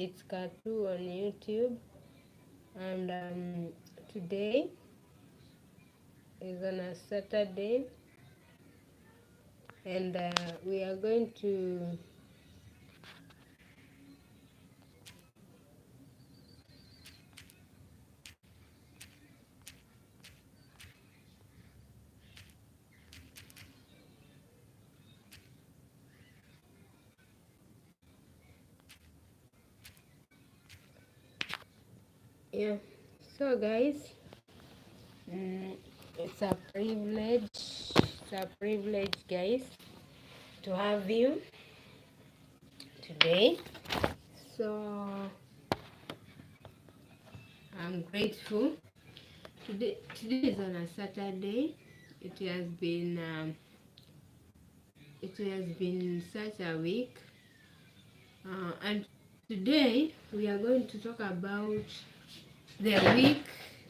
It's Katu on YouTube, and today is on a Saturday, and we are going to yeah. So guys, it's a privilege. It's a privilege, guys, to have you today. So I'm grateful. Today is on a Saturday. It has been such a week, and today we are going to talk about the week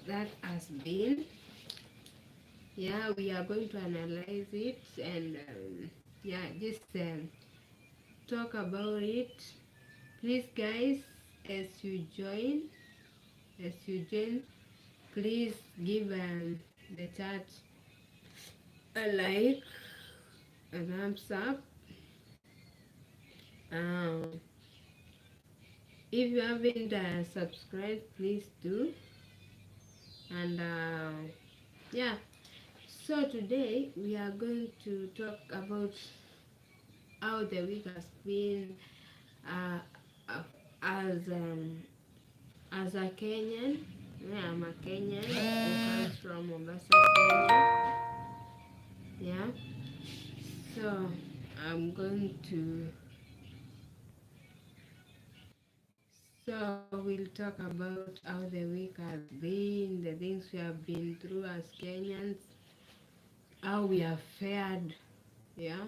that has been. Yeah, we are going to analyze it and yeah, just talk about it. Please, guys, as you join, as you join, please give the chat a like, a thumbs up. Um, if you haven't subscribed, please do. And yeah, so today we are going to talk about how the week has been uh, uh, as a Kenyan. Yeah, I'm a Kenyan who comes from Mombasa, Kenya. Yeah, so I'm going to we'll talk about how the week has been, the things we have been through as Kenyans, how we have fared. Yeah,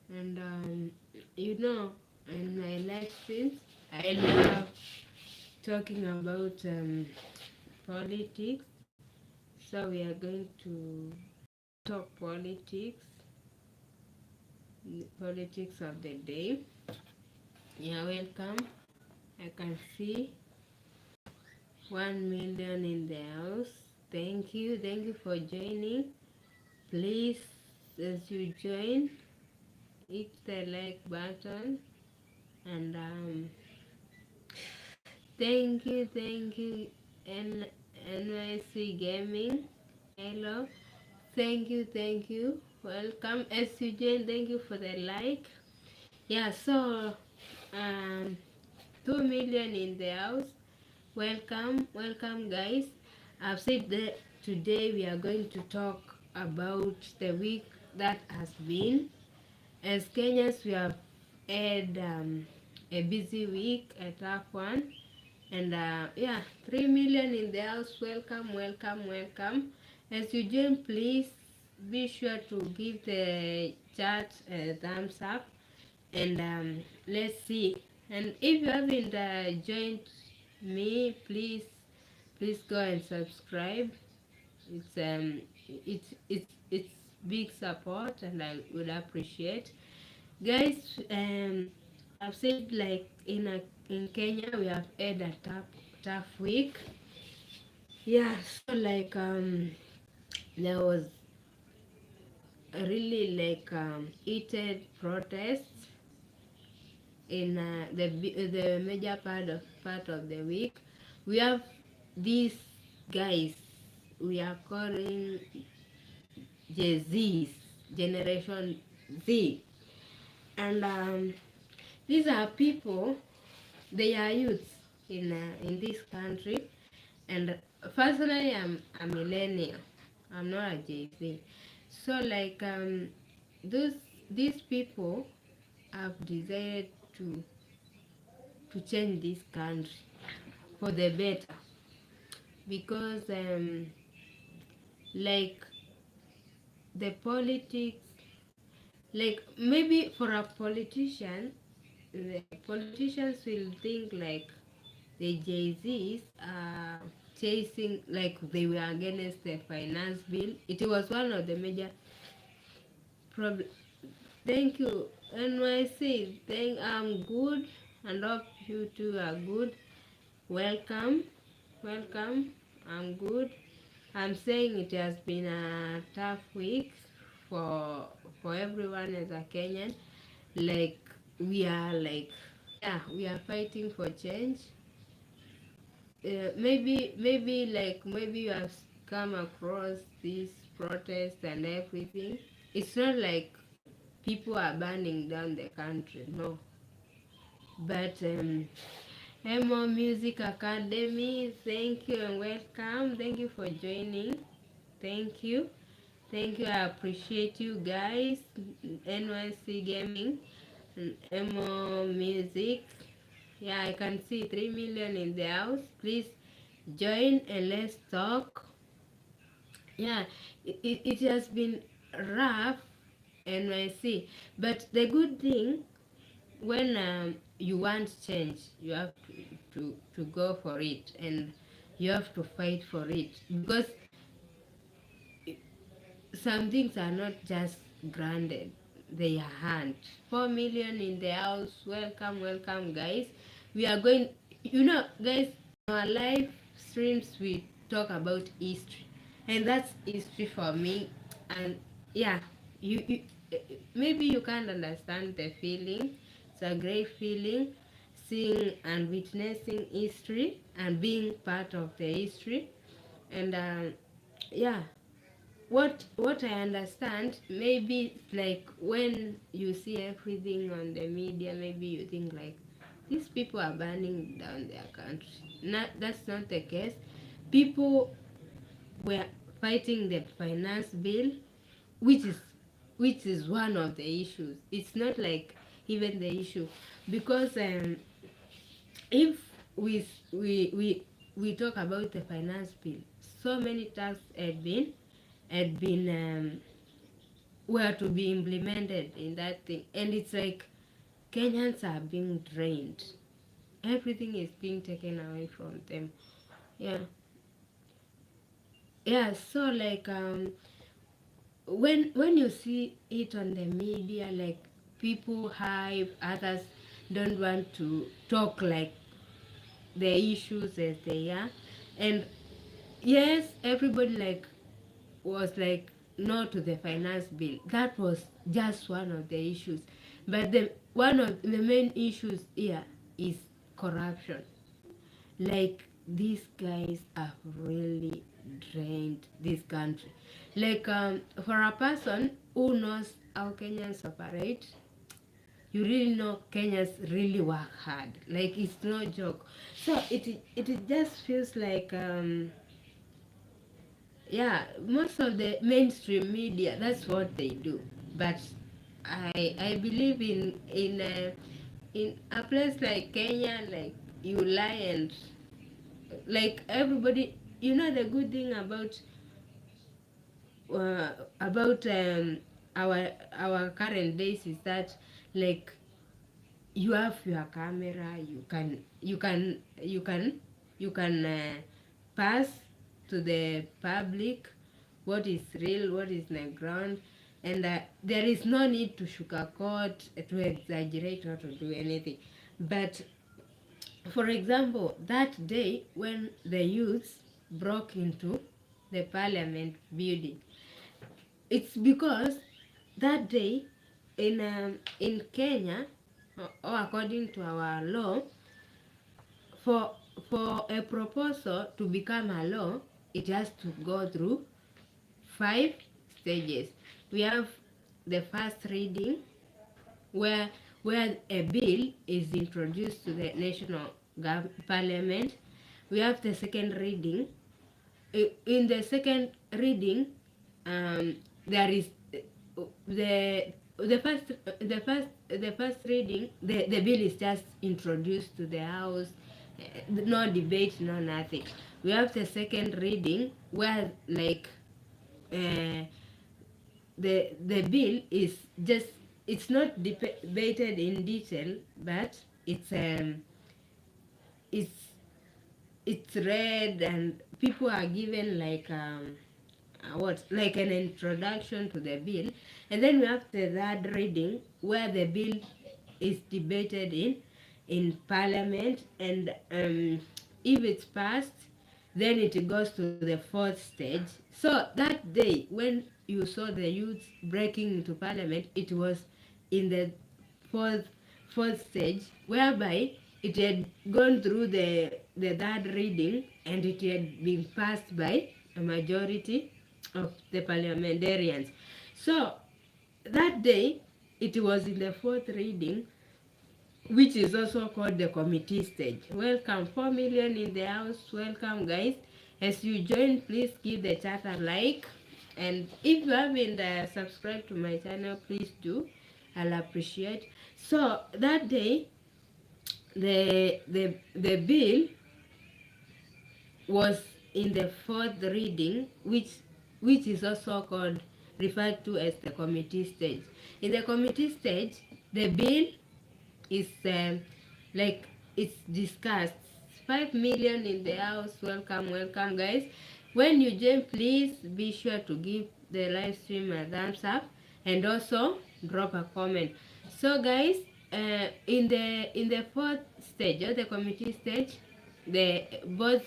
and you know, in my life since I love talking about politics. So we are going to talk politics of the day. Yeah, welcome. I can see 1 million in the house. Thank you for joining. Please, as you join, hit the like button and thank you, NYC Gaming. Hello, thank you. Welcome, as you join. Thank you for the like. Yeah, so um, 2 million in the house. Welcome, guys. I've said that today we are going to talk about the week that has been. As Kenyans, we have had a busy week, a tough one, and yeah, 3 million in the house. Welcome. As you join, please be sure to give the chat a thumbs up, and let's see. And if you haven't joined me, please go and subscribe. It's big support, and I would appreciate, guys. I've said, like, in Kenya we have had a tough week. Yeah, so like there was a really like heated protests in the major part of the week. We have these guys we are calling Z's, Generation Z, and these are people. They are youths in this country, and personally, I'm a millennial. I'm not a JZ. So like those these people have decided to change this country for the better, because like the politics, like maybe for a politician, the politicians will think like the Jay-Z's are chasing, like they were against the finance bill. It was one of the major problems. Thank you, NYC. I'm good. and hope you two are good. Welcome, welcome. I'm good. I'm saying it has been a tough week for everyone as a Kenyan. Like we are like, yeah, we are fighting for change. Maybe you have come across this protest and everything. It's not like people are burning down the country, no. But Emo Music Academy, thank you and welcome. Thank you for joining. Thank you. Thank you. I appreciate you guys. NYC Gaming, Emo Music. Yeah, I can see 3 million in the house. Please join and let's talk. Yeah, it has been rough, NYC. But the good thing, when you want change, you have to go for it, and you have to fight for it, because some things are not just granted, they are earned. 4 million in the house. Welcome, welcome, guys. We are going, guys, in our live streams we talk about history, and that's history for me. And yeah, you maybe you can't understand the feeling. It's a great feeling, seeing and witnessing history and being part of the history. And yeah, what I understand, maybe like when you see everything on the media, maybe you think like these people are burning down their country. Not, that's not the case. People were fighting the finance bill, which is one of the issues. It's not like even the issue, because if we talk about the finance bill, so many tasks had been were to be implemented in that thing, and it's like Kenyans are being drained. Everything is being taken away from them. Yeah, yeah. So like when you see it on the media, like people hype, others don't want to talk like the issues as they are, and yes, everybody like was like no to the finance bill. That was just one of the issues, but the one of the main issues here is corruption. Like these guys have really drained this country. Like for a person who knows how Kenyans operate, you really know Kenyans really work hard. Like it's no joke. So it just feels like yeah, most of the mainstream media, that's what they do. But I believe in a place like Kenya, like you lie, and like everybody, the good thing about our current days is that like you have your camera, you can pass to the public what is real, what is in the ground, and there is no need to sugarcoat, to exaggerate, or to do anything. But for example, that day when the youths broke into the parliament building, it's because that day in Kenya, or according to our law, for a proposal to become a law, it has to go through 5 stages. We have the first reading, where a bill is introduced to the national parliament. We have the second reading. In the second reading, there is the first reading. The bill is just introduced to the house, no debate, no nothing. We have the second reading, where like uh, the bill is just, it's not debated in detail, but it's it's read, and people are given like what, like an introduction to the bill. And then we have the third reading, where the bill is debated in in parliament, and if it's passed, then it goes to the fourth stage. So that day when you saw the youth breaking into parliament, it was in the fourth fourth stage, whereby it had gone through the third reading and it had been passed by a majority of the parliamentarians. So that day it was in the fourth reading, which is also called the committee stage. Welcome, 4 million in the house. Welcome, guys. As you join, please give the chat a like. And if you haven't subscribed to my channel, please do. I'll appreciate. So that day, the bill was in the fourth reading, which is also called referred to as the committee stage. In the committee stage, the bill is like it's discussed. 5 million in the house. Welcome, welcome, guys. When you join, please be sure to give the live stream a thumbs up and also drop a comment. So guys, in the fourth stage or the committee stage, the both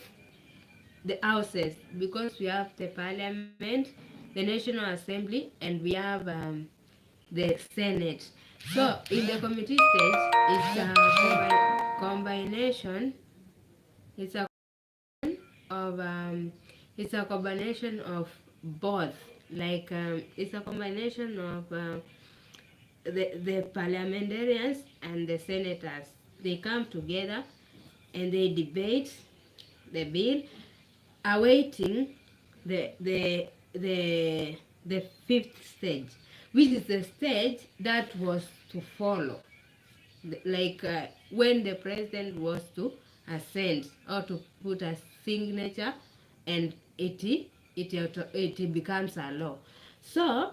the houses, because we have the parliament, the National Assembly, and we have the Senate. So in the committee stage, it's a combination. It's a of it's a combination of both. Like it's a combination of the parliamentarians and the senators. They come together and they debate the bill, awaiting the fifth stage, which is the stage that was to follow, like when the president was to assent or to put a signature, and it becomes a law. So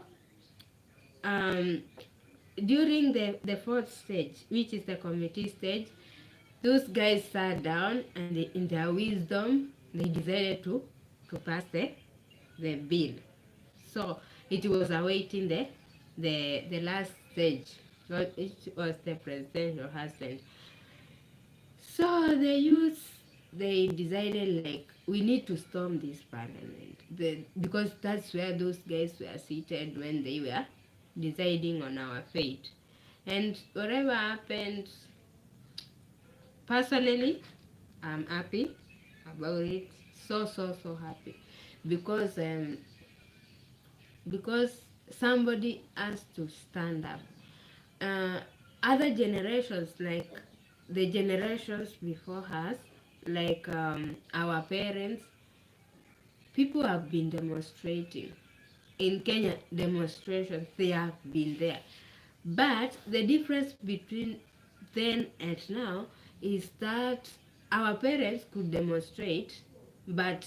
during the fourth stage, which is the committee stage, those guys sat down and they, in their wisdom, they decided to pass the bill. So it was awaiting the last stage. So it was the presidential husband. So the youth, they decided like we need to storm this parliament, because that's where those guys were seated when they were deciding on our fate. And whatever happened, personally, I'm happy about it. So happy, because somebody has to stand up. Uh, Other generations, like the generations before us, like our parents, people have been demonstrating. In Kenya, demonstrations, they have been there. But the difference between then and now is that our parents could demonstrate, but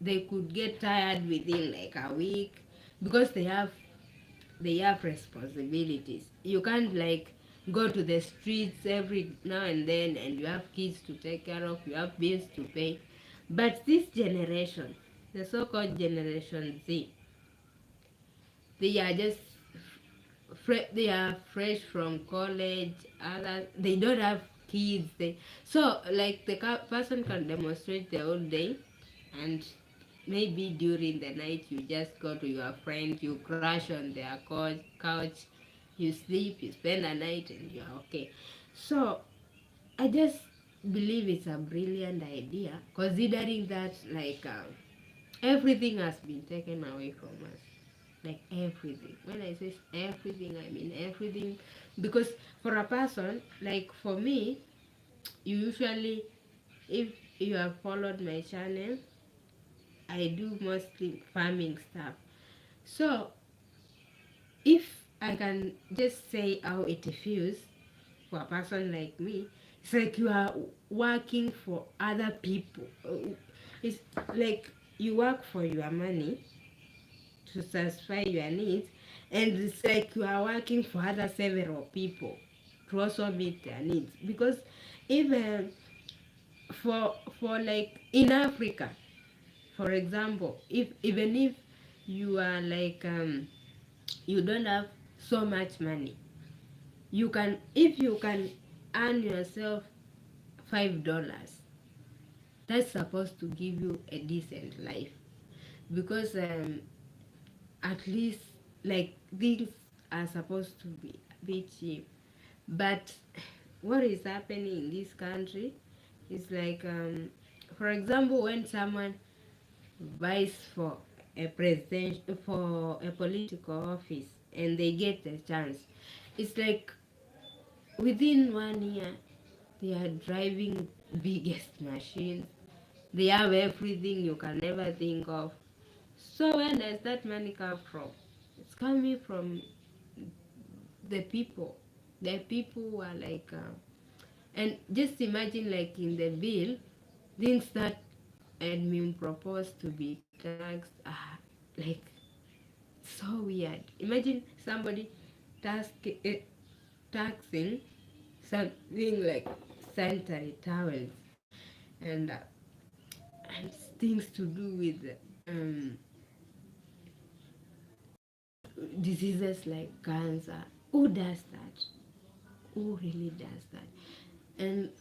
they could get tired within like a week, because they have responsibilities. You can't like go to the streets every now and you have kids to take care of, you have bills to pay. But this generation, the so-called Generation Z, they are just they are fresh from college. Others, they don't have kids. So like the person can demonstrate the whole day, and maybe during the night you just go to your friend, you crash on their couch, you sleep, you spend a night, and you're okay. So I just believe it's a brilliant idea, considering that like everything has been taken away from us, like everything. When I say everything, I mean everything. Because for a person, like for me, you usually, if you have followed my channel, I do mostly farming stuff. So if I can just say how it feels for a person like me, it's like you are working for other people. It's like you work for your money to satisfy your needs, and it's like you are working for other several people to also meet their needs. Because even for like in Africa, for example, if even if you are like you don't have so much money, you can, if you can earn yourself $5. That's supposed to give you a decent life, because at least, like, things are supposed to be cheap. But what is happening in this country is like, for example, when someone vies for a political office and they get the chance, it's like within 1 year they are driving biggest machines, they have everything you can never think of. So where does that money come from? It's coming from the people. The people who are like, and just imagine, like, in the bill, things that had been proposed to be taxed are like so weird. Imagine somebody task, taxing something like sanitary towels and and things to do with um, diseases like cancer. Who does that? Who really does that? And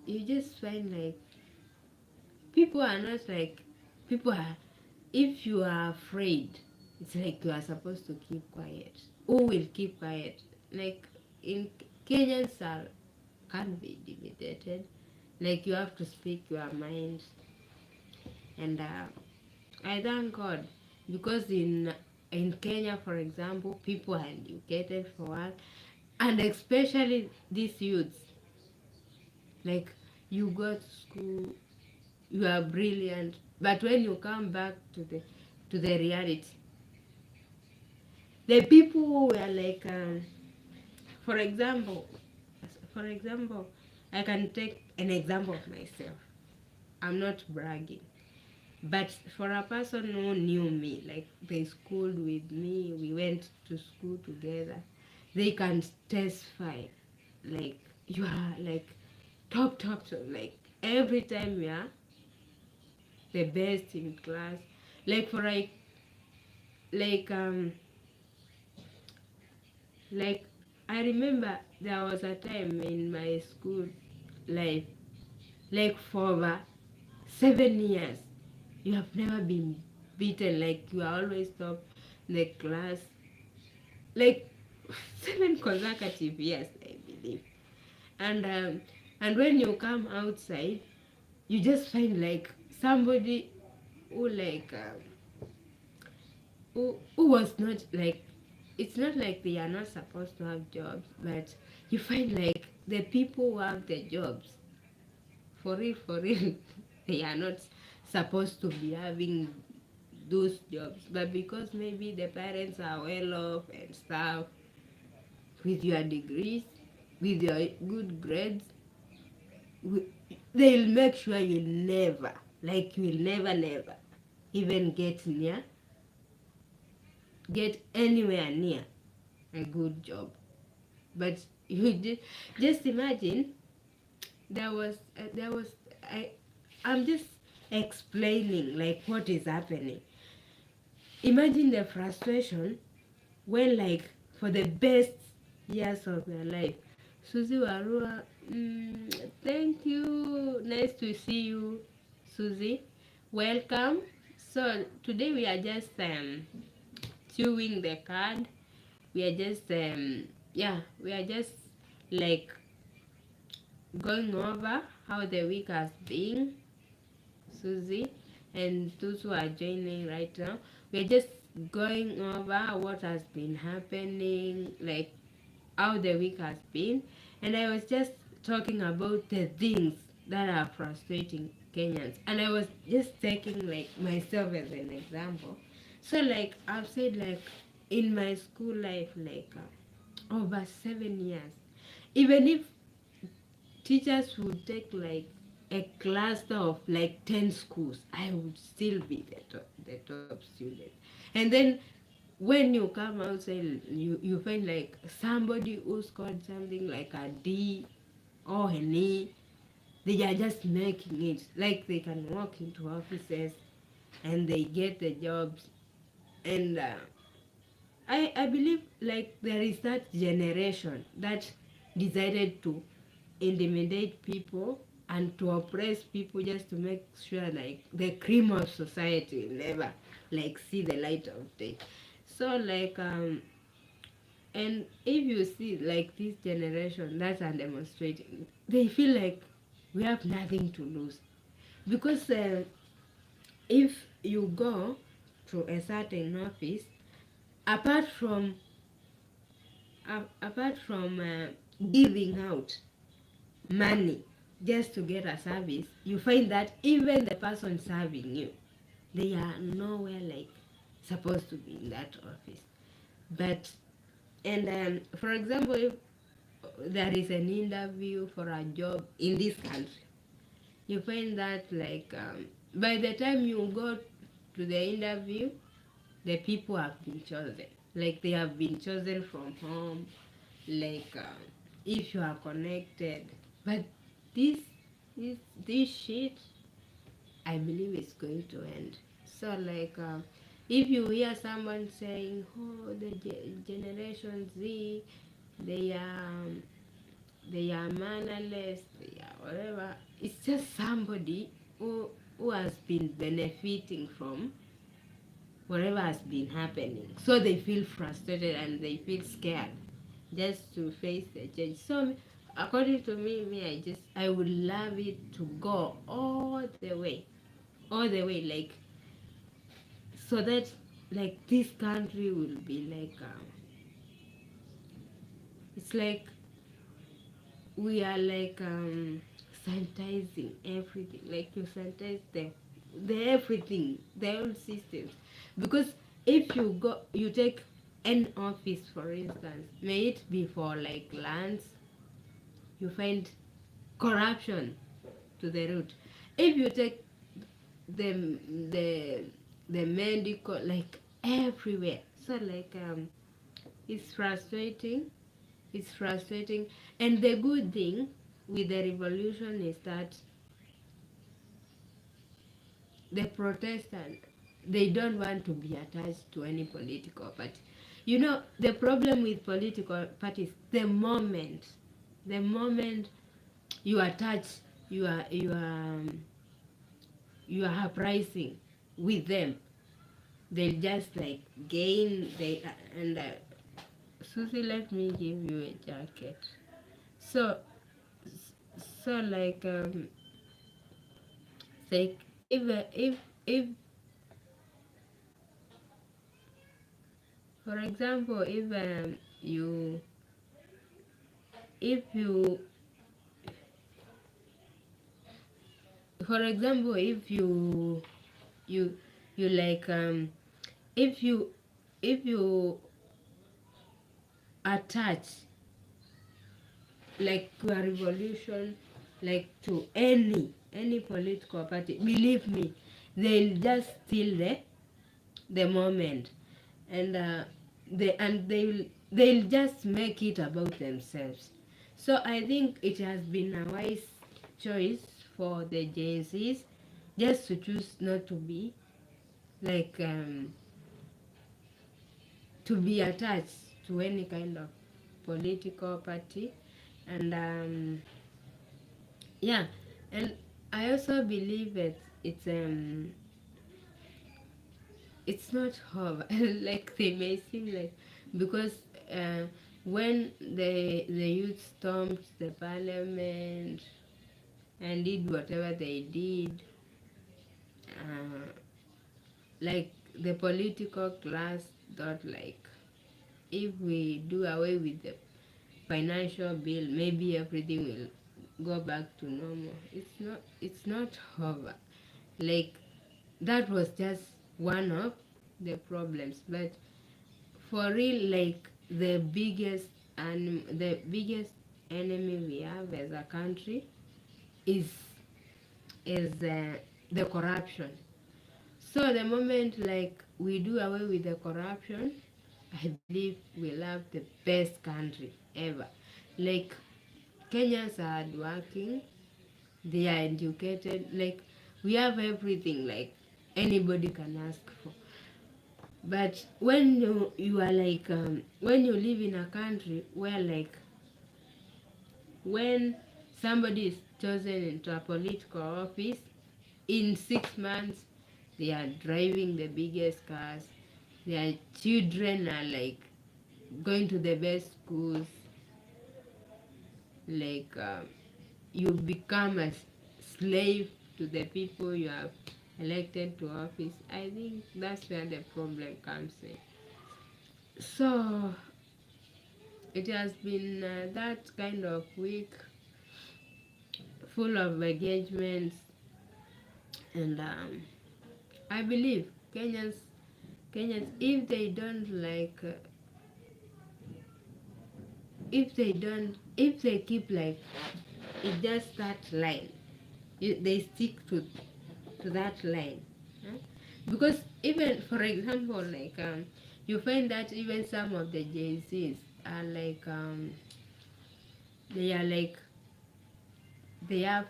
you just find like people are not like, people are, if you are afraid, it's like you are supposed to keep quiet. Who will keep quiet? Like, in Kenyans are, can't be intimidated. Like, you have to speak your mind. And I thank God, because in Kenya, for example, people are educated for work, and especially these youths. Like, you go to school, you are brilliant, but when you come back to the reality, the people who were like, for example, for example, I can take an example of myself. I'm not bragging, but for a person who knew me, like they schooled with me, we went to school together, they can testify. Like, you are like top, like every time you are the best in class. Like, for like um like I remember there was a time in my school life, like for over 7 years, you have never been beaten. Like, you are always top in the class. Like 7 consecutive years, I believe. And when you come outside, you just find like somebody who like who was not like, it's not like they are not supposed to have jobs, but you find like the people who have the jobs, for real, they are not supposed to be having those jobs, but because maybe the parents are well off and stuff, with your degrees, with your good grades, they'll make sure you'll never, like, you'll never even get anywhere near a good job. But just imagine, there was I'm just explaining like what is happening. Imagine the frustration when, like, for the best years of your life, Susie Warua, thank you, nice to see you, Susie, welcome. So today we are just chewing the card. We are just yeah, we are just like going over how the week has been, Susie, and those who are joining right now. We're just going over what has been happening, like how the week has been. And I was just talking about the things that are frustrating Kenyans. And I was just taking like myself as an example. So like I've said, like in my school life, like over 7 years, even if teachers would take like a cluster of like 10 schools, I would still be the top student. And then when you come outside, you find like somebody who scored something like a D or an E. They are just making it. Like, they can walk into offices and they get the jobs. And I believe like there is that generation that decided to intimidate people and to oppress people just to make sure like the cream of society will never like see the light of day. So like and if you see like this generation that are demonstrating, they feel like we have nothing to lose because if you go to a certain office, apart from giving out money just to get a service, you find that even the person serving you, they are nowhere like supposed to be in that office. But and for example, if there is an interview for a job in this country, you find that like by the time you go to the interview, the people have been chosen, like they have been chosen from home, like if you are connected. But this this shit, I believe it's going to end. So like if you hear someone saying, oh, the generation Z, they are they are mannerless, they are whatever, it's just somebody who has been benefiting from whatever has been happening. So they feel frustrated and they feel scared just to face the change. So according to me, I would love it to go all the way, like so that like this country will be like it's like we are like sanitizing everything, like you sanitize the everything, the old systems. Because if you go, you take an office for instance, may it be for like lands, you find corruption to the root. If you take the the the medical, like everywhere, so like it's frustrating. It's frustrating. And the good thing with the revolution is that the Protestant, they don't want to be attached to any political party. You know, the problem with political parties, the moment you attach, you are uprising with them, they'll just like gain, and Susie, let me give you a jacket. So, like, like if for example, if you for example, if you like if you attach like to a revolution, like to any political party, believe me, they'll just steal the moment, and they'll just make it about themselves. So I think it has been a wise choice for the Gen Zs just to choose not to be like to be attached to any kind of political party. And yeah, and I also believe that it's not horrible like they may seem like, because uh, when the youth stormed the parliament and did whatever they did, uh, like the political class thought like if we do away with the financial bill, maybe everything will go back to normal. It's not over. Like that was just one of the problems. But for real, like the biggest enemy we have as a country is the corruption. So the moment like we do away with the corruption, I believe we'll have the best country ever. Like Kenyans are hardworking, they are educated, like we have everything like anybody can ask for. But when you are like when you live in a country where like when somebody is chosen into a political office, in 6 months they are driving the biggest cars, their children are like going to the best schools, like you become a slave to the people you have elected to office. I think that's where the problem comes in. So it has been that kind of week, full of engagements, and I believe Kenyans, if they keep like it just that line, they stick to that line. Huh? Because even for example, like you find that even some of the JCs are like they are like they have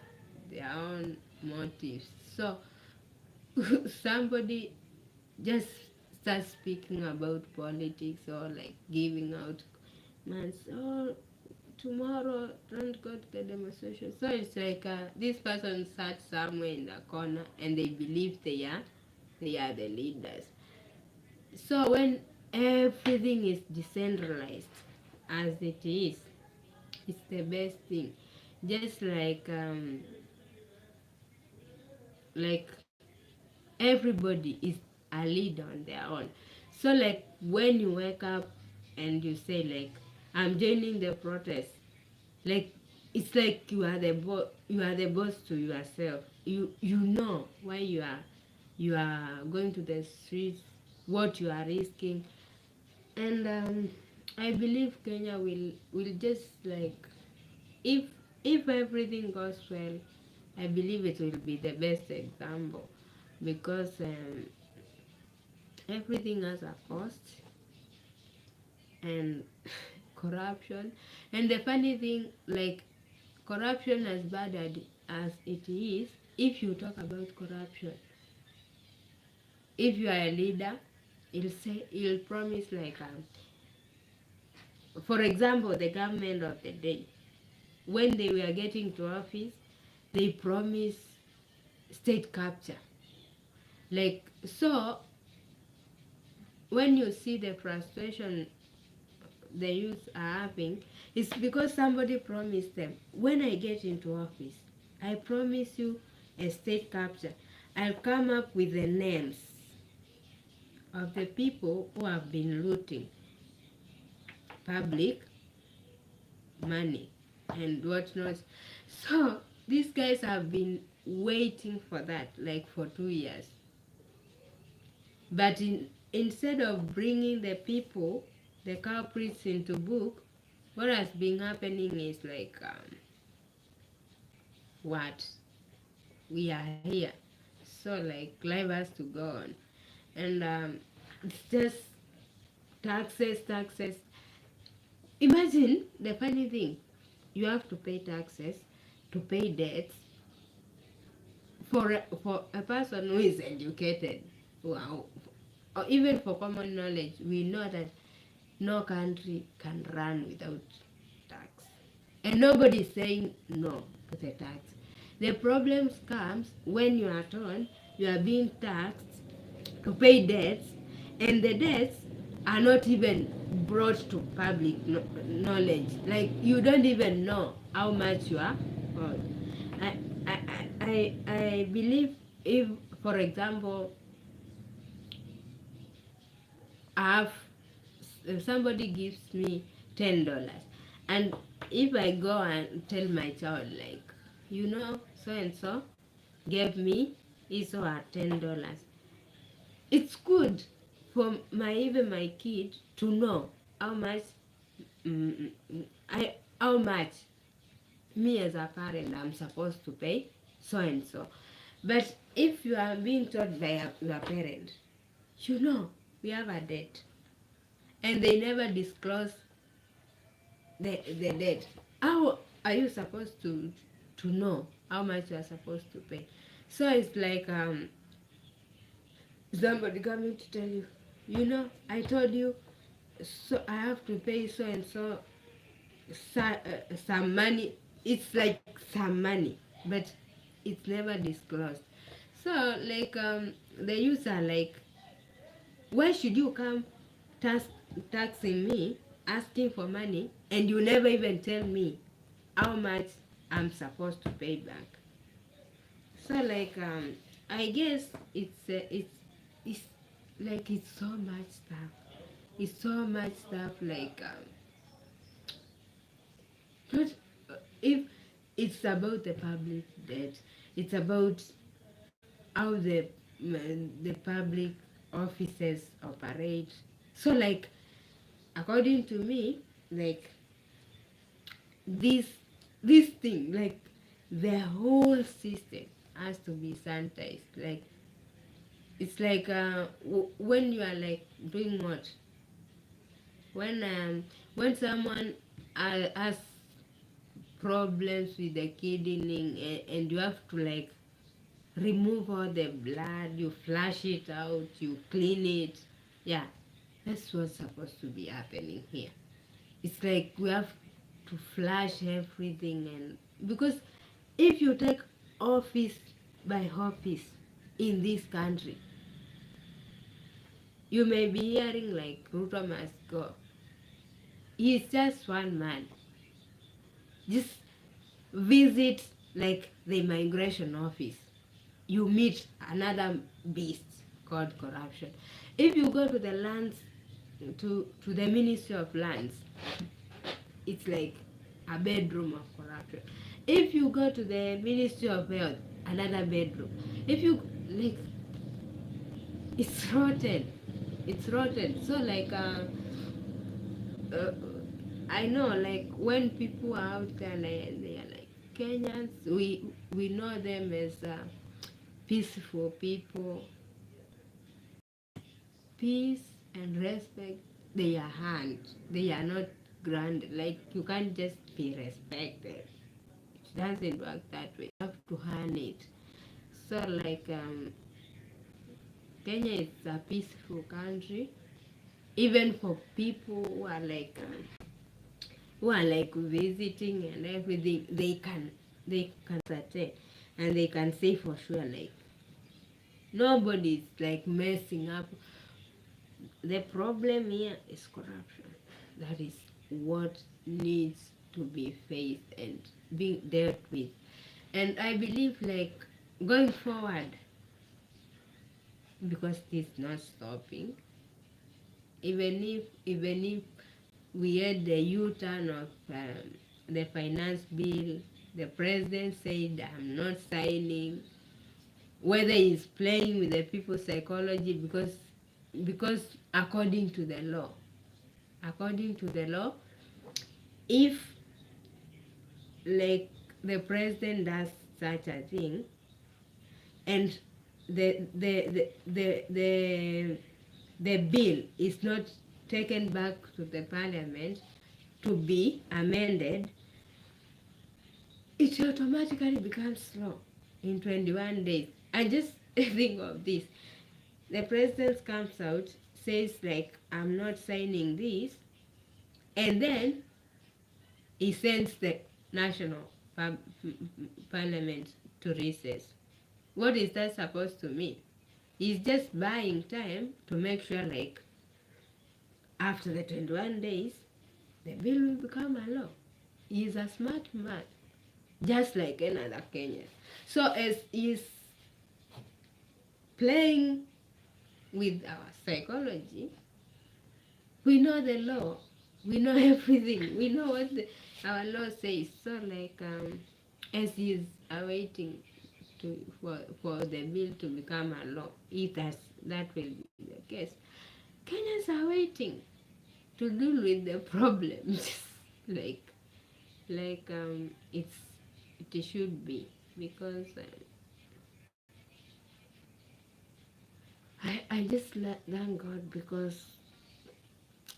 their own motives. So somebody just starts speaking about politics or like giving out commands, oh, tomorrow don't go to the demonstration. So it's like this person sat somewhere in the corner and they believe they are the leaders. So when everything is decentralized as it is, it's the best thing. Just like everybody is a leader on their own. So like when you wake up and you say like I'm joining the protest, like it's like you are the boss to yourself. You know why you are going to the streets, what you are risking. And I believe Kenya will just like if if everything goes well, I believe it will be the best example, because everything has a cost, and corruption. And the funny thing, like corruption, as bad as it is, if you talk about corruption, if you are a leader, you'll promise like for example, the government of the day, when they were getting to office, they promised state capture. Like so, when you see the frustration the youth are having, it's because somebody promised them, when I get into office, I promise you a state capture. I'll come up with the names of the people who have been looting public money and whatnot. So these guys have been waiting for that like for 2 years. But instead of bringing the people, the culprits into book, what has been happening is like, what? We are here. So like life has to go on. And it's just taxes. Imagine the funny thing. You have to pay taxes, to pay debts, for a person who is educated. Wow. Or even for common knowledge, we know that no country can run without tax. And nobody is saying no to the tax. The problem comes when you are told you are being taxed to pay debts, and the debts are not even brought to public knowledge. Like you don't even know how much you are owed. I believe if, for example, if somebody gives me $10, and if I go and tell my child like, so and so gave me is or $10, it's good for even my kid to know how much how much me as a parent I'm supposed to pay so and so. But if you are being taught by your parent, we have a debt, and they never disclose the debt. How are you supposed to know how much you are supposed to pay? So it's like somebody coming to tell you, I told you, so I have to pay so and so some money it's like some money, but it's never disclosed. So like the youths are like, why should you come tax, taxing me, asking for money, and you never even tell me how much I'm supposed to pay back? So like I guess it's like it's so much stuff. It's so much stuff like not if it's about the public debt, it's about how the public offices operate. So like according to me, like this this thing, like the whole system has to be sanitized. Like it's like when you are like doing what, when someone has problems with the kidney, and you have to like remove all the blood, you flush it out, you clean it. Yeah, that's what's supposed to be happening here. It's like we have to flush everything, and because if you take office by office in this country, you may be hearing like Ruto must go. He's just one man. Just visit like the immigration office, you meet another beast called corruption. If you go to the lands, to the Ministry of Lands, it's like a bedroom of corruption. If you go to the Ministry of Health, another bedroom. If you like, it's rotten. It's rotten. So like uh, I know like when people are out there, like, they are like Kenyans, we know them as peaceful people. Peace and respect, they are hand, they are not granted. Like you can't just be respected, it doesn't work that way, you have to earn it. So like Kenya is a peaceful country, even for people who are like visiting and everything, they can certain, and they can say for sure like nobody's like messing up. The problem here is corruption. That is what needs to be faced and being dealt with. And I believe like going forward, because it's not stopping, even if we had the U-turn of the finance bill, the president said I'm not signing, whether he's playing with the people's psychology, because according to the law, if like the president does such a thing, and the bill is not taken back to the parliament to be amended, it automatically becomes law in 21 days. I just think of this. The president comes out, says like I'm not signing this, and then he sends the national parliament to recess. What is that supposed to mean? He's just buying time to make sure like after the 21 days the bill will become a law. He's a smart man, just like another Kenyan. So as he's playing with our psychology, we know the law, we know everything, we know what our law says. So like as he's awaiting for the bill to become a law, if that will be the case, Kenyans are waiting to deal with the problems like it should be, because I just thank God, because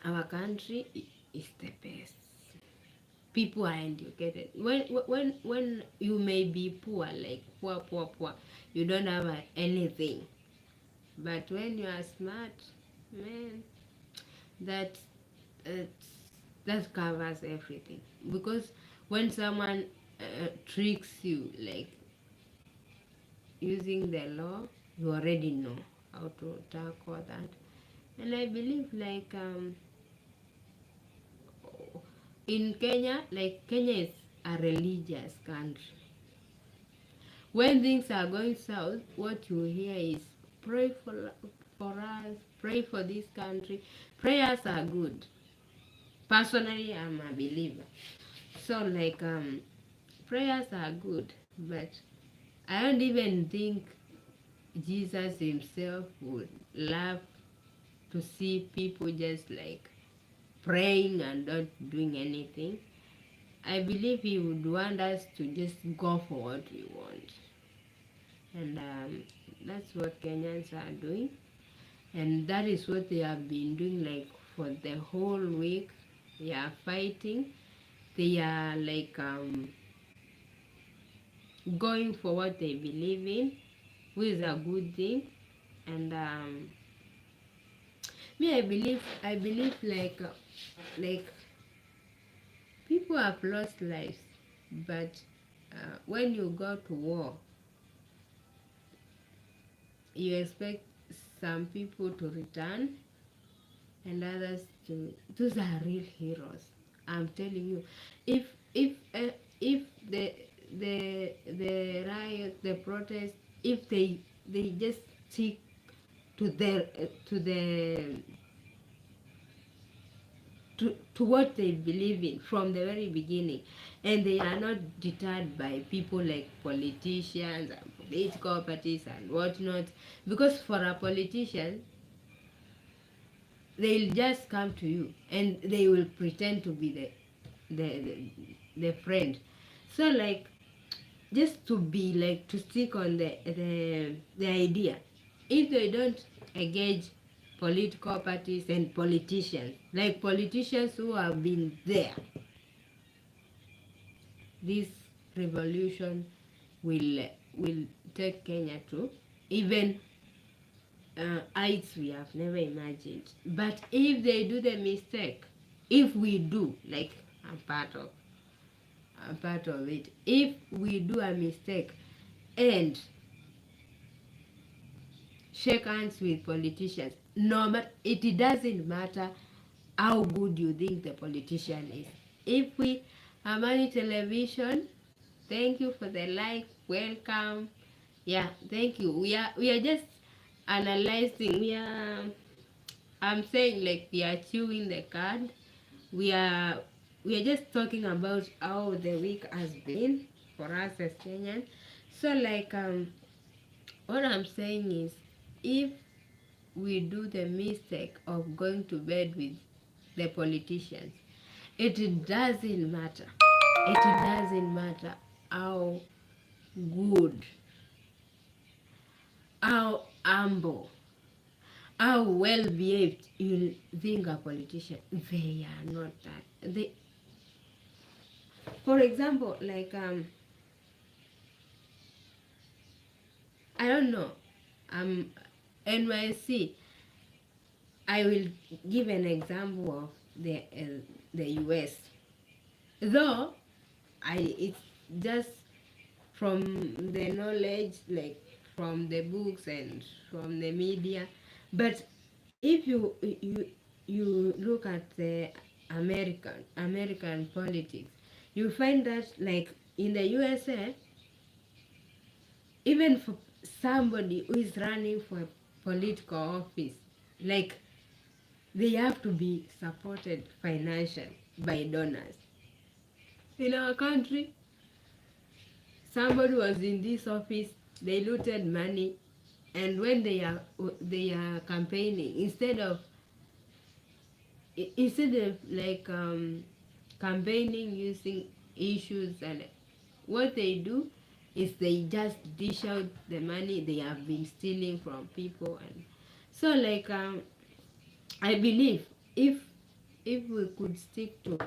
our country is the best. People are educated. When you may be poor, like poor, you don't have anything. But when you are smart, man, that uh, that covers everything. Because when someone tricks you, like using the law, you already know how to tackle that. And I believe like in Kenya, like Kenya is a religious country. When things are going south, what you hear is pray for us, pray for this country. Prayers are good. Personally, I'm a believer. So like prayers are good, but I don't even think Jesus himself would love to see people just like praying and not doing anything. I believe he would want us to just go for what we want. And that's what Kenyans are doing. And that is what they have been doing like for the whole week. They are fighting. They are like going for what they believe in, which is a good thing. And me, I believe like people have lost lives, but when you go to war, you expect some people to return and others to. Those are real heroes. I'm telling you, if the riot, the protest, if they just stick to their to what they believe in from the very beginning, and they are not deterred by people like politicians and political parties and whatnot, because for a politician, they'll just come to you and they will pretend to be the friend. So like, just to be like, to stick on the idea, if they don't engage political parties and politicians, like politicians who have been there, this revolution will take Kenya to even heights we have never imagined. But if they do the mistake, if we do, like I'm part of it, if we do a mistake and shake hands with politicians, no matter, it doesn't matter how good you think the politician is. If we Amani Television, thank you for the like, welcome. Yeah, thank you. We are just analyzing. I'm saying like we are chewing the card. We are just talking about how the week has been for us as Kenyans. So like what I'm saying is, if we do the mistake of going to bed with the politicians, it doesn't matter. It doesn't matter how good, how humble, how well behaved you think a politician. They are not that. They, for example, like I don't know, NYC. I will give an example of the US. Though it's just from the knowledge, like from the books and from the media. But if you look at the American politics, you find that like in the USA, even for somebody who is running for political office, like they have to be supported financially by donors. In our country, somebody was in this office, they looted money, and when they are campaigning, instead of like campaigning using issues, and what they do is they just dish out the money they have been stealing from people. And so like I believe if we could stick to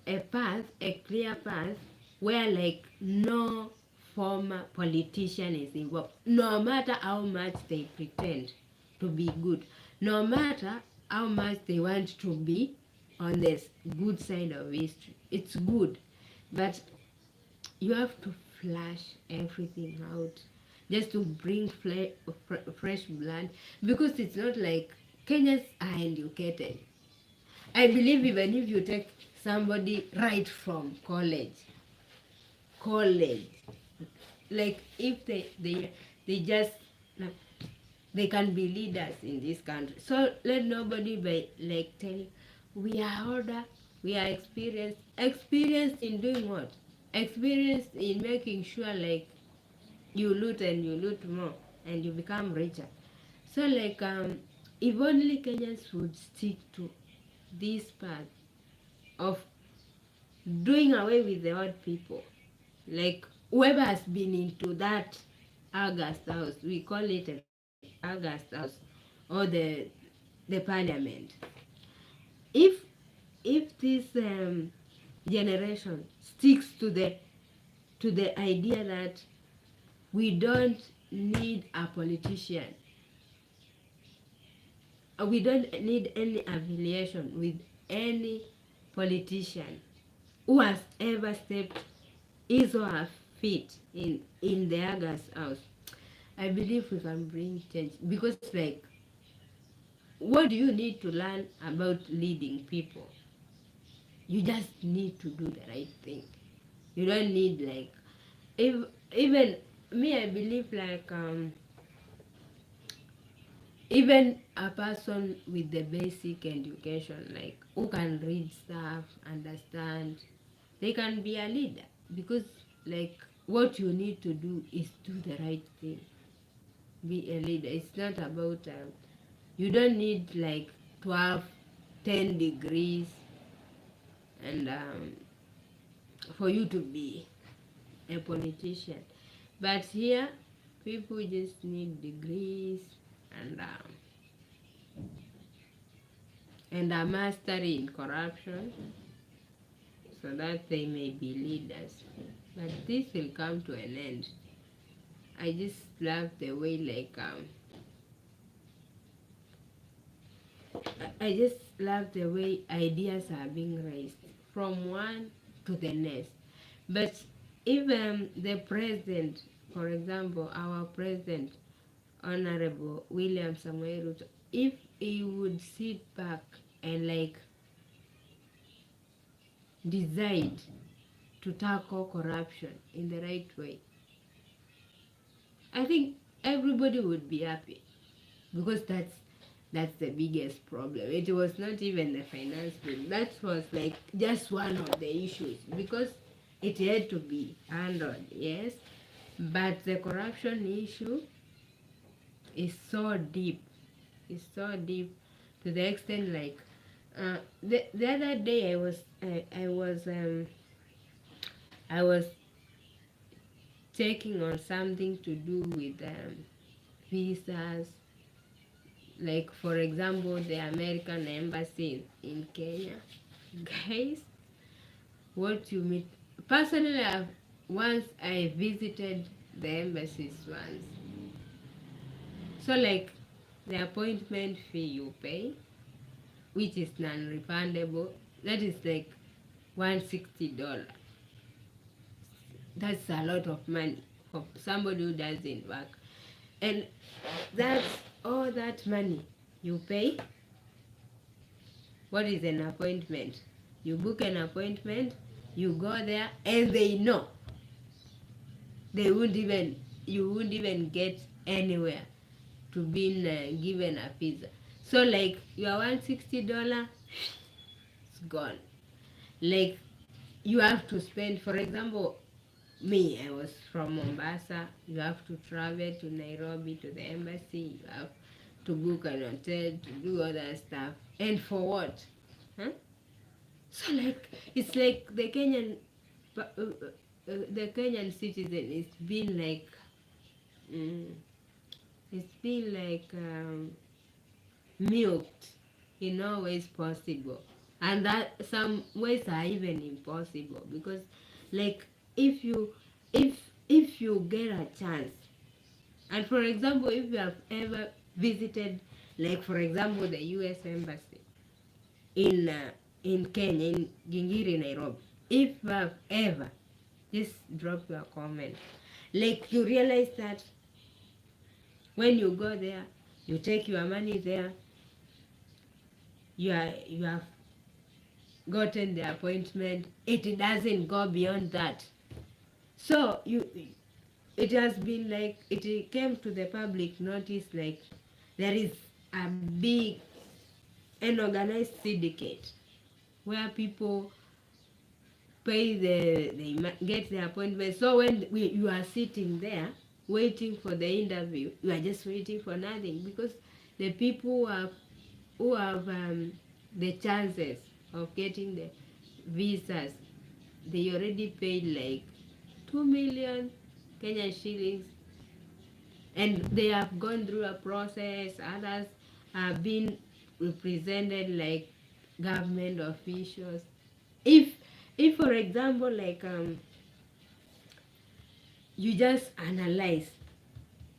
a path, a clear path, where like no former politician is involved, no matter how much they pretend to be good, no matter how much they want to be on this good side of history, it's good. but you have to flush everything out just to bring fresh blood, because it's not like Kenyans are educated. I believe even if you take somebody right from college, like if they just like, they can be leaders in this country. So let nobody be like telling we are older, we are experienced in doing what? Experienced in making sure like you loot and you loot more and you become richer. So like if only Kenyans would stick to this path of doing away with the old people, like whoever has been into that August House, we call it a August House, or the parliament. If this generation sticks to the idea that we don't need a politician, we don't need any affiliation with any politician who has ever stepped his or her feet in the August House, I believe we can bring change. Because like, what do you need to learn about leading people? You just need to do the right thing. You don't need like, if even me, I believe like even a person with the basic education, like who can read stuff, understand, they can be a leader. Because like what you need to do is do the right thing. Be a leader. It's not about you don't need like 12, 10 degrees and for you to be a politician. But here people just need degrees and a mastery in corruption so that they may be leaders. But this will come to an end. I just love the way like I just love the way ideas are being raised from one to the next. But if the president, for example, our president, Honorable William Samuel Ruto, if he would sit back and like decide to tackle corruption in the right way, I think everybody would be happy, because that's the biggest problem. It was not even the finance bill. That was like just one of the issues, because it had to be handled, yes. But the corruption issue is so deep. It's so deep to the extent like the other day I was checking on something to do with visas, like for example the American embassy in Kenya. Guys, what you meet personally, once I visited the embassies once. So like the appointment fee you pay, which is non-refundable, that is like $160. That's a lot of money for somebody who doesn't work. And that's all that money you pay. What is an appointment? You book an appointment, you go there, and they know you won't even get anywhere to be given a visa. So like your $160, it's gone. Like you have to spend, for example, me, I was from Mombasa. You have to travel to Nairobi to the embassy. You have to book an hotel, to do other stuff. And for what? Huh? So like it's like the Kenyan citizen is been like it's been like milked in all ways possible, and that some ways are even impossible. Because like if you if you get a chance, and for example if you have ever visited, like for example the US embassy in Kenya, in Gingiri, Nairobi, if you have ever, just drop your comment. Like, you realize that when you go there, you take your money there, you have gotten the appointment. It doesn't go beyond that. So it has been like, it came to the public notice, like there is a big and organized syndicate where people pay get the appointment. So when you are sitting there waiting for the interview, you are just waiting for nothing, because the people who have the chances of getting the visas, they already paid like 2 million Kenyan shillings, and they have gone through a process. Others have been represented like government officials. If for example, like you just analyze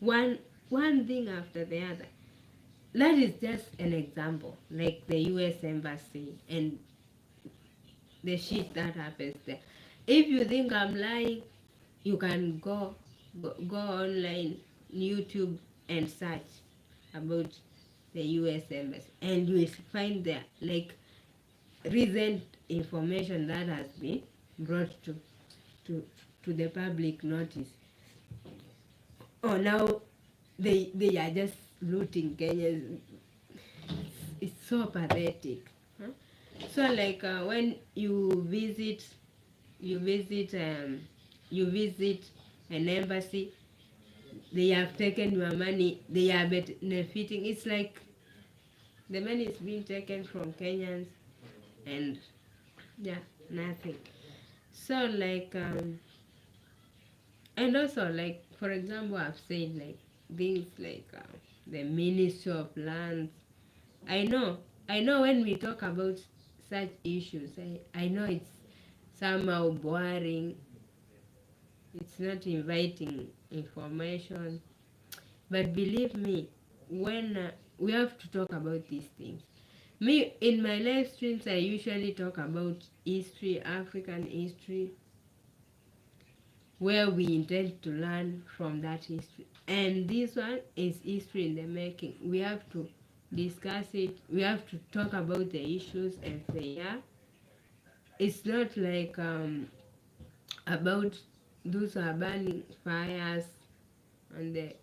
one thing after the other, that is just an example, like the US embassy and the shit that happens there. If you think I'm lying, you can go online, YouTube, and search about the US embassy, and you will find there like recent information that has been brought to to the public notice. Oh, now they are just looting Kenyans. It's so pathetic. Huh? So like when you visit you visit an embassy, they have taken your money, they are benefiting. It's like the money is being taken from Kenyans, and yeah, nothing. So like and also, like, for example, I've said like things like the Ministry of Lands. I know when we talk about such issues, I know it's somehow boring, it's not inviting information, but believe me, when we have to talk about these things. Me, in my live streams, I usually talk about history, African history, where we intend to learn from that history. And this one is history in the making. We have to discuss it, we have to talk about the issues and say, yeah, it's not like about those who are burning fires on the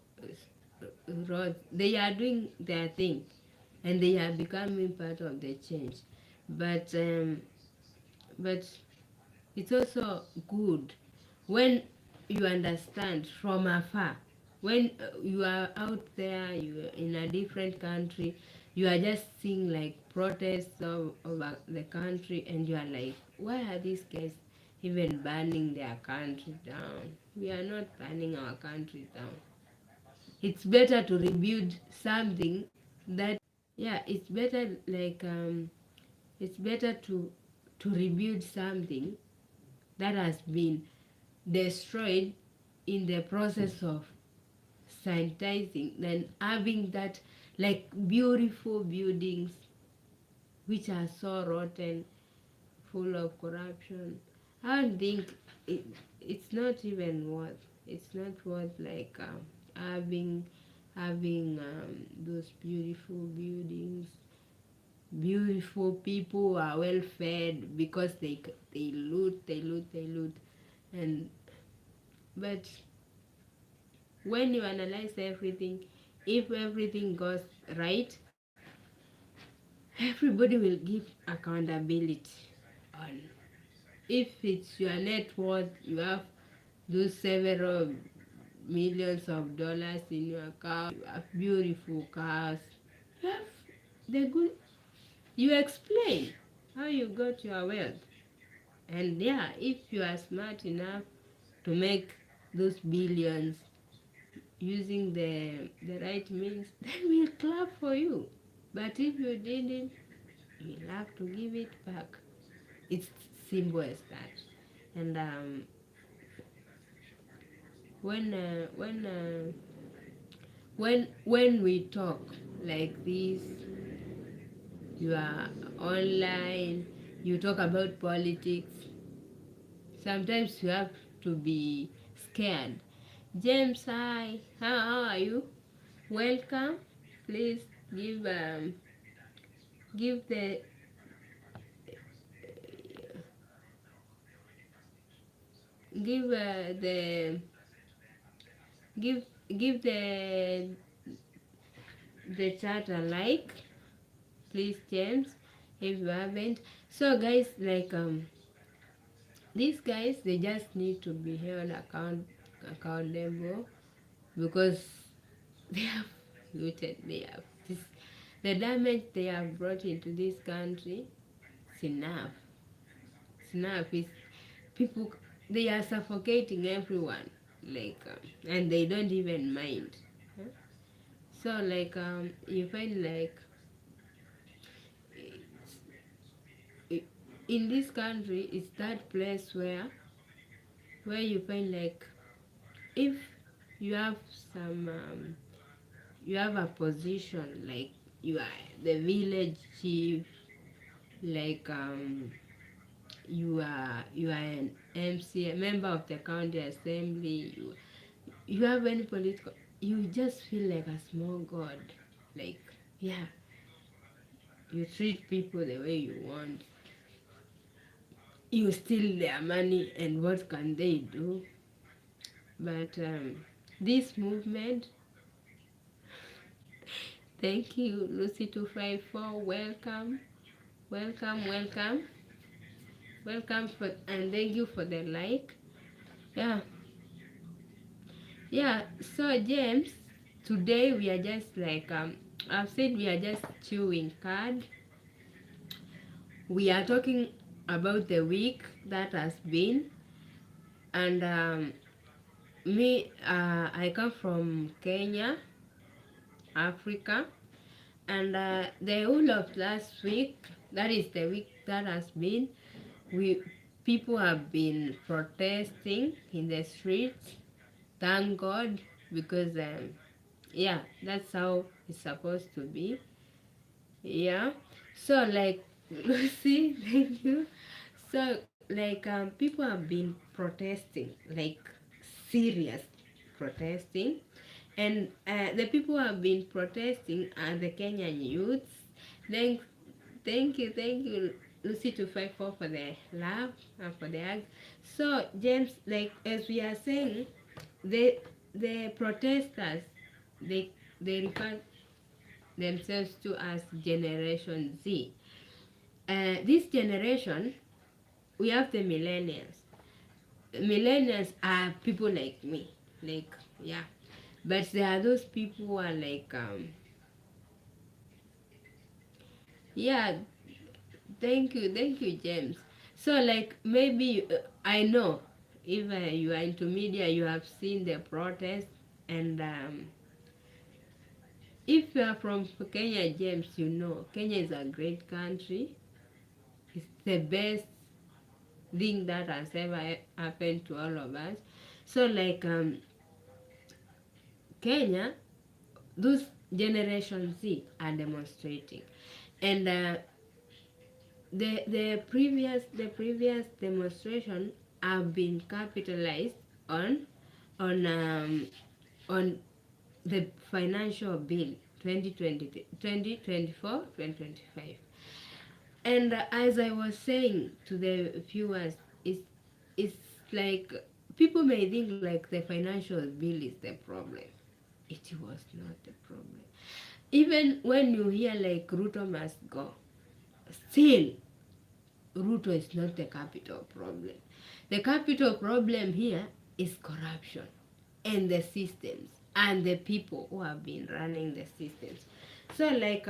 road. They are doing their thing, and they are becoming part of the change. But it's also good when you understand from afar. When you are out there, you are in a different country, you are just seeing like protests over the country, and you are like, why are these guys even burning their country down? We are not burning our country down. It's better to rebuild something that, yeah, it's better like it's better to rebuild something that has been destroyed in the process of sanitizing than having that like beautiful buildings which are so rotten, full of corruption. I don't think it's not even worth. It's not worth like having those beautiful buildings, beautiful people who are well fed, because they loot, and but when you analyze everything, if everything goes right, everybody will give accountability on. If it's your net worth, you have those several millions of dollars in your account, you have beautiful cars, you have the good, you explain how you got your wealth. And yeah, if you are smart enough to make those billions using the right means, then we'll clap for you. But if you didn't, you'll have to give it back. It's simple as that. And when uh, when uh, when we talk like this, you are online, you talk about politics, sometimes you have to be scared. James, hi. How are you? Welcome. Please give give the give the give give the chat a like, please, James, if you haven't. So guys, like these guys, they just need to be held accountable, because they have looted, they have this, the damage they have brought into this country. It's enough. It's enough. It's people, they are suffocating everyone, like and they don't even mind. Huh? So like you find like i- in this country, it's that place where you find like, if you have some you have a position, like you are the village chief, like you are an MC, a member of the county assembly, you have any political, you just feel like a small god, like, yeah, you treat people the way you want, you steal their money, and what can they do? But this movement, thank you, Lucy254, welcome, welcome, welcome, welcome, for, and thank you for the like. Yeah, yeah. So James, today we are just like I've said, we are just chewing card. We are talking about the week that has been, and I come from Kenya, Africa, and the whole of last week, that is the week that has been, we people have been protesting in the streets. Thank God, because yeah, that's how it's supposed to be. Yeah. So like Lucy, thank you. So like people have been protesting, like serious protesting, and the people who have been protesting are the Kenyan youths. Thank, thank you, Lucy254, for the love and for the hug. So James, like as we are saying, the protesters, they refer themselves to as Generation Z. This generation, we have the millennials. Millennials are people like me, like, yeah, but there are those people who are like yeah, thank you, James. So like maybe I know, if you are into media, you have seen the protest, and if you are from Kenya, James, you know Kenya is a great country. It's the best thing that has ever happened to all of us. So like Kenya, those Generation Z are demonstrating, and the previous demonstration have been capitalized on on um, on the financial bill 2020, 2024, 2025. And as I was saying to the viewers, it's like people may think like the financial bill is the problem. It was not the problem. Even when you hear like Ruto must go, still Ruto is not the capital problem. The capital problem here is corruption and the systems and the people who have been running the systems. So like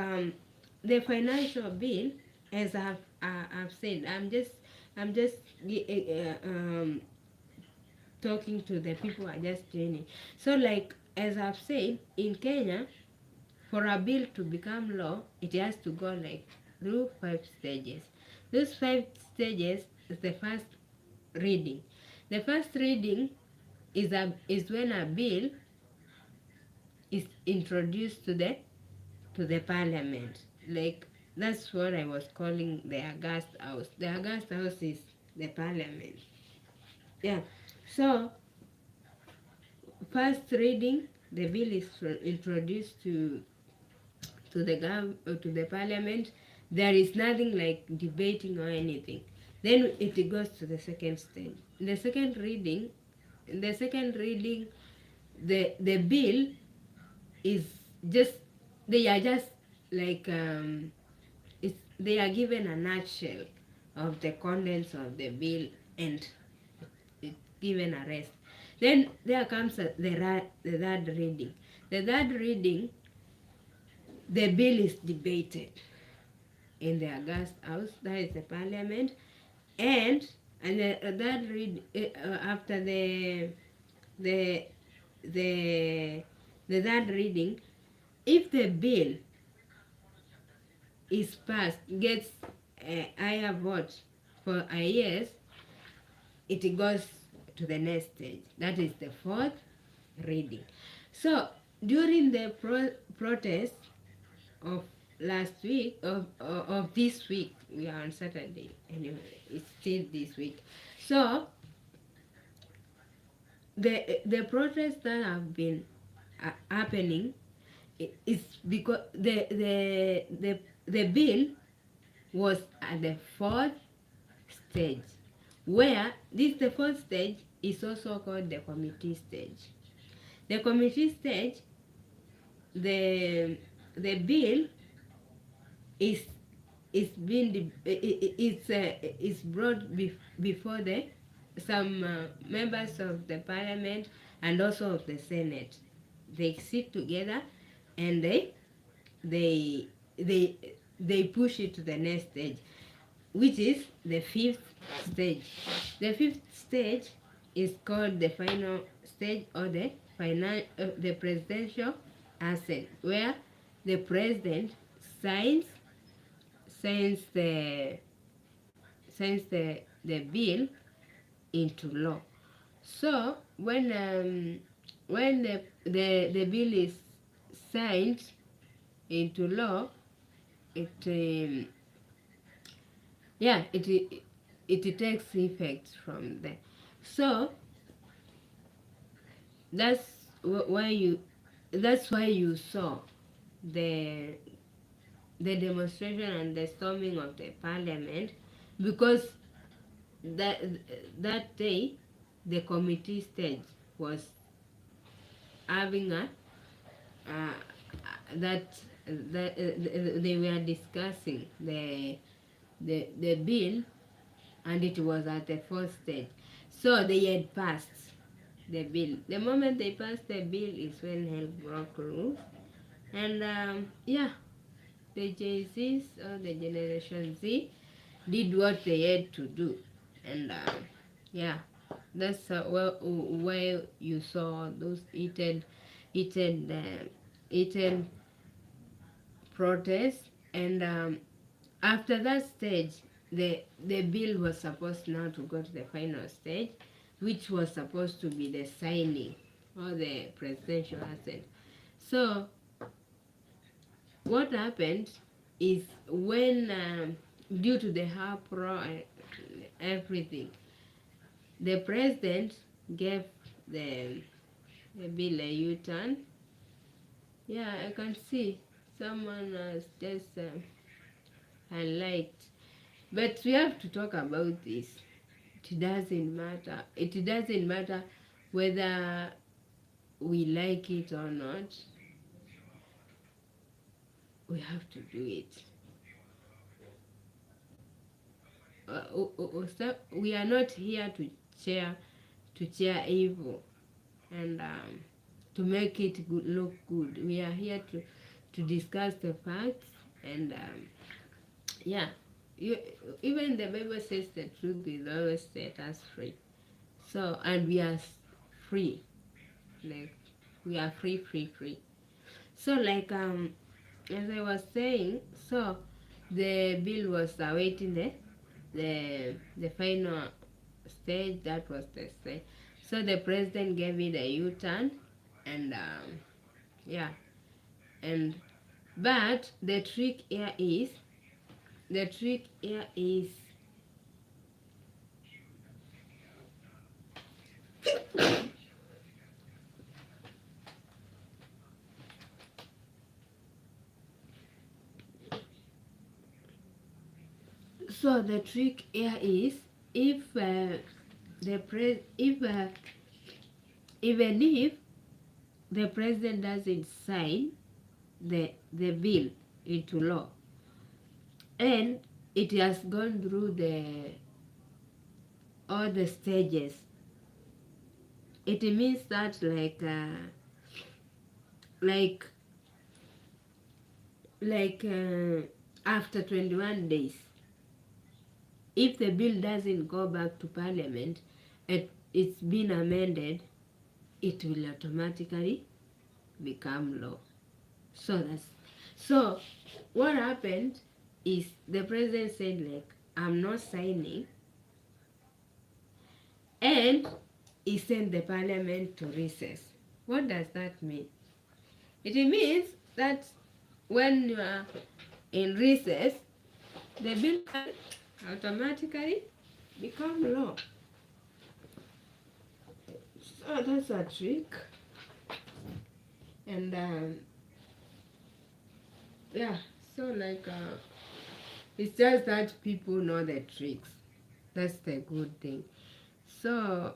the financial bill, as I've said, I'm just talking to the people who are just joining. So like as I've said, in Kenya, for a bill to become law, it has to go like through 5 stages. Those 5 stages is the first reading. The first reading is when a bill is introduced to the parliament. Like that's what I was calling the August House. The August House is the parliament. Yeah. So first reading, the bill is introduced to the to the parliament. There is nothing like debating or anything. Then it goes to the second stage. In the second reading, the bill is just, they are just like they are given a nutshell of the contents of the bill, and it's given a rest. Then there comes the third reading. The third reading, the bill is debated in the August House, that is the parliament, and that after the the the third reading, if the bill is passed, gets a higher vote for a yes, it goes to the next stage. That is the fourth reading. So during the protest of last week, of this week, we are on Saturday anyway, it's still this week. So the protests that have been happening is because the bill was at the fourth stage, where the fourth stage is also called the committee stage. The committee stage, the bill is being is brought before the some members of the parliament and also of the senate. They sit together and they they they push it to the next stage, which is the fifth stage. The fifth stage is called the final stage, or the presidential assent, where the president signs signs the the bill into law. So when the bill is signed into law, it yeah, it takes effect from there. So that's why you saw the demonstration and the storming of the parliament, because that day the committee stage was having a uh, that they were discussing the bill, and it was at the fourth stage. So they had passed the bill. The moment they passed the bill is when hell broke loose. And yeah, the Jay-Z's, or the Generation Z, did what they had to do. And yeah, that's where you saw those heated protests. And after that stage, the bill was supposed now to go to the final stage, which was supposed to be the signing, or the presidential assent. So what happened is, when due to the uproar and everything, the president gave the bill a U-turn. Yeah, I can see someone has just highlight. But we have to talk about this. It doesn't matter. It doesn't matter whether we like it or not. We have to do it. We are not here to cheer evil and to make it look good. We are here to discuss the facts, and yeah, you, even the Bible says the truth will always set us free. So, and we are free, like we are free. So, like as I was saying, so the bill was awaiting the final stage. That was the stage. So the president gave it a U-turn, and yeah, and but the trick here is So the trick here is, if even if the president doesn't sign the bill into law, and it has gone through all the stages, it means that like after 21 days, if the bill doesn't go back to parliament and it's been amended, it will automatically become law. So what happened is, the president said, like, I'm not signing, and he sent the parliament to recess. What does that mean? It means that when you are in recess, the bill can automatically become law. So that's a trick. And yeah, so it's just that people know the tricks. That's the good thing. So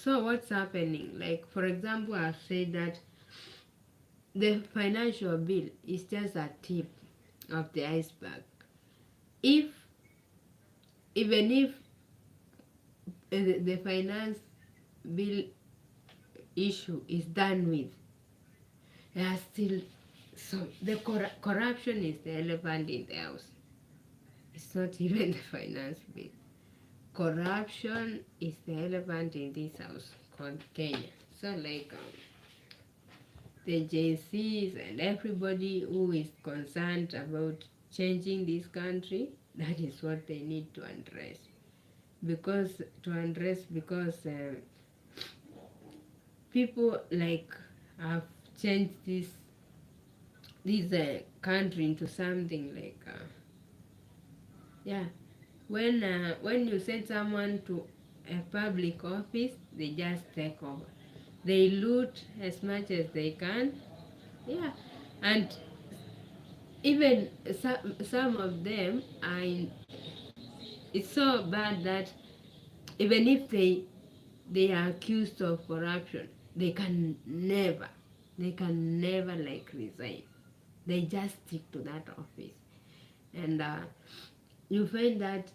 what's happening? Like, for example, I've said that the financial bill is just a tip of the iceberg. Even if the finance bill issue is done with, there are still the corruption is the elephant in the house. It's not even the finance bill. Corruption is the elephant in this house called Kenya. So the Gen Zs and everybody who is concerned about changing this country, that is what they need to address. Because people have changed this country into something when you send someone to a public office, they just take over. They loot as much as they can. And even some of them it's so bad that even if they are accused of corruption, they can never resign. They just stick to that office. And you find that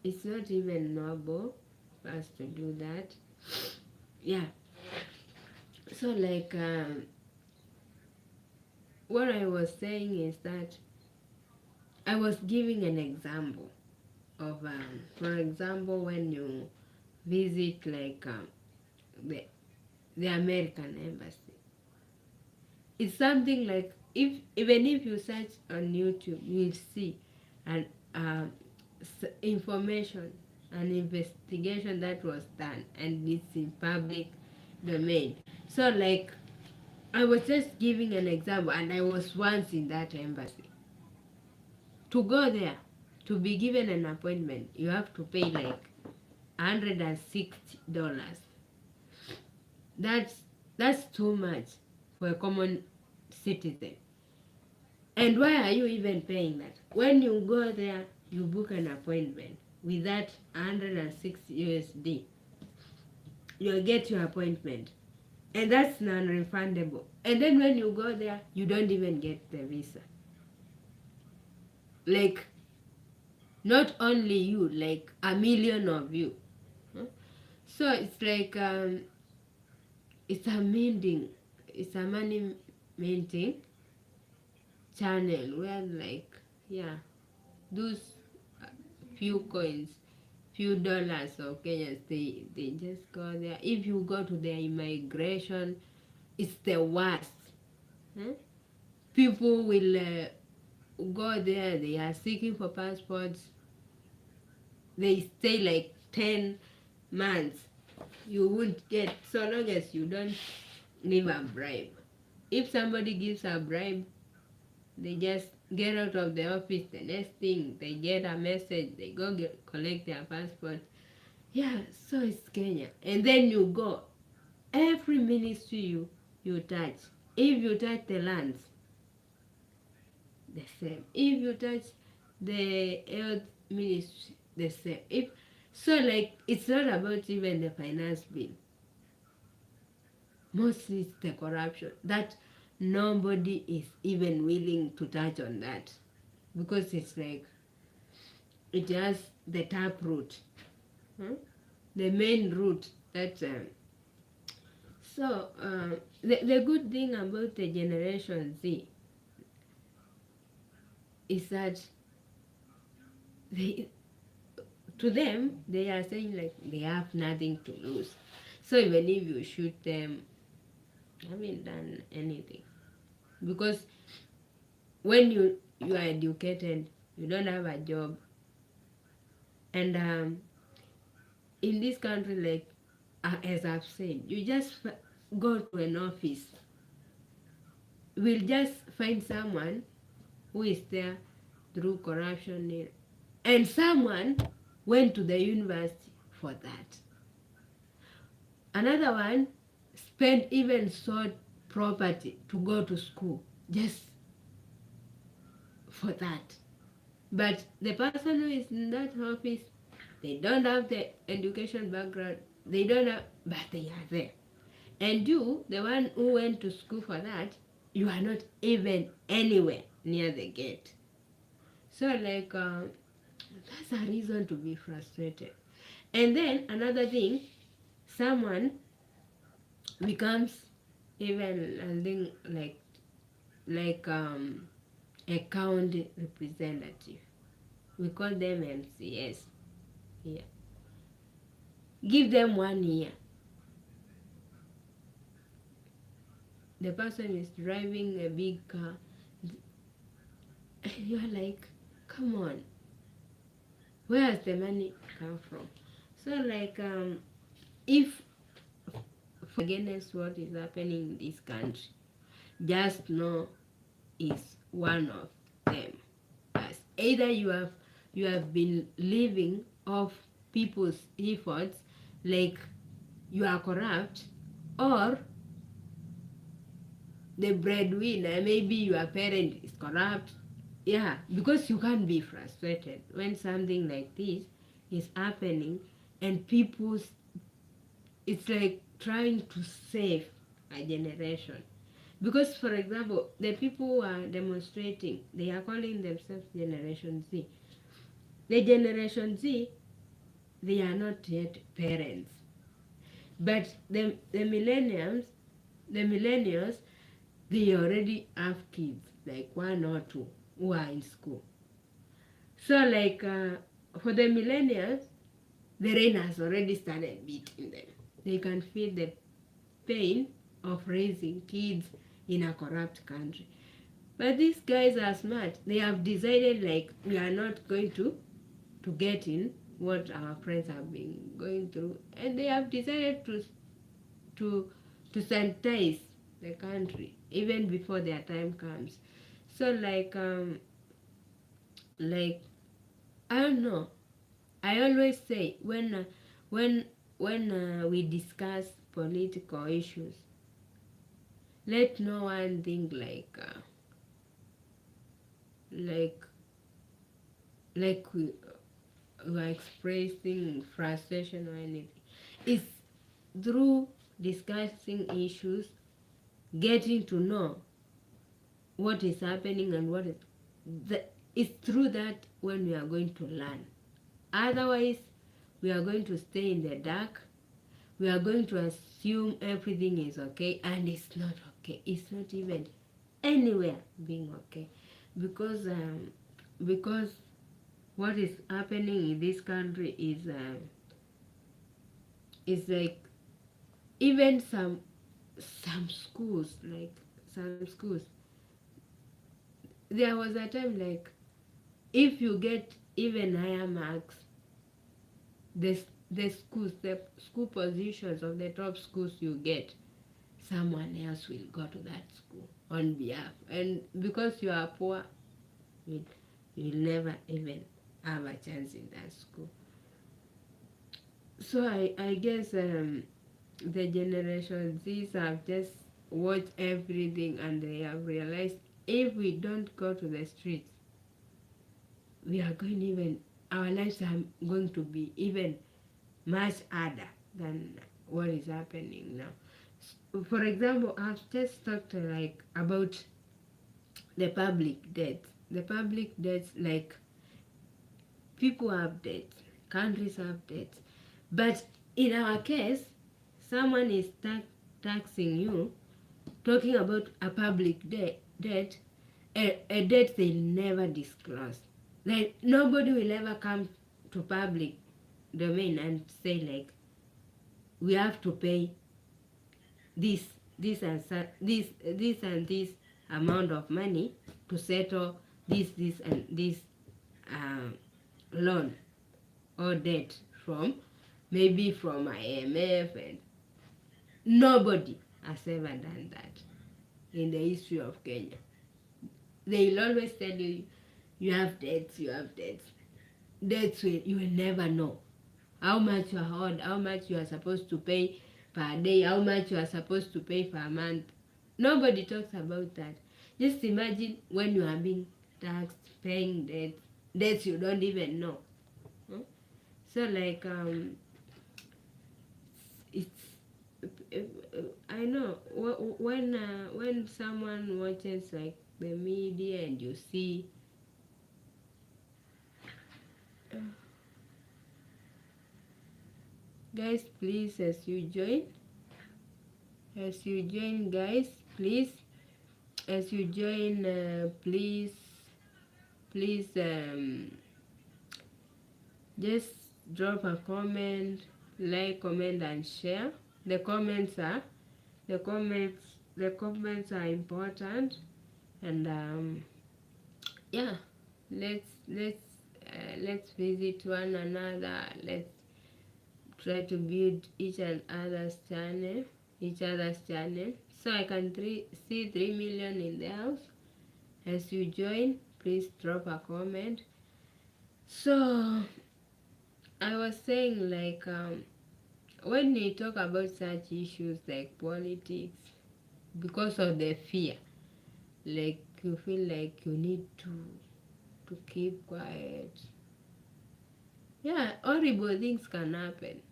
it's not even noble for us to do that. So what I was saying is that I was giving an example of for example, when you visit the American embassy, it's something like, even if you search on YouTube, you'll see an information, an investigation that was done, and it's in public domain. So I was just giving an example, and I was once in that embassy. To go there, to be given an appointment, you have to pay $160. That's too much for a common citizen. And why are you even paying that? When you go there, you book an appointment with that 160 USD. You'll get your appointment. And that's non-refundable. And then when you go there, you don't even get the visa. Not only you, a million of you. So it's it's a money minting channel where those few coins, few dollars of Kenyans, they just go there. If you go to their immigration, it's the worst. People will go there, they are seeking for passports. They stay 10 months. You won't get, so long as you don't give a bribe. If somebody gives a bribe, they just get out of the office. The next thing, they get a message, they go collect their passport. So it's Kenya. And then you go, every ministry you touch, if you touch the lands, the same. If you touch the health ministry the same. If so, like it's not about even the finance bill. Mostly it's the corruption that nobody is even willing to touch on that, because it's like it has the tap root, the main root that the good thing about the Generation Z is that they, to them, they are saying like they have nothing to lose. So even if you shoot them, haven't done anything, because when you are educated, you don't have a job, and in this country, like as I've said, you just go to an office. We'll just find someone who is there through corruption, and someone went to the university for that. Another one spent even sold property to go to school just for that. But the person who is in that office, they don't have the education background, they don't have, but they are there. And you, the one who went to school for that, you are not even anywhere near the gate. So like that's a reason to be frustrated. And then another thing, someone becomes even I think like a county representative. We call them MCS here. Give them 1 year. The person is driving a big car. And you're like, come on. Where has the money come from? So like if against what is happening in this country, just know is one of them. As either you have been living off people's efforts, like you are corrupt, or the breadwinner, maybe your parent is corrupt. Yeah, because you can't be frustrated when something like this is happening, and people's, it's like trying to save a generation. Because, for example, the people who are demonstrating, they are calling themselves Generation Z. The Generation Z, they are not yet parents. But the millennials, they already have kids, like 1 or 2, who are in school. So, like, for the millennials, the rain has already started beating them. They can feel the pain of raising kids in a corrupt country. But these guys are smart. They have decided like we are not going to get in what our friends have been going through, and they have decided to to sanitize the country even before their time comes. So like I don't know. I always say when we discuss political issues, let no one think like we are expressing frustration or anything. It's through discussing issues, getting to know what is happening and what is it's through that when we are going to learn. Otherwise, we are going to stay in the dark. We are going to assume everything is okay, and it's not okay. It's not even anywhere being okay, because what is happening in this country is like even some schools, there was a time like if you get even higher marks, the school positions of the top schools you get, someone else will go to that school on behalf, and because you are poor, you'll never even have a chance in that school. So I guess the Generation Z's have just watched everything, and they have realized if we don't go to the streets, we are going even, our lives are going to be even much harder than what is happening now. For example, I've just talked like about the public debts. The public debts, like people have debts, countries have debts, but in our case, someone is taxing you, talking about a public debt, a debt they never disclose. Like nobody will ever come to public domain and say like we have to pay this this and this amount of money to settle this and this uh, loan or debt from maybe from IMF, and nobody has ever done that in the history of Kenya. They'll always tell you you have debts, you have debts. Debts you will never know how much you are owed, how much you are supposed to pay per day, how much you are supposed to pay per month. Nobody talks about that. Just imagine when you are being taxed, paying debts you don't even know. Hmm? So like it's I know when someone watches like the media and you see guys, please, as you join guys, please, as you join, please just drop a comment, like, comment and share. The comments are the comments are important. And yeah, let's visit one another. Let's try to build each other's channel, so I can see 3 million in the house. As you join, please drop a comment. So I was saying like when we talk about such issues like politics, because of the fear, like you feel like you need to keep quiet. Yeah, horrible things can happen.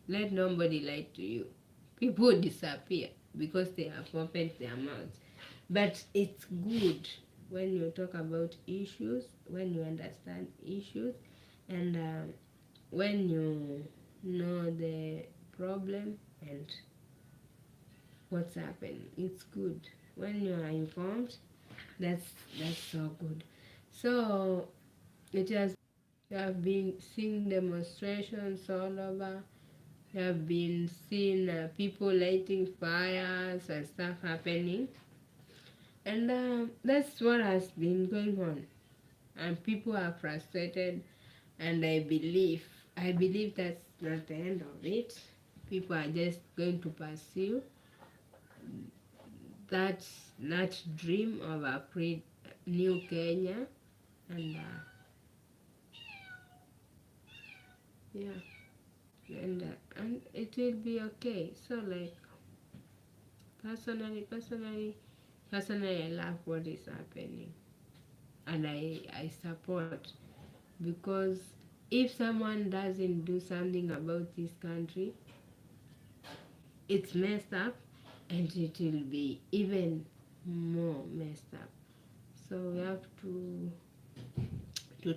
Let nobody lie to you. People disappear because they have opened their mouths. But it's good when you talk about issues, when you understand issues, and when you know the problem and what's happening. It's good when you are informed. That's so good. So it has, you have been seeing demonstrations all over. You have been seeing people lighting fires and stuff happening, and that's what has been going on. And people are frustrated, and I believe that's not the end of it. People are just going to pursue that dream of a new Kenya, and yeah, and it will be okay. So like personally, I love what is happening, and I support, because if someone doesn't do something about this country, it's messed up, and it will be even more messed up. So we have to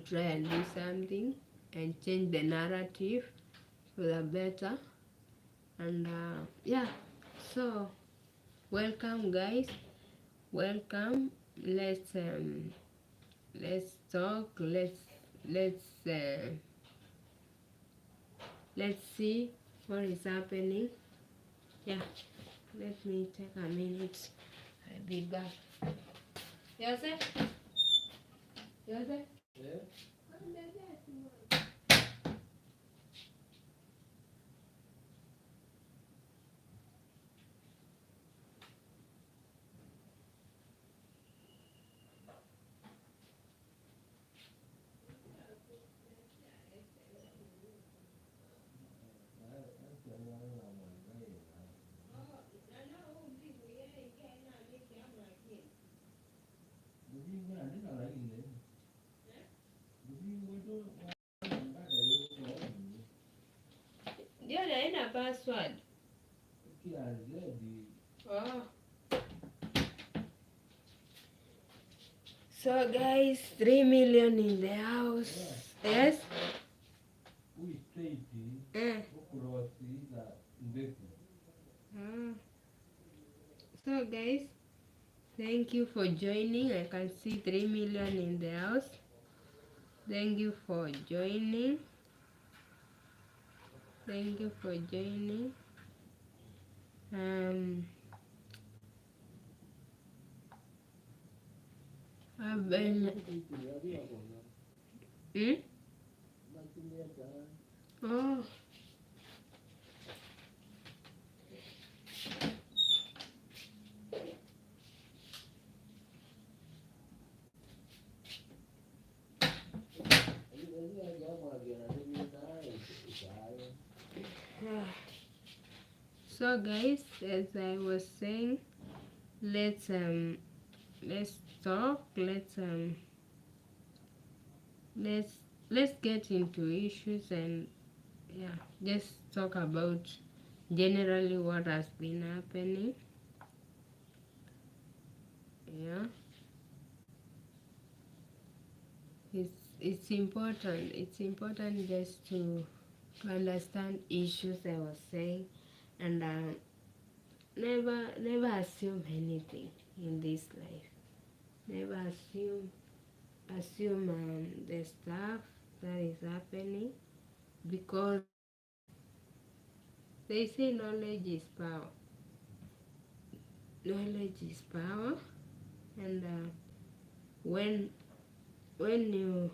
try and do something and change the narrative for the better. And yeah, so welcome guys, welcome. Let's talk. Let's see what is happening. Yeah, let me take a minute. I'll be back. Joseph? Joseph? Yeah. haina password. Oh. So guys, 3 million in the house. Yes. So guys, thank you for joining. I can see 3 million in the house. Thank you for joining. Thank you for joining. I've been. Oh. So guys, as I was saying, let's talk. Let's get into issues and yeah, just talk about generally what has been happening. Yeah, it's important. It's important just to understand issues. I was saying, and never assume anything in this life. Never assume the stuff that is happening, because they say knowledge is power. Knowledge is power, and when you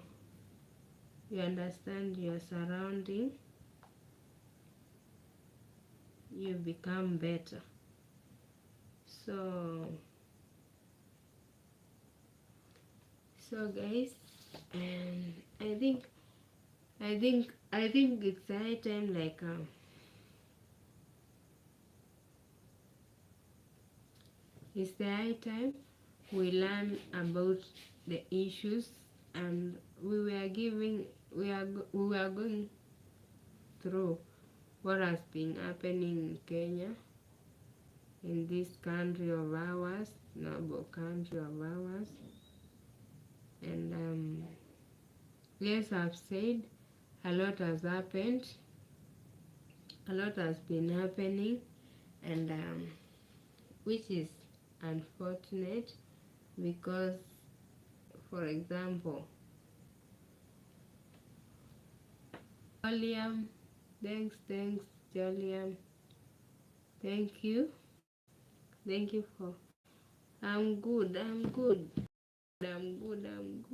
understand your surrounding, you become better. So guys, I think it's high time, like it's the high time we learn about the issues, and we are going through what has been happening in Kenya, in this country of ours, noble country of ours. And yes, I've said a lot has happened, a lot has been happening, and which is unfortunate, because, for example, Joliam, thanks Joliam, thank you for, I'm good, Joliam,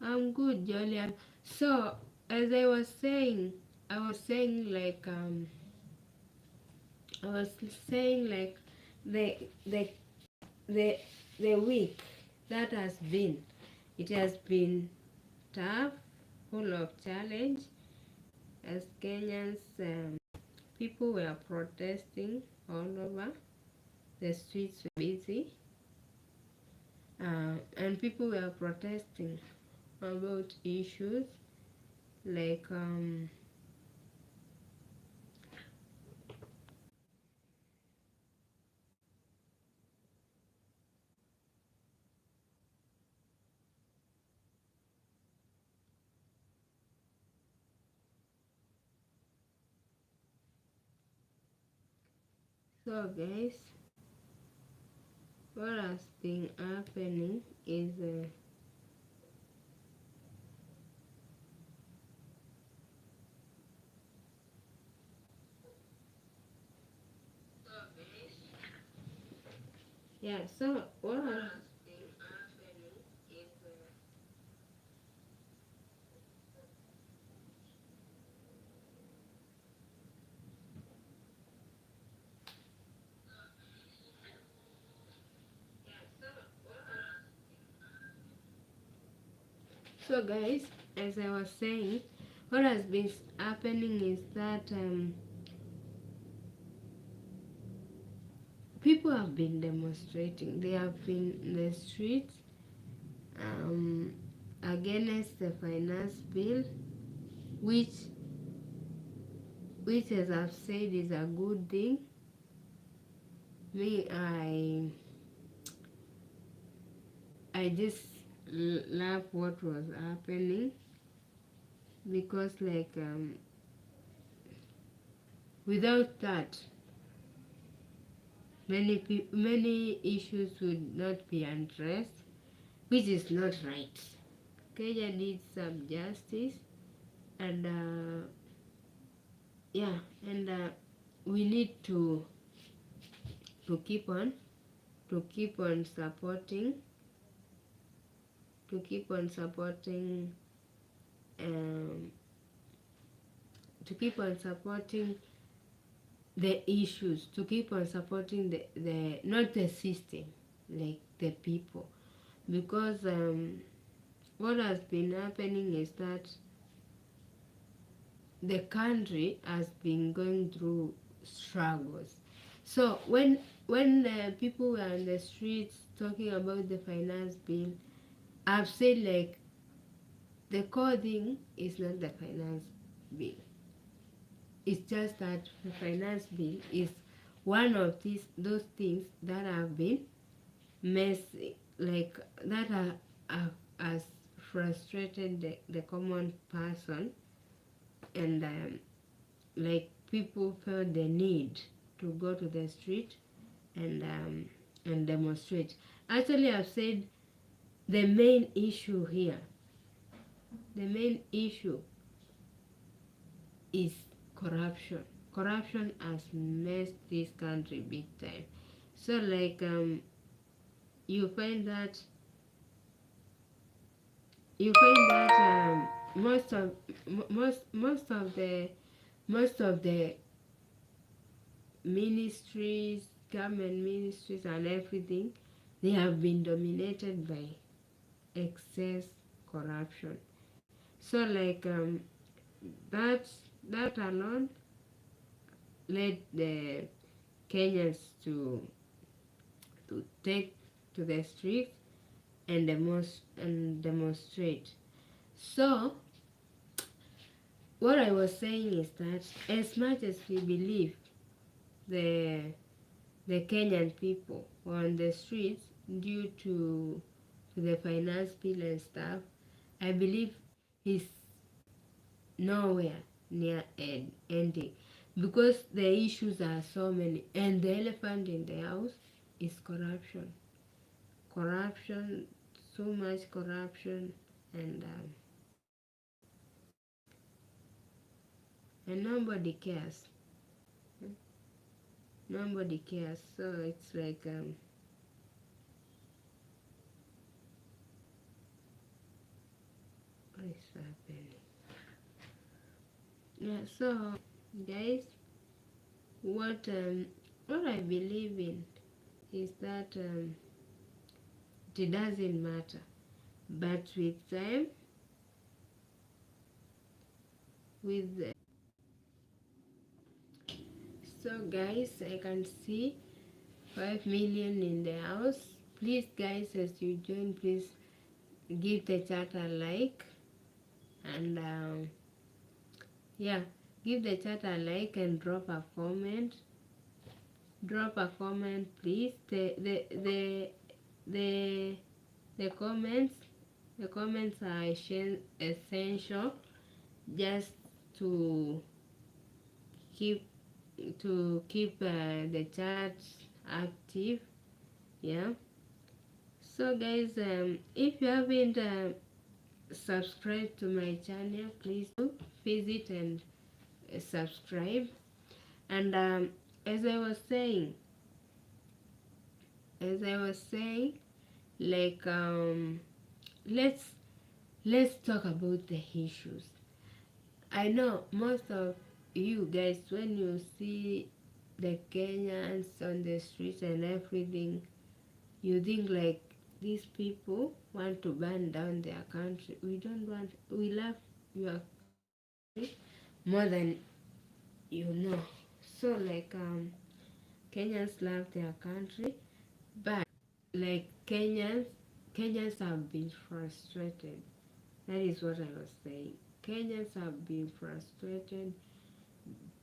I'm good, Joliam. So as I was saying, like the the week that has been, it has been tough, full of challenge, as Kenyans, people were protesting all over. The streets were busy, and people were protesting about issues like so guys, what has been happening is yeah, so what has been happening is so guys, as I was saying, what has been happening is that people have been demonstrating. They have been in the streets against against the finance bill, which as I've said is a good thing. Me, I just love what was happening, because like without that many issues would not be addressed, which is not right. Kenya needs some justice, and yeah, and we need to keep on supporting um, to keep on supporting the issues, to keep on supporting the not the system, like the people, because what has been happening is that the country has been going through struggles. So when people were on the streets talking about the finance bill, I've said like the core thing is not the finance bill. It's just that the finance bill is one of those things that have been messy, like that has frustrated the common person, and like people felt the need to go to the street and demonstrate. Actually, I've said the main issue here, the main issue is corruption. Corruption has messed this country big time. So like you find that most of most of the ministries, government ministries and everything, they have been dominated by excess corruption. So like that that alone led the Kenyans to take to the streets and demonstrate. So what I was saying is that as much as we believe the Kenyan people were on the streets due to the finance bill and stuff, I believe it's nowhere near ending, because the issues are so many, and the elephant in the house is corruption. Corruption, so much corruption, and nobody cares. Nobody cares. So it's like what is happening? Yeah. So guys, what I believe in is that it doesn't matter, but with time, with the so guys, I can see 5 million in the house. Please guys, as you join, please give the chat a like, and yeah, give the chat a like and drop a comment. Drop a comment, please. The comments are essential, just to keep the chat active. Yeah. So guys, if you haven't subscribed to my channel, please do visit and subscribe. And as I was saying, like let's talk about the issues. I know most of you guys, when you see the Kenyans on the streets and everything, you think like these people want to burn down their country. We don't want. We love your country more than you know. So like Kenyans love their country, but like Kenyans have been frustrated. That is what I was saying. Kenyans have been frustrated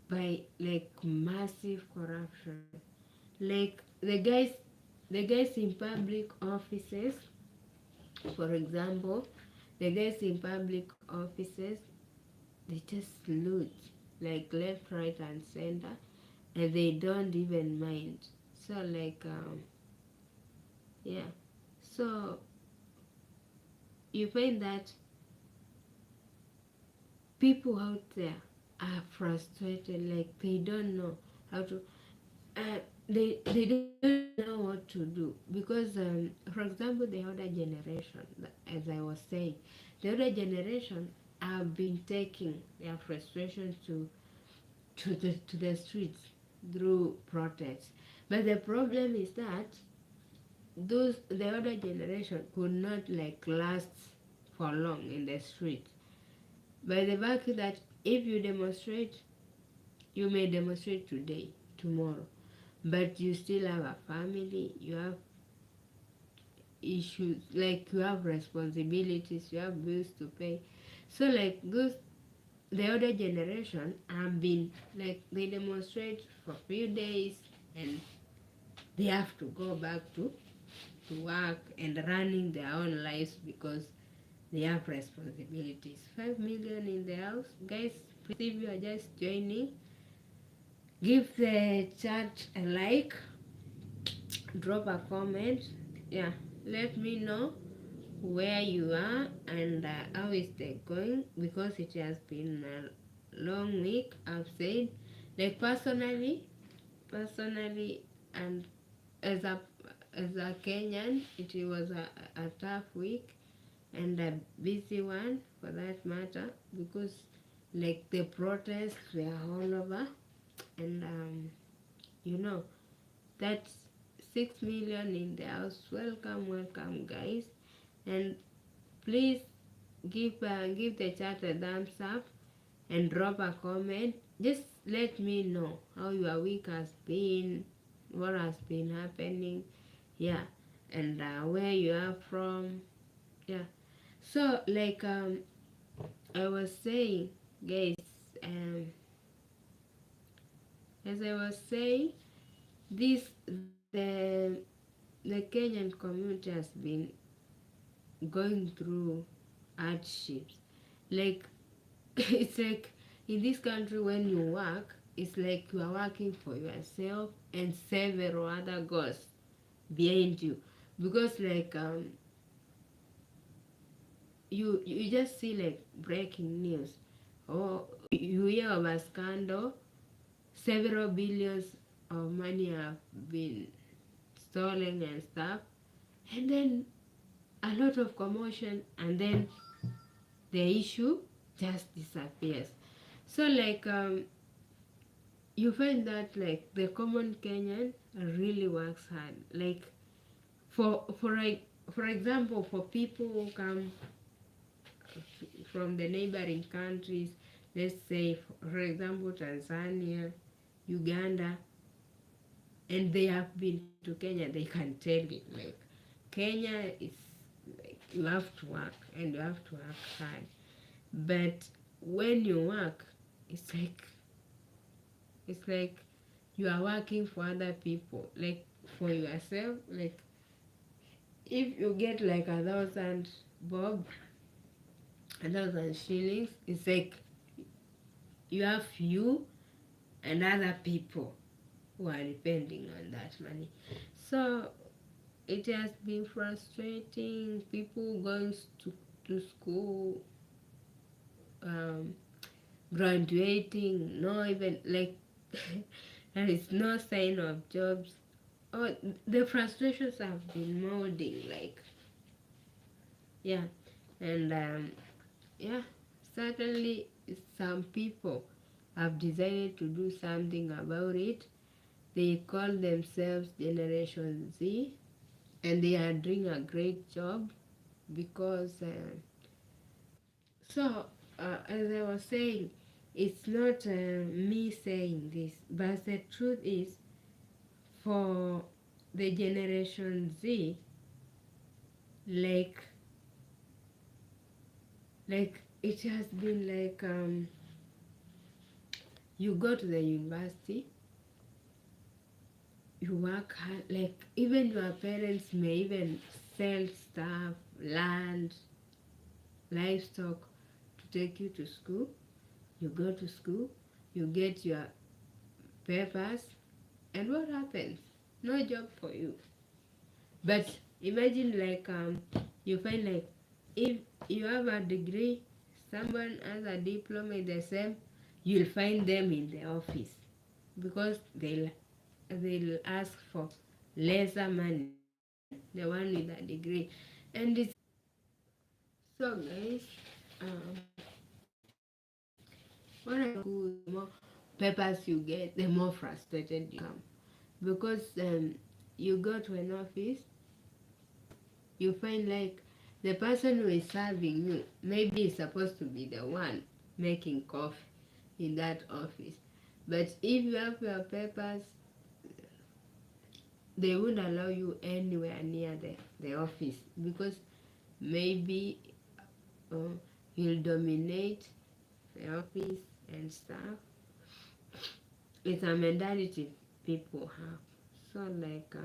by like massive corruption. Like the guys in public offices, for example, the guys in public offices, they just loot like left, right, and center, and they don't even mind. So like yeah, so you find that people out there are frustrated, like they don't know how to they don't know what to do because for example the older generation, as I was saying, the older generation have been taking their frustration to the streets through protests. But the problem is that the older generation could not like last for long in the streets. By the fact that if you demonstrate, you may demonstrate today, tomorrow, but you still have a family, you have issues, like you have responsibilities, you have bills to pay. So like those the older generation have been like they demonstrate for a few days and they have to go back to work and running their own lives because they have responsibilities. 5 million in the house. Guys, please, if you are just joining, give the chat a like, drop a comment. Yeah, let me know where you are and how is it going, because it has been a long week. I've said, like personally, and as a Kenyan, it was a tough week and a busy one for that matter, because like the protests were all over, and you know that's 6 million in the house. Welcome guys, and please give the chat a thumbs up and drop a comment. Just let me know how your week has been, what has been happening, yeah, and where you are from, yeah. So like I was saying, guys, um, as I was saying, this the Kenyan community has been going through hardships. Like it's like in this country when you work, it's like you are working for yourself and several other goals behind you, because like you just see like breaking news, or you hear of a scandal, several billions of money have been stolen and stuff, and then a lot of commotion, and then the issue just disappears. So like you find that like the common Kenyan really works hard. Like for example, for people who come from the neighboring countries, let's say for example Tanzania, Uganda, and they have been to Kenya, they can tell you like Kenya is like you have to work and you have to work hard. But when you work, it's like it's like you are working for other people, like for yourself. Like if you get like 1,000 bob, 1,000 shillings, it's like you have you and other people who are depending on that money. So it has been frustrating. People going to school, um, graduating, no even like there is no sign of jobs. Oh, the frustrations have been molding, like yeah, and yeah, certainly some people have decided to do something about it. They call themselves Generation Z, and they are doing a great job because so as I was saying, it's not me saying this, but the truth is, for the Generation Z, like Like it has been like you go to the university, you work hard, like even your parents may even sell stuff, land, livestock to take you to school. You go to school, you get your papers, and what happens? No job for you. But imagine like you find like if you have a degree, someone has a diploma in the same, you'll find them in the office because they'll ask for lesser money, the one with a degree. And it's so guys, um, when I school, the more papers you get, the more frustrated you become. Because you go to an office, you find like the person who is serving you maybe is supposed to be the one making coffee in that office. But if you have your papers, they won't allow you anywhere near the office because maybe uh, you'll dominate the office and stuff. It's a mentality people have. So like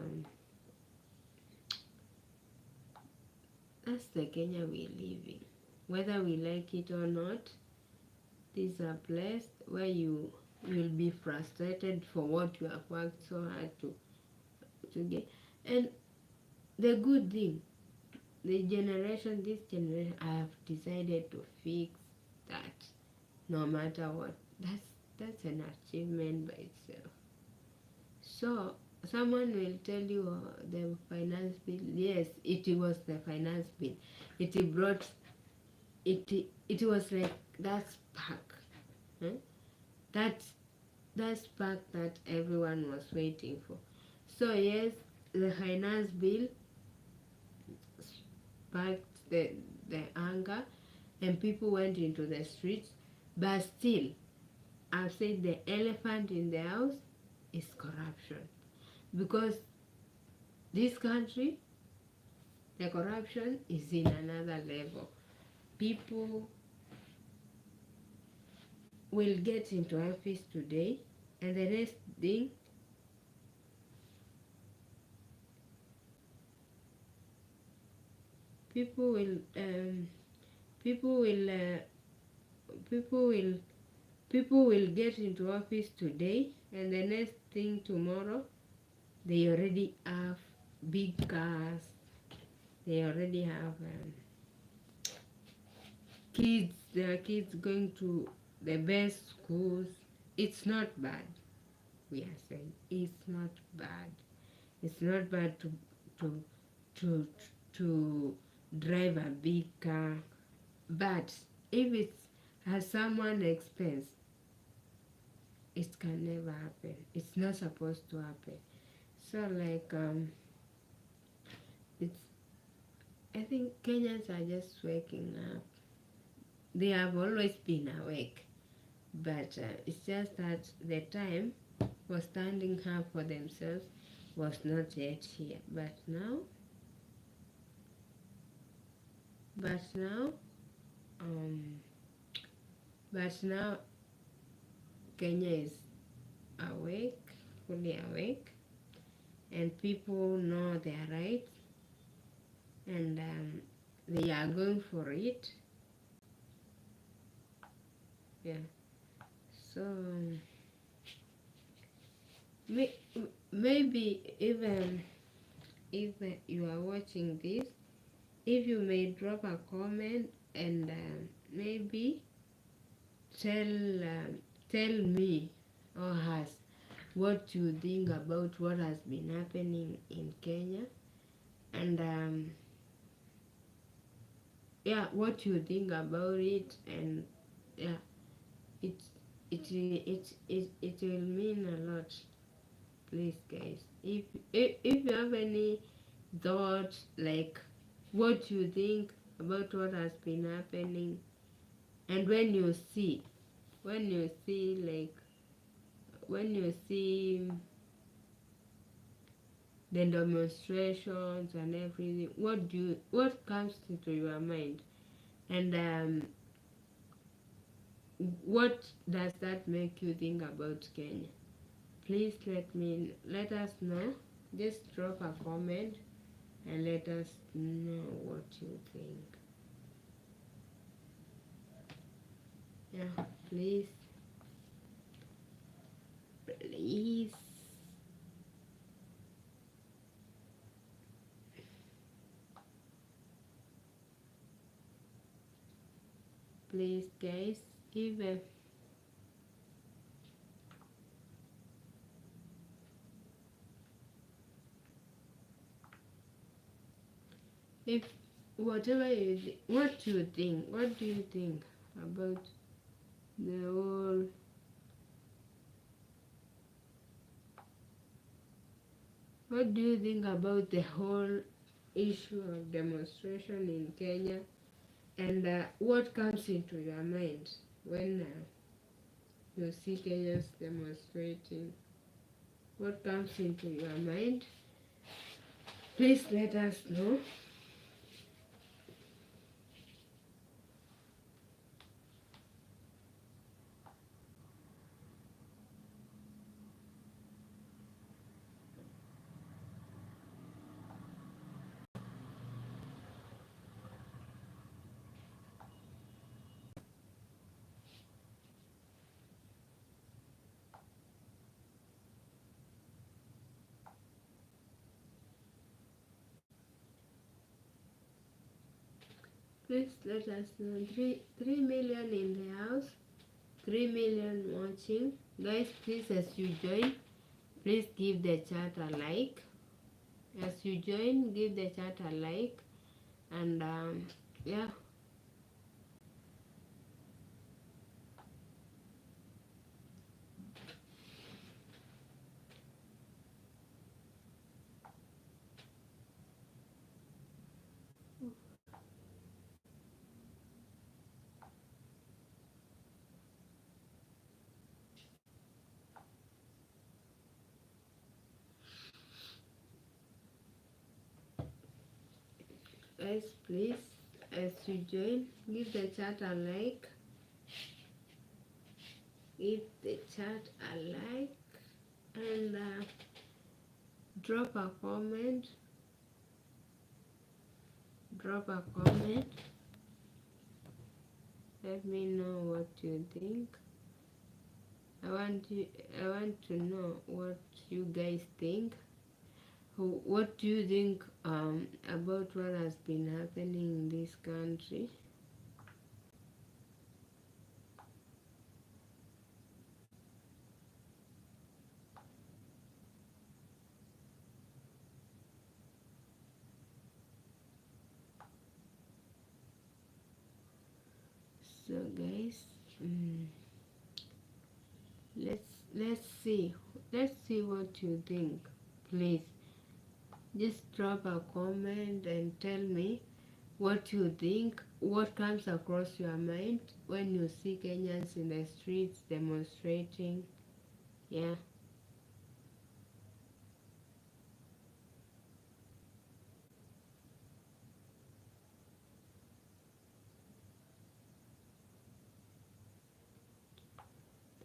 that's the Kenya we live in. Whether we like it or not, this is a place where you will be frustrated for what you have worked so hard to get. And the good thing, this generation, I have decided to fix that no matter what. That's an achievement by itself. So someone will tell you the finance bill. Yes, it was the finance bill. It brought it was like that spark. Huh? That that spark that everyone was waiting for. So yes, the finance bill sparked the anger and people went into the streets. But still, I've said the elephant in the house is corruption. Because this country, the corruption is in another level. People will get into office today, and the next thing, people will, people will, people will, people will get into office today, and the next thing tomorrow, they already have big cars. They already have kids. Their kids going to the best schools. It's not bad. We are saying it's not bad. It's not bad to to to drive a big car, but if it's has someone expense, it can never happen. It's not supposed to happen. So like it's I think Kenyans are just waking up. They have always been awake, but it's just that the time for standing up for themselves was not yet here. But now, um, but now Kenya is awake, fully awake, and people know their rights, and they are going for it. Yeah. So maybe even if you are watching this, if you may drop a comment and maybe tell me or us what you think about what has been happening in Kenya, and yeah, what you think about it, and yeah, it it will mean a lot. Please guys, if you have any thoughts, like what you think about what has been happening, and when you see like when you see the demonstrations and everything, what comes into your mind? And what does that make you think about Kenya? Please let us know. Just drop a comment and let us know what you think. Yeah, please. Please. Please guys, even if whatever what do you think about the whole what do you think about the whole issue of demonstration in Kenya, and what comes into your mind when you see Kenyans demonstrating? What comes into your mind? Please let us know. Please let us know. 3 million in the house, 3 million watching. Guys, please, as you join, please give the chat a like. As you join, give the chat a like, and yeah. Guys, please, as you join, give the chat a like. Give the chat a like, and drop a comment. Drop a comment. Let me know what you think. I want to know what you guys think. What do you think about what has been happening in this country? So guys, let's see what you think. Please just drop a comment and tell me what you think, what comes across your mind when you see Kenyans in the streets demonstrating. Yeah.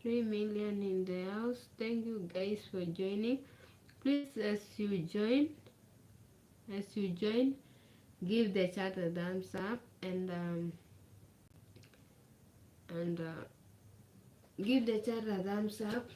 Three million in the house. Thank you guys for joining. Please, as you join, give the chat a thumbs up, and give the chat a thumbs up.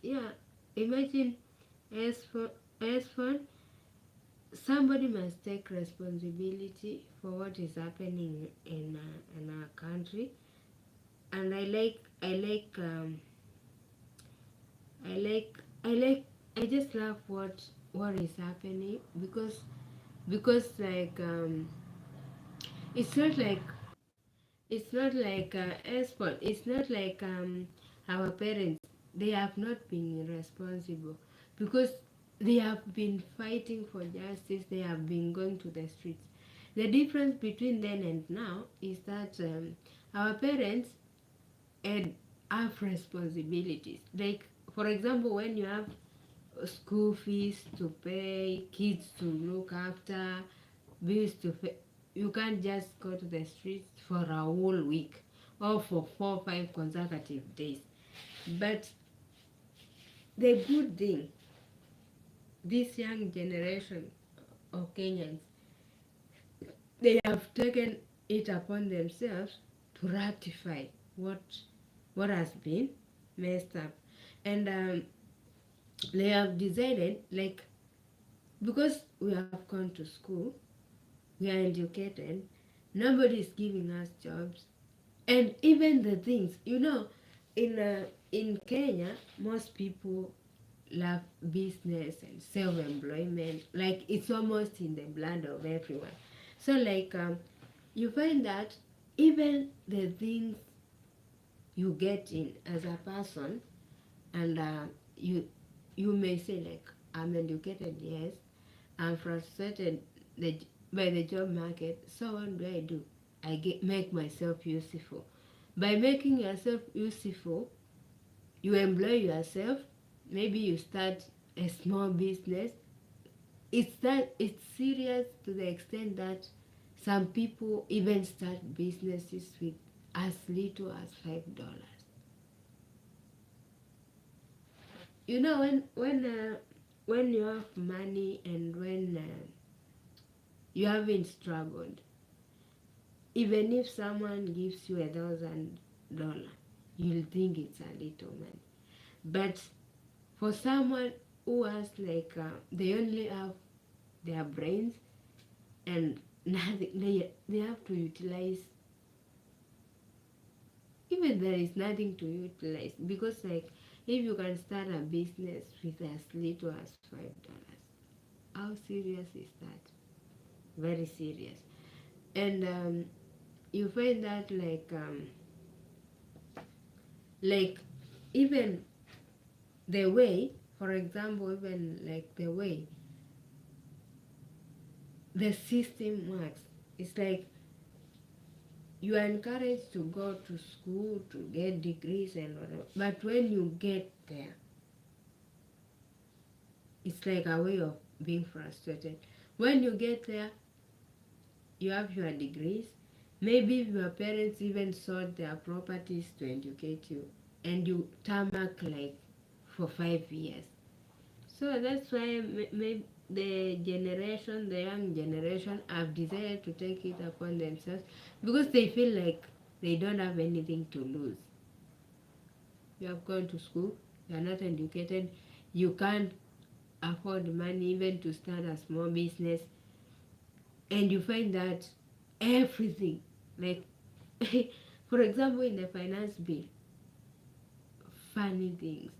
Yeah, imagine as for somebody must take responsibility for what is happening in our country, and I just love what is happening, because like it's not like export. It's not like our parents. They have not been responsible, because they have been fighting for justice. They have been going to the streets. The difference between then and now is that our parents had have responsibilities. Like, for example, when you have school fees to pay, kids to look after, bills to pay, you can't just go to the streets for a whole week or for 4 or 5 consecutive days. But the good thing, this young generation of Kenyans, they have taken it upon themselves to ratify what has been messed up, and they have decided, like, because we have gone to school, we are educated, nobody is giving us jobs, and even the things, in Kenya, most people love business and self-employment. Like, it's almost in the blood of everyone. So, like, you find that even the things you get in as a person, and you may say, like, I'm educated, yes, I'm frustrated by the job market, so what do? Make myself useful. By making yourself useful, you employ yourself. Maybe you start a small business. It's serious to the extent that some people even start businesses with as little as $5. When you have money, and when you haven't struggled, even if someone gives you $1,000, you'll think it's a little money. But for someone who has, like, they only have their brains and nothing, they have to utilize, even there is nothing to utilize, because, like, if you can start a business with as little as $5, how serious is that? Very serious. And you find that, like even the way, for example, even like the way the system works, it's like you are encouraged to go to school to get degrees and whatever, but when you get there, it's like a way of being frustrated. When you get there, you have your degrees, maybe your parents even sold their properties to educate you, and you tarmac, like, for 5 years. So that's why the young generation have decided to take it upon themselves, because they feel like they don't have anything to lose. You have gone to school, you are not educated, you can't afford money even to start a small business, and you find that everything, like, for example, in the finance bill, funny things,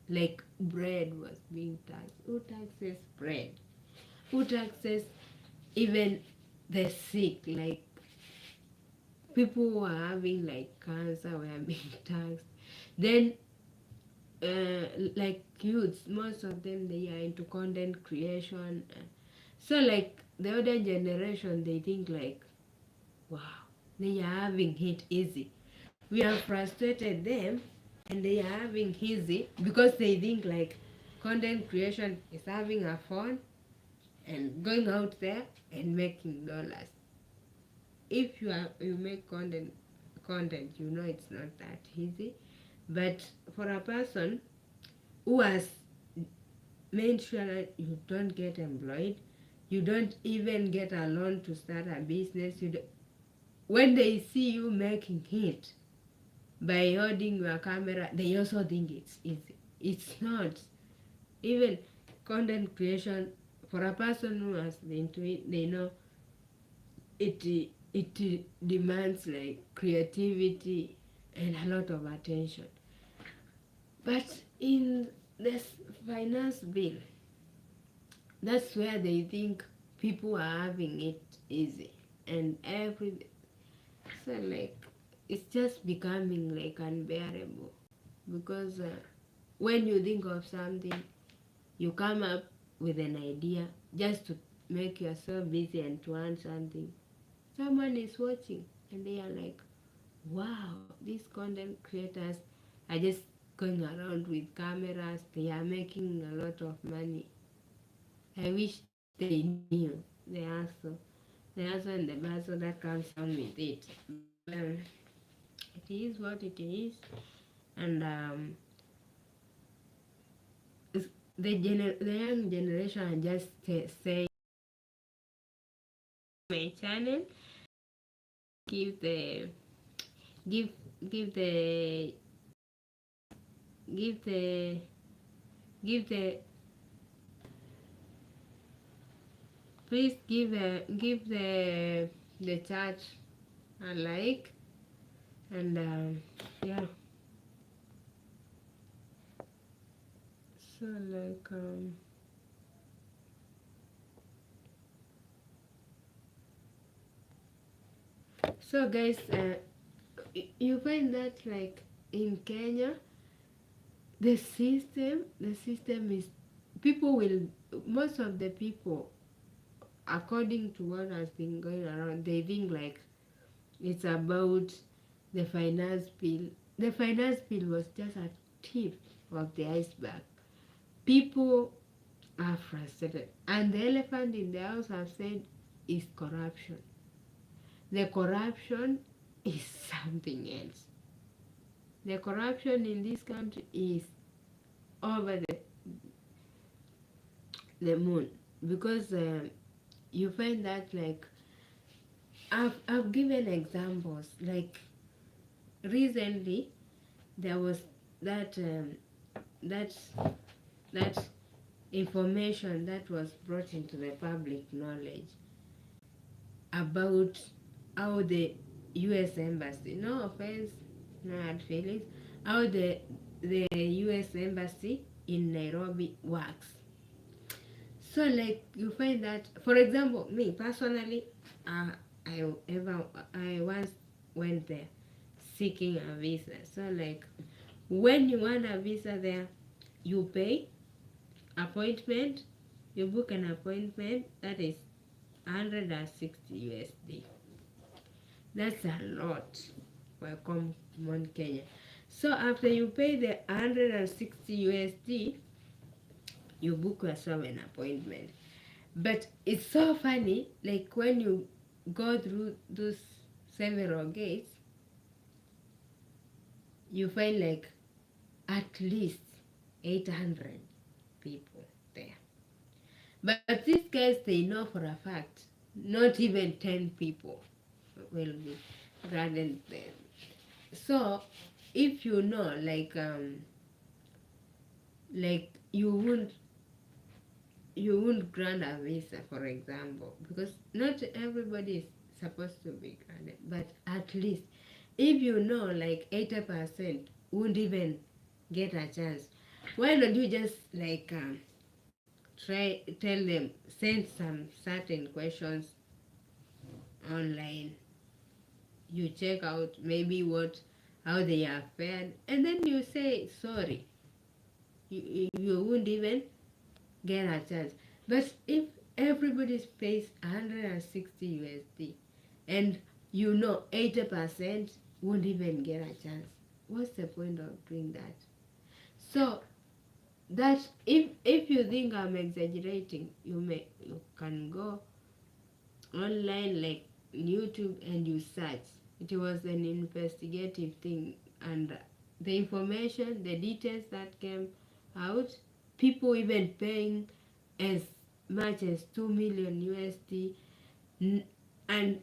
like bread was being taxed. Who taxes bread? Who taxes even the sick? Like, people who are having, like, cancer were being taxed. Then like youths, most of them, they are into content creation. So, like, the older generation, they think, like, wow, they are having it easy. We have frustrated them, and they are having easy because they think, like, content creation is having a fun and going out there and making dollars. If you make content, it's not that easy. But for a person who has made sure that you don't get employed, you don't even get a loan to start a business, when they see you making it by holding your camera, they also think it's easy. It's not. Even content creation, for a person who has been to it, they know it demands, like, creativity and a lot of attention. But in this finance bill, that's where they think people are having it easy, and everything. So, like, it's just becoming, like, unbearable, because when you think of something, you come up with an idea just to make yourself busy and to earn something, someone is watching and they are like, wow, these content creators are just going around with cameras, they are making a lot of money. I wish they knew the answer and the buzzer that comes on with it. But it is what it is, and the young generation are just saying my channel, give the give give the give the give the please give the church a like, and yeah, so like so guys, you find that like in Kenya, the system is, people will, most of the people, according to what has been going around, they think like it's about the finance bill. The finance bill was just a tip of the iceberg. People are frustrated, and the elephant in the house, I've said, is corruption. The corruption is something else. The corruption in this country is over the moon, because you find that like I've given examples. Like recently there was that that that information that was brought into the public knowledge about how the US embassy, no offense, no hard feelings, how the US embassy in Nairobi works. So like you find that, for example, me personally, uh, I once went there seeking a visa. So like when you want a visa there, you pay appointment, you book an appointment, that is 160 USD. That's a lot for a common Kenya. So after you pay the 160 USD, you book yourself an appointment. But it's so funny, like when you go through those several gates, you find like at least 800 people there. But these guys, they know for a fact, not even 10 people will be granted there. So if you know, like you won't grant a visa, for example, because not everybody is supposed to be granted, but at least if you know like 80% won't even get a chance, why don't you just like tell them, send some certain questions online, you check out maybe how they are fared, and then you say sorry, you won't even get a chance. But if everybody pays 160 USD and you know 80% won't even get a chance, what's the point of doing that? So that, if you think I'm exaggerating, you can go online like YouTube and you search. It was an investigative thing, and the information, the details that came out, people even paying as much as 2 million USD, and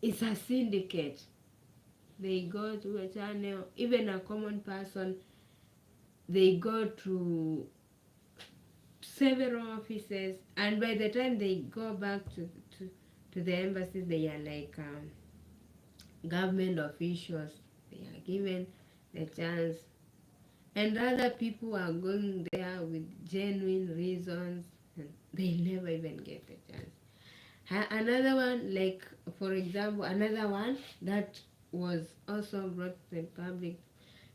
it's a syndicate. They go to a channel, even a common person, they go to several offices, and by the time they go back to the embassy, they are like government officials. They are given the chance, and other people are going there with genuine reasons, and they never even get the chance. Another one, like for example, another one that was also brought to the public.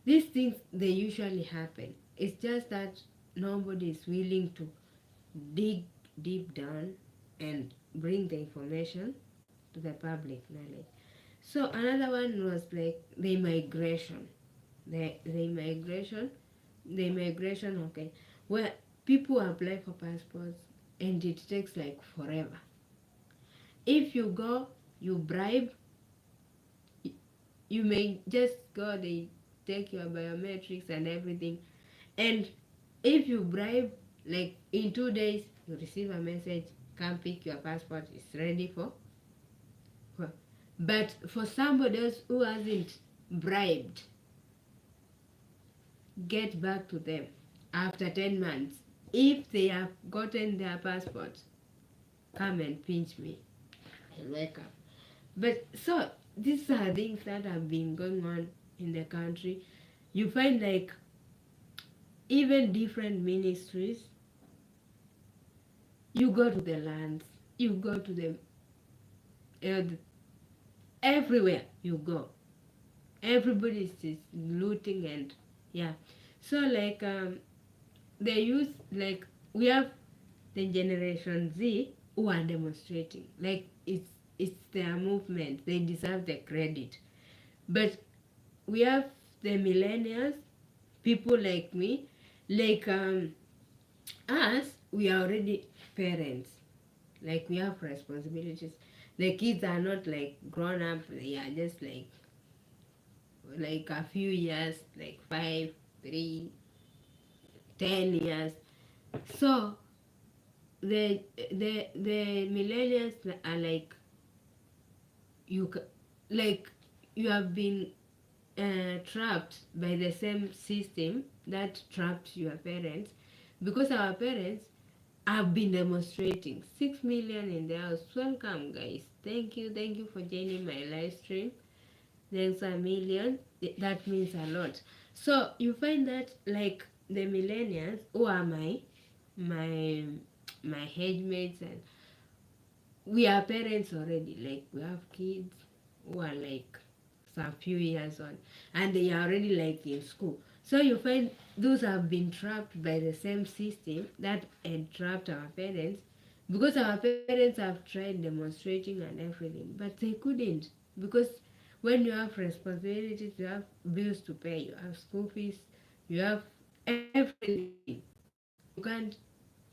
These things, they usually happen. It's just that nobody is willing to dig deep down and bring the information to the public knowledge. So another one was like the migration, the migration, okay, where people apply for passports and it takes like forever. If you go, you bribe, you may just go, they take your biometrics and everything, and if you bribe, like in 2 days you receive a message, come pick your passport, it's ready for but for somebody else who hasn't bribed, get back to them after 10 months. If they have gotten their passport, come and pinch me and wake up. But so these are things that have been going on in the country. You find like even different ministries, you go to the lands, you go to the everywhere you go, everybody is just looting. And yeah, so like they use, like we have the generation Z who are demonstrating, like it's their movement, they deserve the credit. But we have the millennials, people like me, like us, we are already parents, like we have responsibilities. The kids are not like grown up, they are just like a few years, like 5, 3, 10 years. So the millennials are like, like you have been trapped by the same system that trapped your parents, because our parents have been demonstrating. 6 million in the house. Welcome guys, thank you for joining my live stream. Thanks a million. That means a lot. So you find that like the millennials who are my my age mates, and we are parents already, like we have kids who are like some few years on, and they are already like in school. So you find those have been trapped by the same system that entrapped our parents, because our parents have tried demonstrating and everything, but they couldn't, because when you have responsibilities, you have bills to pay, you have school fees, you have everything. You can't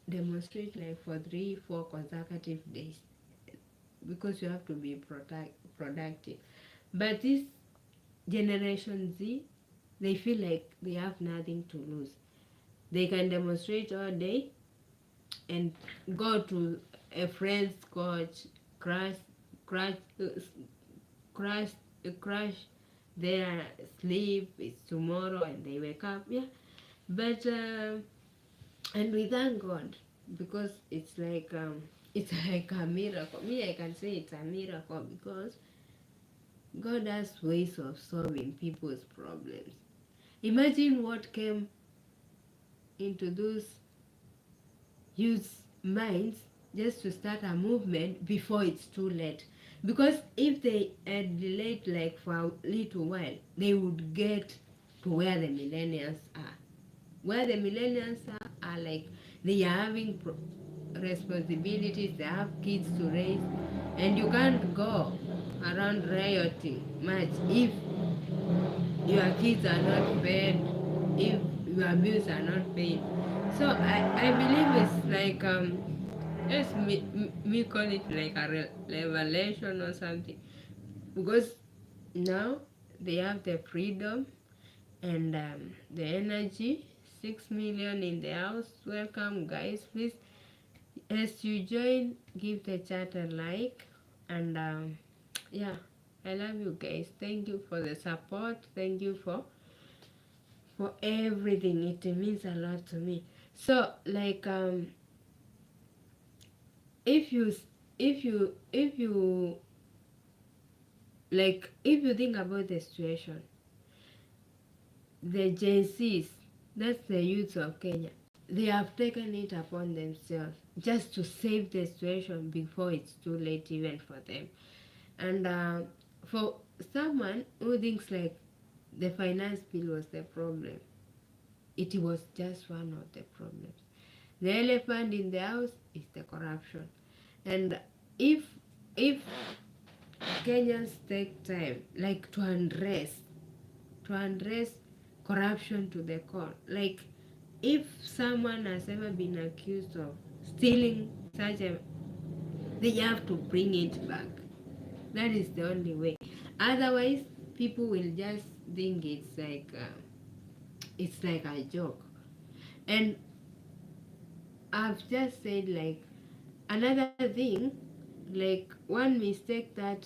demonstrate like for 3, 4 consecutive days, because you have to be productive. But this generation Z, they feel like they have nothing to lose. They can demonstrate all day and go to a friend's coach, crash, crash, crash, crash their sleep. It's tomorrow, and they wake up. Yeah, but and we thank God, because it's like a miracle. Me, I can say it's a miracle, because God has ways of solving people's problems. Imagine what came into those youth minds just to start a movement before it's too late. Because if they had delayed like for a little while, they would get to where the millennials are. Where the millennials are like, they are having responsibilities, they have kids to raise, and you can't go around rioting much if your kids are not fed, if your bills are not paid. So I believe it's like just me call it like a revelation or something, because now they have the freedom and the energy. 6 million in the house. Welcome guys, please, as you join, give the chat a like. And yeah, I love you guys. Thank you for the support, thank you for everything. It means a lot to me. So like if you if you like, if you think about the situation, the Gen Zs, that's the youth of Kenya, they have taken it upon themselves just to save the situation before it's too late even for them. And for someone who thinks like the finance bill was the problem, it was just one of the problems. The elephant in the house is the corruption. And if Kenyans take time like to address corruption to the core, like if someone has ever been accused of stealing such a, they have to bring it back. That is the only way. Otherwise, people will just think it's like a joke. And I've just said, like, another thing, like one mistake that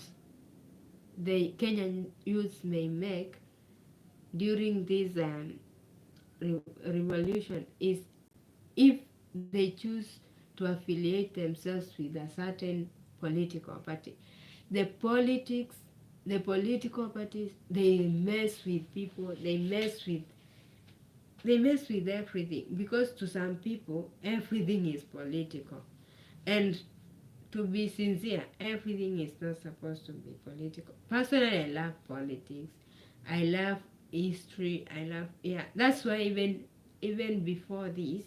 the Kenyan youth may make during this revolution is if they choose to affiliate themselves with a certain political party. The politics, the political parties, they mess with people, they mess with everything, because to some people everything is political. And to be sincere, everything is not supposed to be political. Personally, I love politics. I love history. I love, yeah. That's why even before this,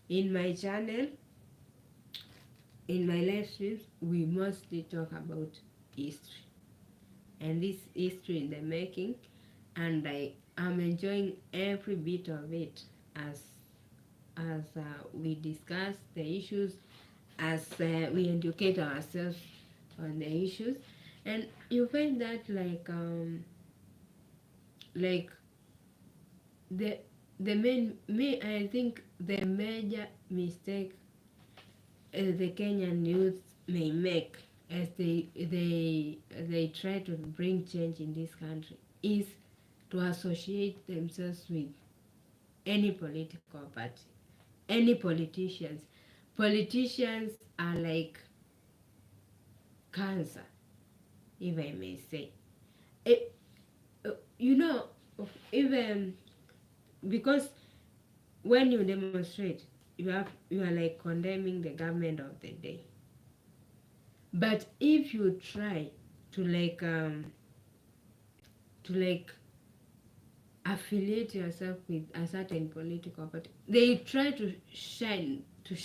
in my channel, in my live streams, we mostly talk about history, and this history in the making, and I am enjoying every bit of it as we discuss the issues, as we educate ourselves on the issues. And you find that like the main me I think the major mistake the Kenyan youth may make as they try to bring change in this country is to associate themselves with any political party, any politicians. Politicians are like cancer, if I may say. It, you know, even because when you demonstrate, you are like condemning the government of the day. But if you try to like affiliate yourself with a certain political party, they try to shine, to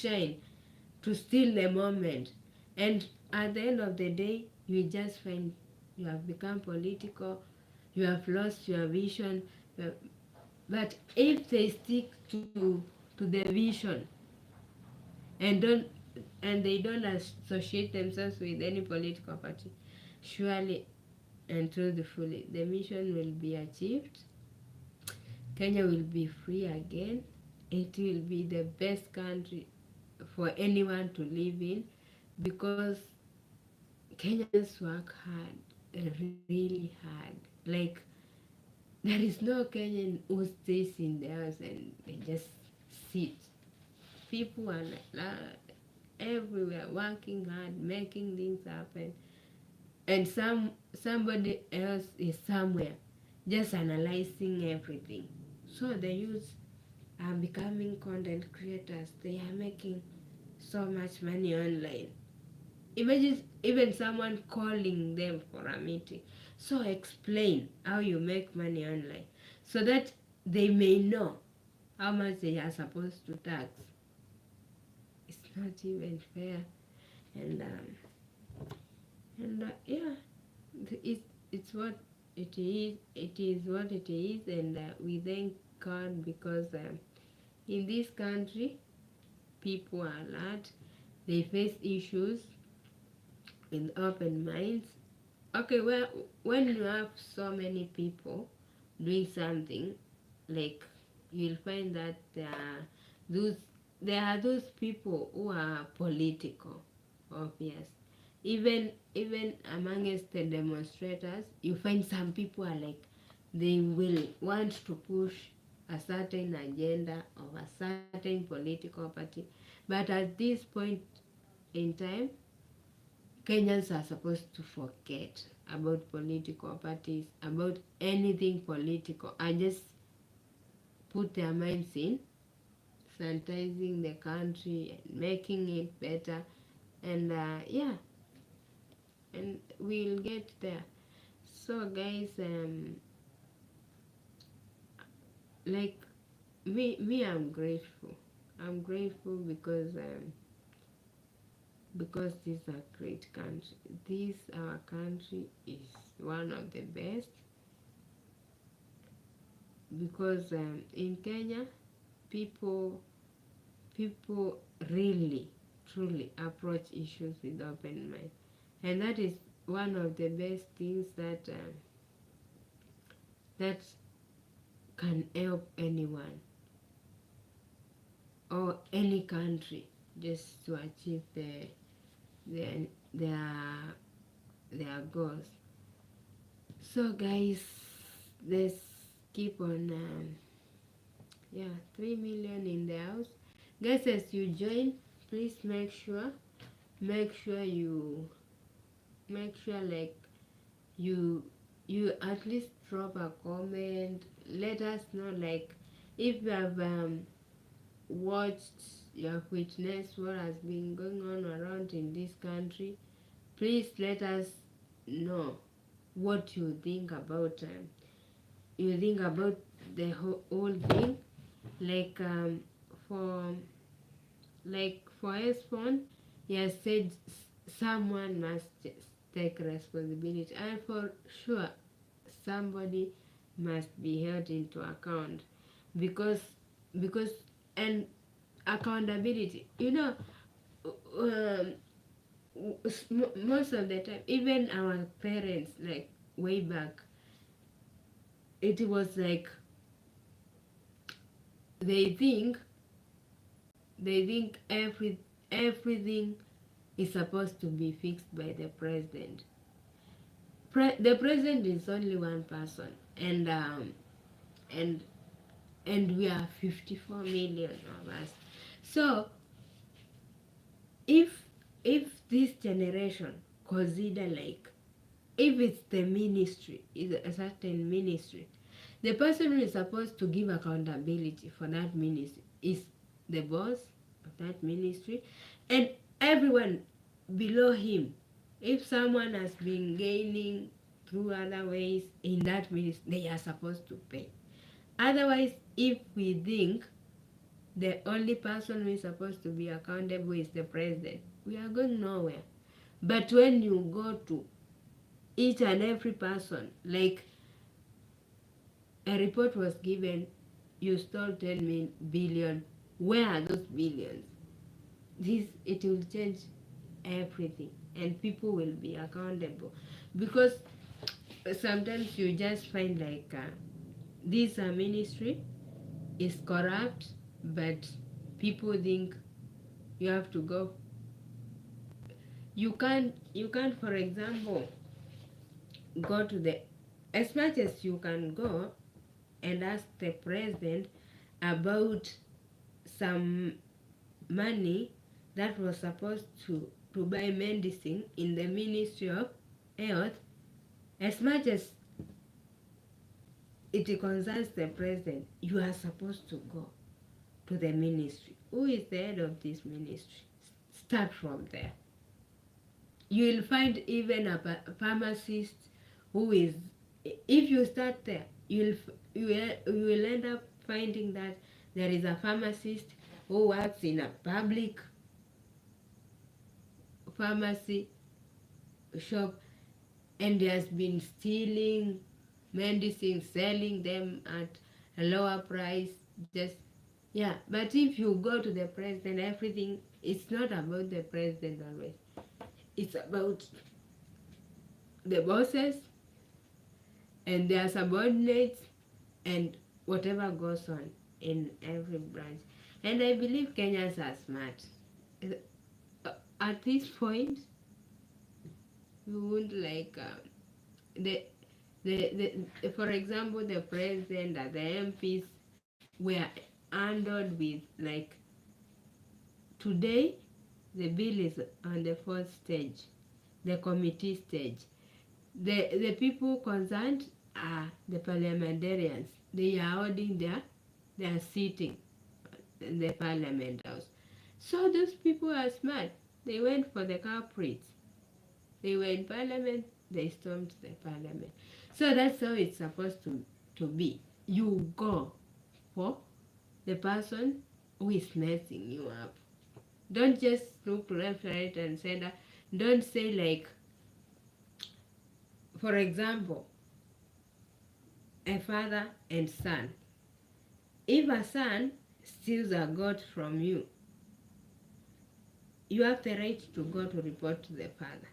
steal the moment, and at the end of the day, you just find you have become political, you have lost your vision. But if they stick to the vision and don't and they don't associate themselves with any political party, surely and truthfully, the mission will be achieved. Kenya will be free again. It will be the best country for anyone to live in, because Kenyans work hard, really hard. Like, there is no Kenyan who stays in the house and they just sit. People are everywhere working hard, making things happen, and somebody else is somewhere just analyzing everything. So the youth are becoming content creators. They are making so much money online. Imagine even someone calling them for a meeting. So explain how you make money online so that they may know how much they are supposed to tax. It's not even fair. And yeah, it's what it is. It is what it is, and we thank God, because in this country, people are alert. They face issues with open minds. Okay, well, when you have so many people doing something, like, you'll find that those there are those people who are political, obvious. Even amongst the demonstrators, you find some people are like, they will want to push a certain agenda of a certain political party. But at this point in time, Kenyans are supposed to forget about political parties, about anything political, and just put their minds in sanitizing the country and making it better. And yeah, and we'll get there. So guys, like, me I'm grateful. I'm grateful because because this is a great country. This our country is one of the best, because in Kenya people really truly approach issues with open mind, and that is one of the best things that can help anyone or any country just to achieve their their their goals. So guys, let's keep on. 3 million in the house. Guys, as you join, please make sure you like you at least drop a comment. Let us know, like, if you have watched, you have witnessed what has been going on around in this country. Please let us know what you think about the whole thing. Like for for Esphon, he has said someone must take responsibility, and for sure somebody must be held into account, because because and accountability, most of the time, even our parents, like way back, it was like they think everything is supposed to be fixed by the president. The president is only one person, and and we are 54 million of us. So if this generation consider, like, if it's the ministry, is a certain ministry, the person who is supposed to give accountability for that ministry is the boss of that ministry, and everyone below him. If someone has been gaining through other ways in that ministry, they are supposed to pay. Otherwise, if we think the only person who is supposed to be accountable is the president, we are going nowhere. But when you go to each and every person, like a report was given, you stole 10 billion, where are those billions? It will change everything, and people will be accountable, because sometimes you just find, like, this ministry is corrupt, but people think you have to go. You can't, for example, go to the, as much as you can go and ask the president about some money that was supposed to buy medicine in the Ministry of Health. As much as it concerns the president, you are supposed to go to the ministry. Who is the head of this ministry? Start from there. You will find even a pharmacist who is, if you start there, you will end up finding that there is a pharmacist who works in a public pharmacy shop, and has been stealing medicine, selling them at a lower price. Just, yeah. But if you go to the president, everything, it's not about the president always. It's about the bosses and their subordinates and whatever goes on in every branch. And I believe Kenyans are smart. At this point, we would like for example, the president and the MPs were handled with, like, today the bill is on the fourth stage, the committee stage. The people concerned are the parliamentarians. They are holding their sitting in the parliament house. So those people are smart. They went for the culprits. They were in parliament, they stormed the parliament. So that's how it's supposed to be. You go for the person who is messing you up. Don't just look left, right, and center. Don't say like, for example, a father and son. If a son steals a goat from you, you have the right to go to report to the father.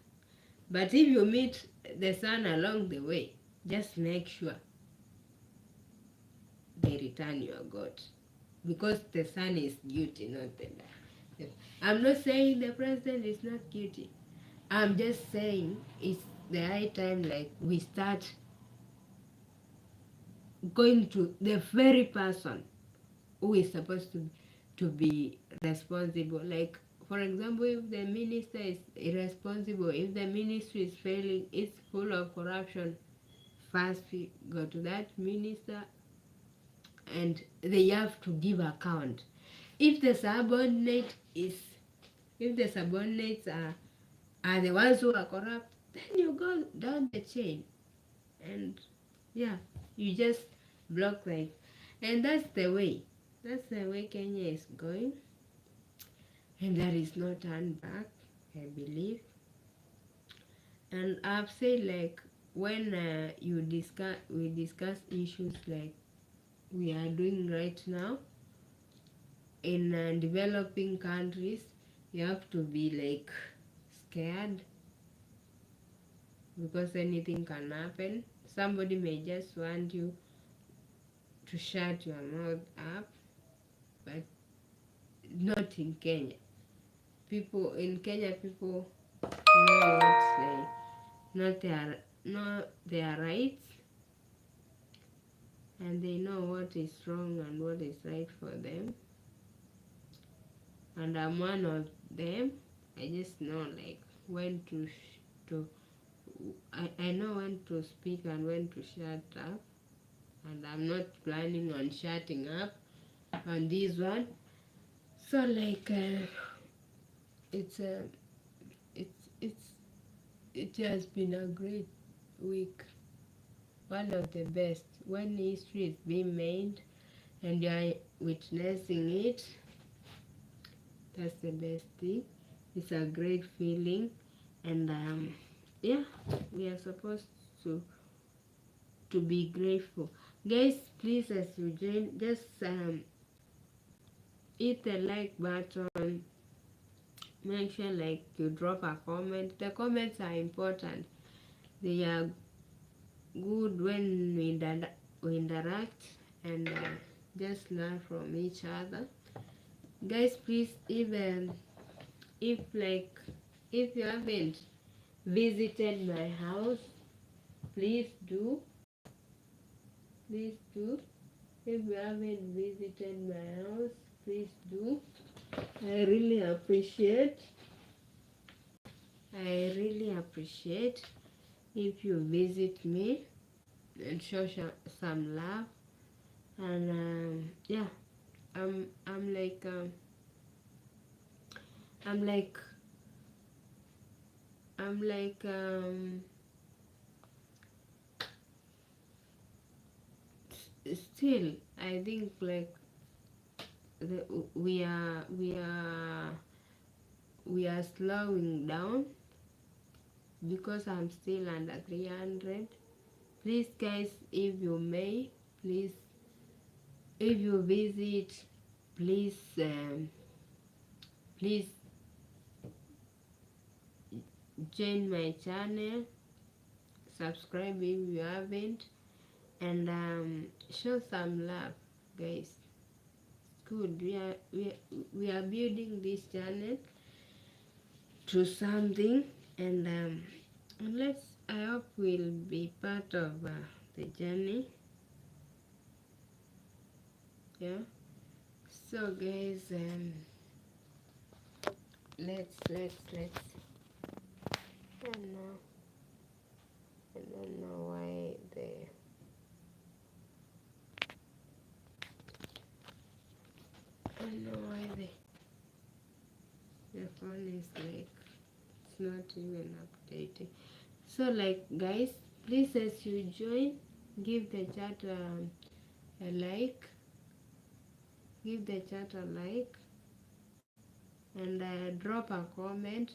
But if you meet the son along the way, just make sure they return your goat, because the son is guilty, not the dad. I'm not saying the president is not guilty. I'm just saying it's the high time like we start going to the very person who is supposed to be responsible. Like, for example, if the minister is irresponsible, if the ministry is failing, it's full of corruption, first we go to that minister and they have to give account. If the subordinate is, if the subordinates are the ones who are corrupt, then you go down the chain, and yeah, you just block like, and that's the way Kenya is going, and there is no turn back, I believe. And I've said like, when we discuss issues like we are doing right now in developing countries, you have to be like scared, because anything can happen. Somebody may just want you to shut your mouth up, but not in Kenya. People in Kenya, people know what's like, not their rights, and they know what is wrong and what is right for them. And I'm one of them. I just know like when to I know when to speak and when to shut up, and I'm not planning on shutting up on this one. So like it's a it's it has been a great week, one of the best. When history is being made and you're witnessing it, that's the best thing. It's a great feeling, and yeah, we are supposed to be grateful. Guys, please, as you join, just hit the like button. Make sure like you drop a comment. The comments are important. They are good when we interact and just learn from each other. Guys, please, if like if you haven't visited my house, please do. Please do. If you haven't visited my house, please do. I really appreciate. I really appreciate if you visit me and show some love. And yeah, I'm like I'm like I'm like still I think like we are slowing down, because I'm still under 300. Please guys, if you may, please, if you visit, please please join my channel, subscribe if you haven't, and show some love, guys. Good, we are building this channel to something, and let's, I hope we'll be part of the journey. Yeah, so guys, let's I don't know why I don't know why the phone is like, it's not even updating. So like guys, please, as you join, give the chat a like, give the chat a like, and drop a comment.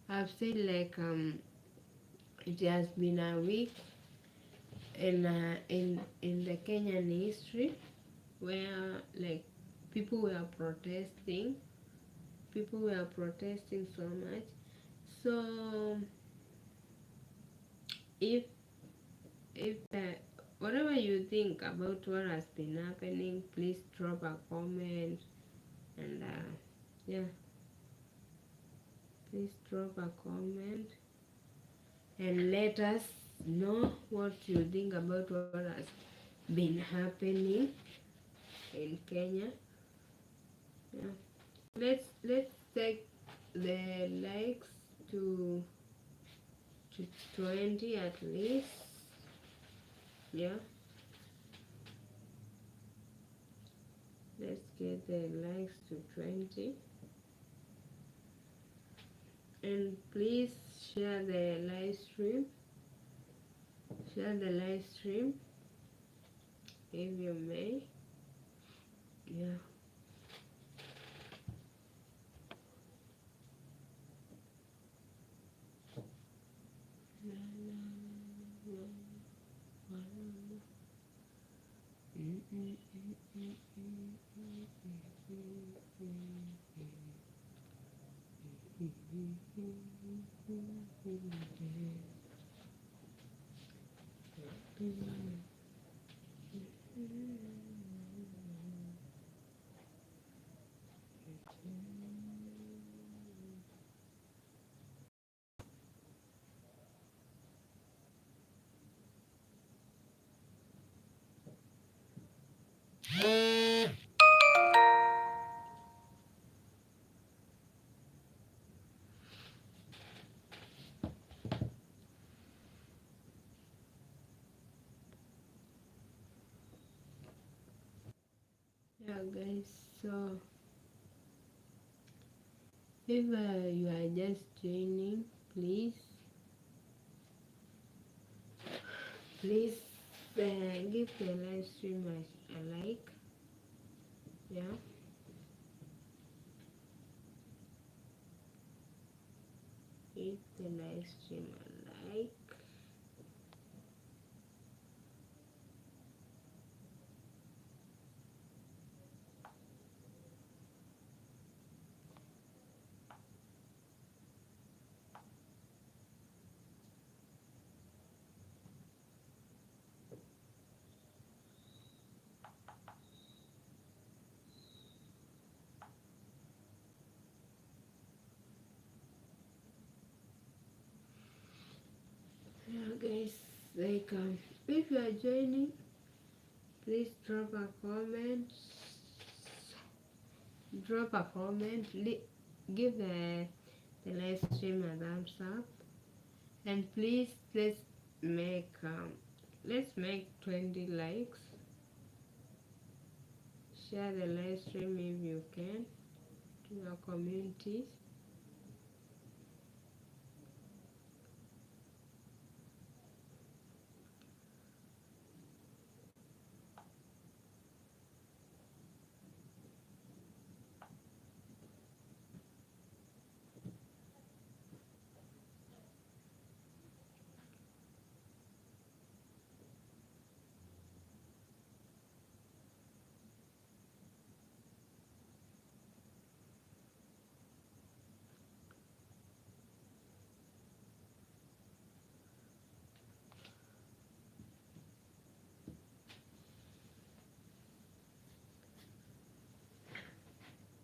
I've said like it has been a week in the Kenyan history where like people were protesting. People were protesting so much. So if whatever you think about what has been happening, please drop a comment and yeah, please drop a comment and let us know what you think about what has been happening in Kenya. Yeah. Let's take the likes to 20 at least. Yeah. Let's get the likes to 20. And please share the live stream. Share the live stream if you may. Yeah. Yeah, guys. So if you are just joining, please give the live stream a like. Yeah. Give the live stream a like. Yeah, guys. Like if you are joining, please drop a comment. Drop a comment. Give the live stream a thumbs up, and please let's make 20 likes. Share the live stream if you can to your communities.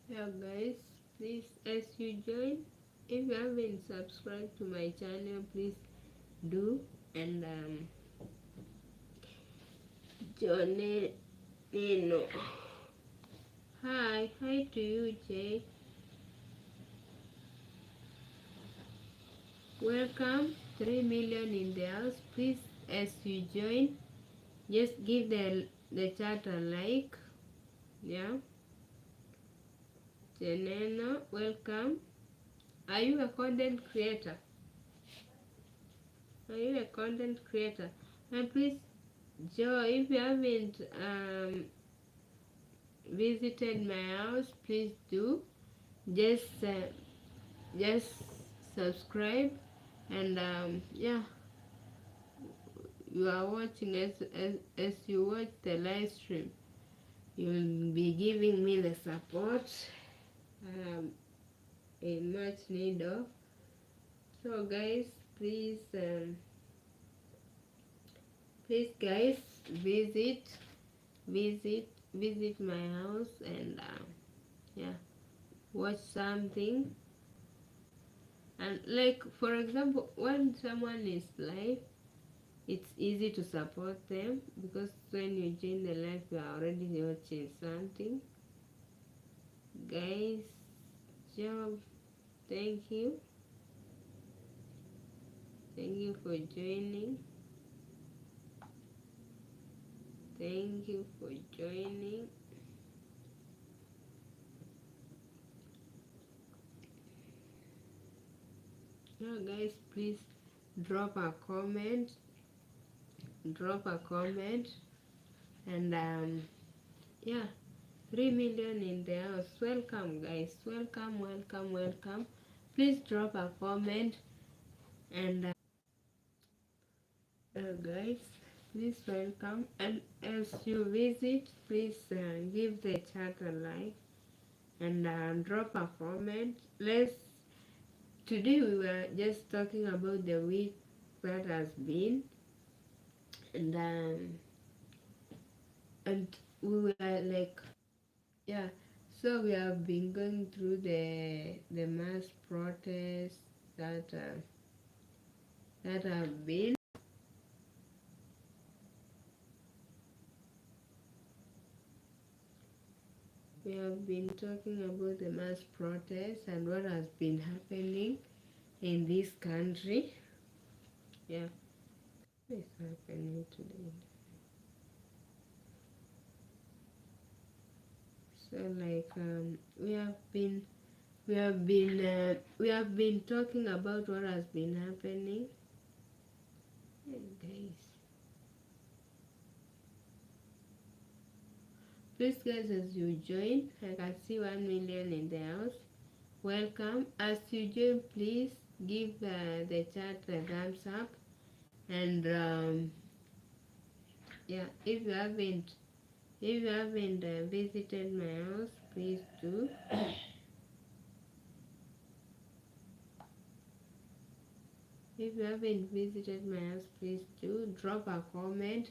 Yeah, guys, please, as you join, if you haven't subscribed to my channel, please do. And Johnny Nino. Hi to you, Jay. Welcome, 3 million in the house. Please, as you join, just give the chat a like. Yeah. Jenena, welcome. Are you a content creator? Are you a content creator? And please, Joe, if you haven't visited my house, please do. just just subscribe, and yeah, you are watching, as you watch the live stream, you'll be giving me the support um, in much need of. So guys, please guys, visit my house, and yeah, watch something. And like, for example, when someone is live, it's easy to support them, because when you join the live, you are already watching something. Guys, job, thank you for joining. Thank you for joining. Now guys, please drop a comment, and yeah, 3 million in the house. Welcome guys, welcome. Please drop a comment, and guys, please welcome, and as you visit, please give the chat a like, and drop a comment. Today we were just talking about the week that has been, and we were like, yeah, so we have been going through the mass protests that have been. We have been talking about the mass protests and what has been happening in this country. Yeah, what is happening today? So like, we have been talking about what has been happening. Hey guys, please guys, as you join, I can see 1 million in the house. Welcome. As you join, please give the chat a thumbs up, and yeah, if you haven't visited my house, please do. If you haven't visited my house, please do drop a comment.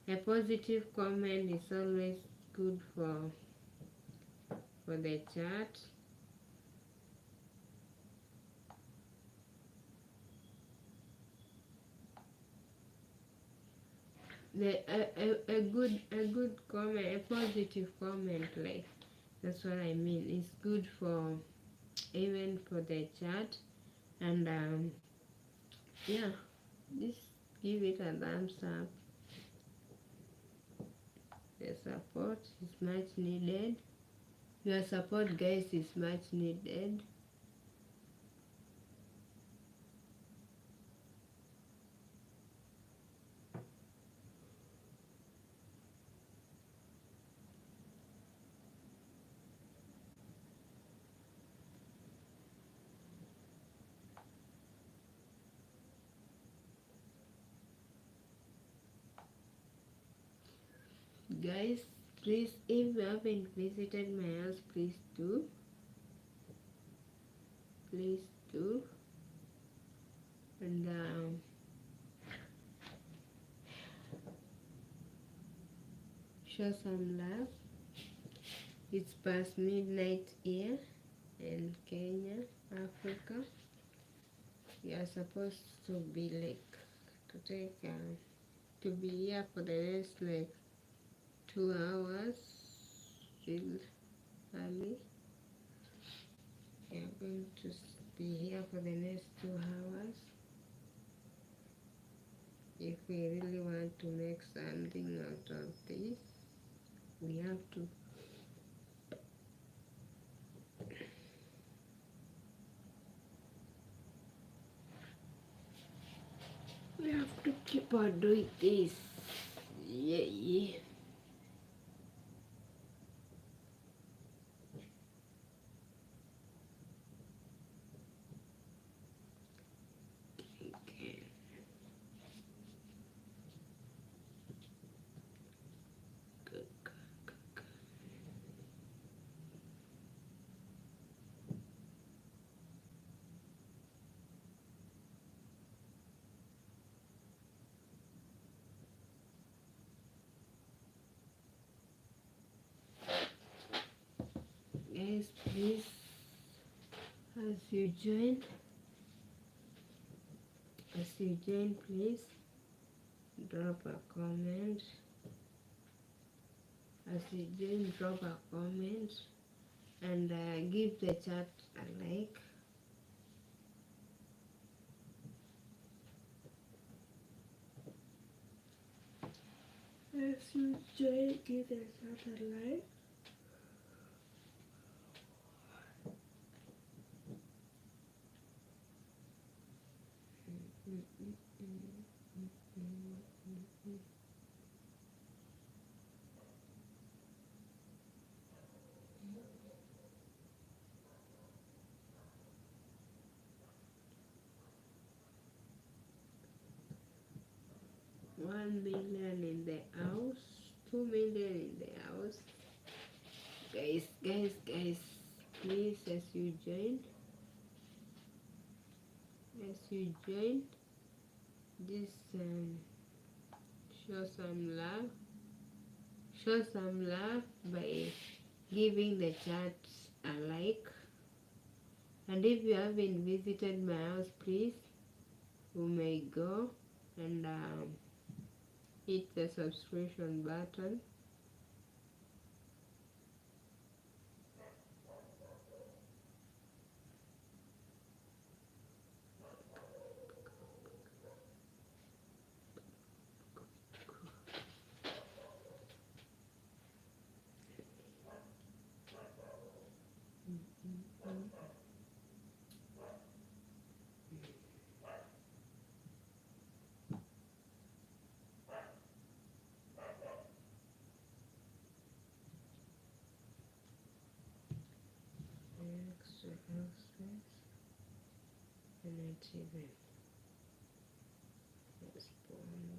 A positive comment is always good for the chat. A good comment, a positive comment, like, that's what I mean. It's good for, even for the chat, and yeah, just give it a thumbs up. The support is much needed. Your support, guys, is much needed. Guys, please, if you haven't visited my house, please do. And show some love. It's past midnight here in Kenya, Africa. We are supposed to be like, to be here for the next like 2 hours, still early. We are going to be here for the next 2 hours. If we really want to make something out of this, we have to keep on doing this. Yeah. guys, please, as you join, please drop a comment. As you join, drop a comment and give the chat a like. As you join, give the chat a like. $1 million in the house, 2 million in the house. Guys, please, as you join, just show some love by giving the chat a like. And if you haven't visited my house, please, you may go and hit the subscription button. Extra houses and not even responding.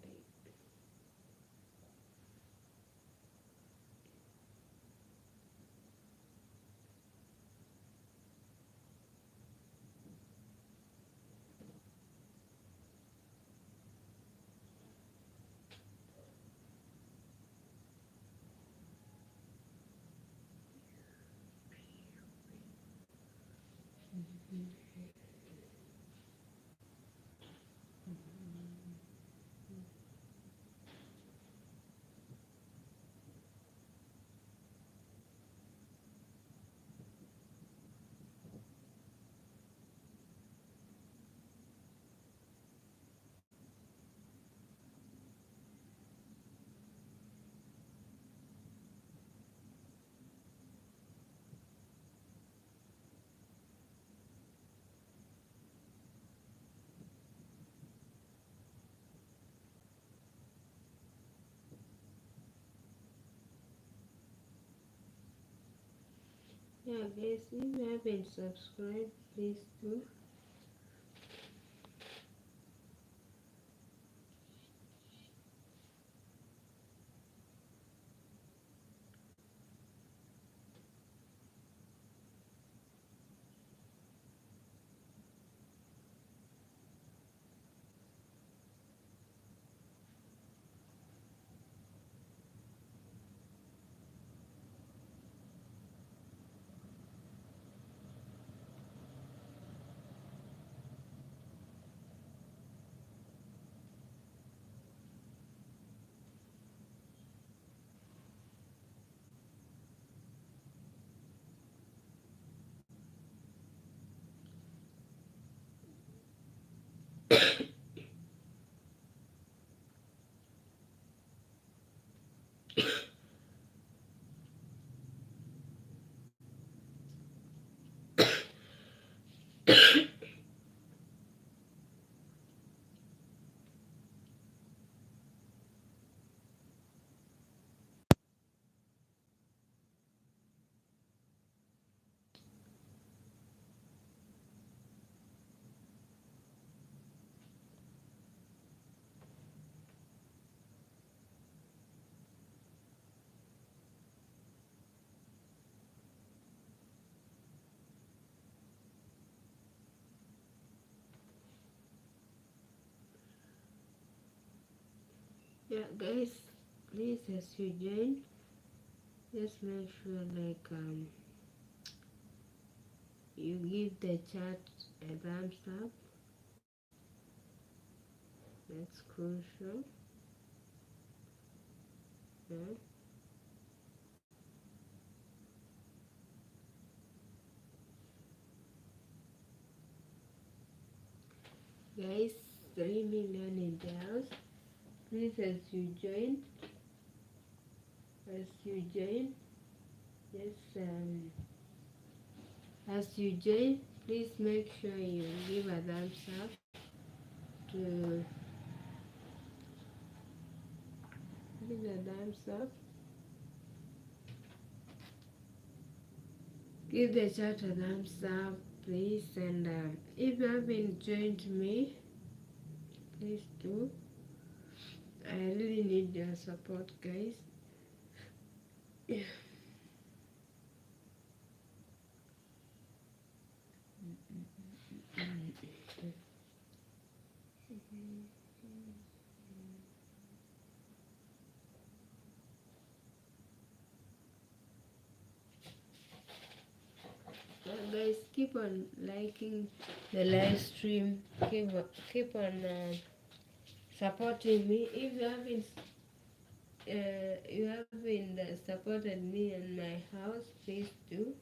Yeah, guys, if you haven't subscribed, please do. Yeah, guys, please, as you join, just make sure you give the chat a thumbs up. That's crucial. Yeah. Guys, 3 million in the house. Please, as you join, yes, as you join, please make sure you give a thumbs up to give a thumbs up. Give the chat a thumbs up, please. And if you haven't joined me, please do. I really need your support, guys. Yeah. Guys, keep on liking the live stream. Keep on supporting me. If you haven't supported me in my house, please do.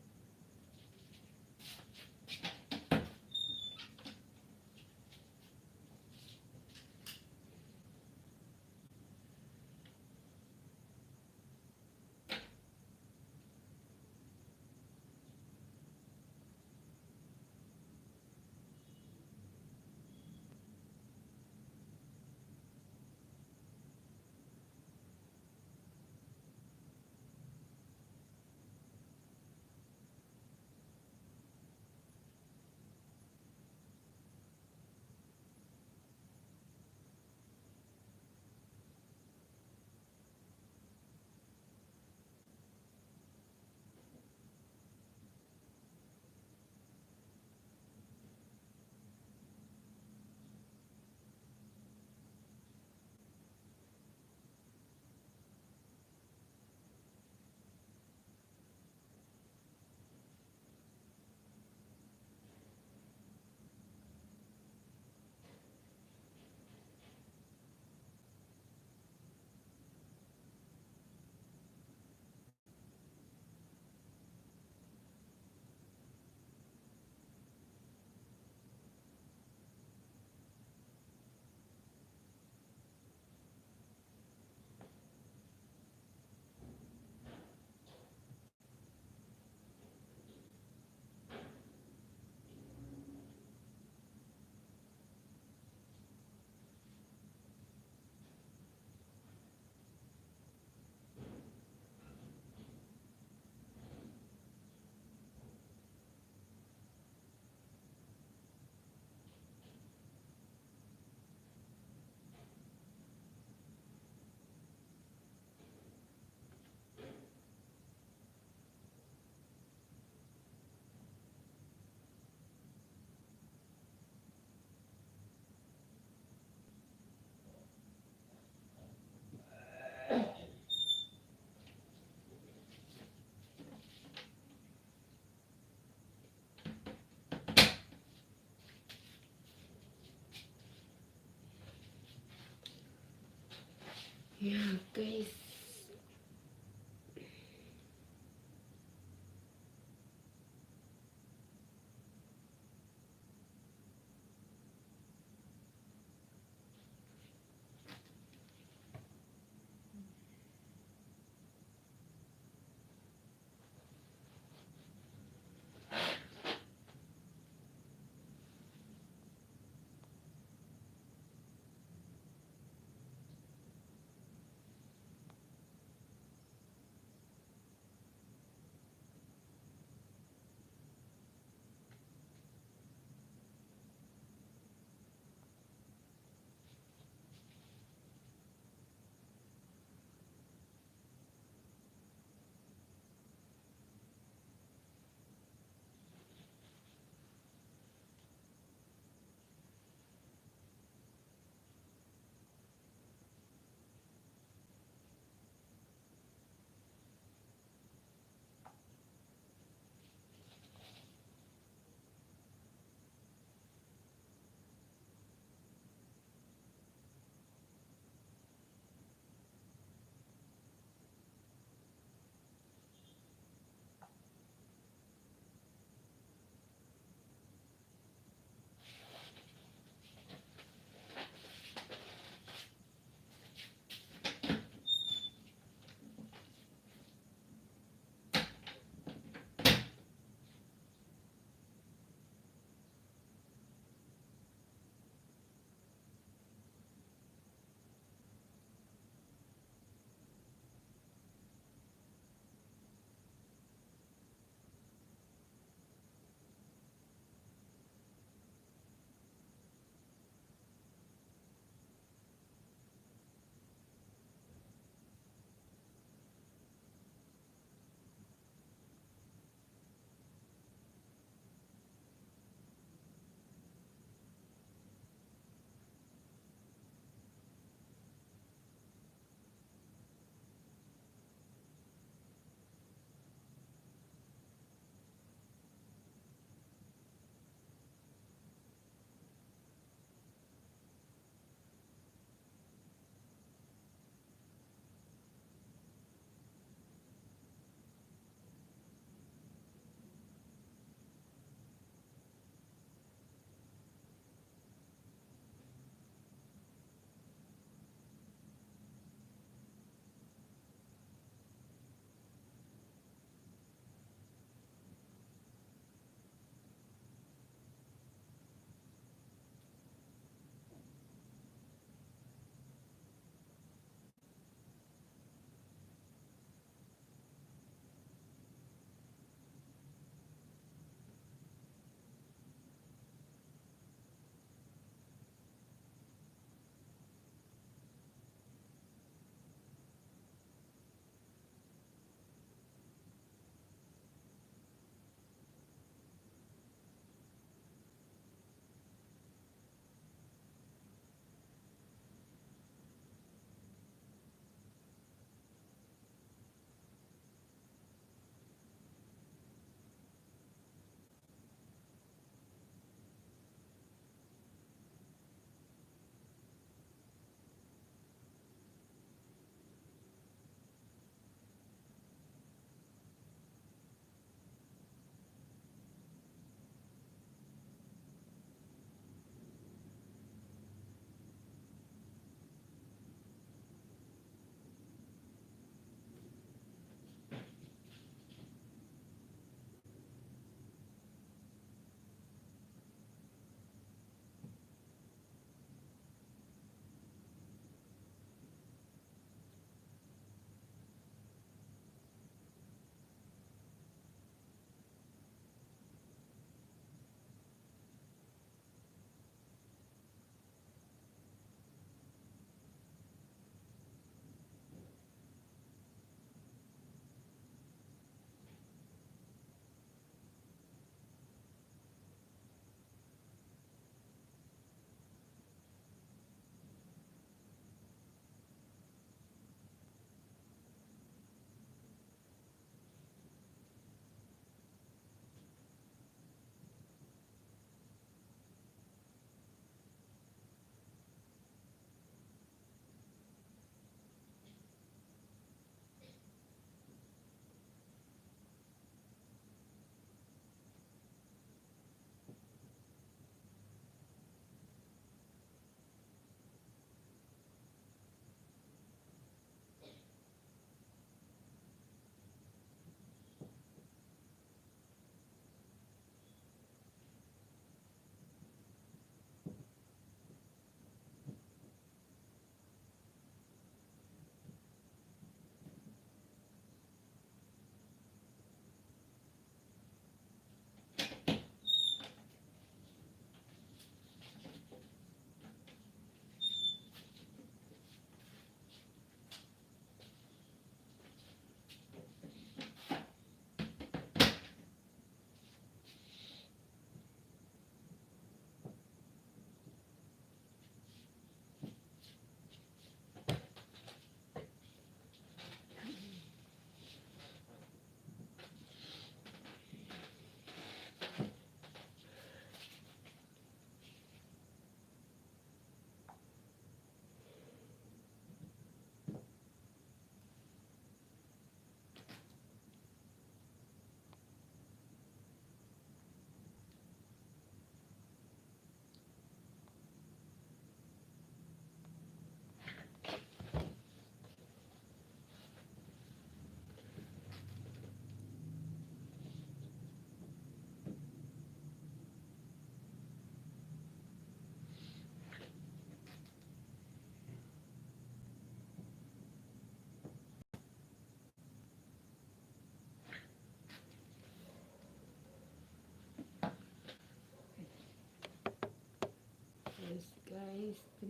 Yeah, guys.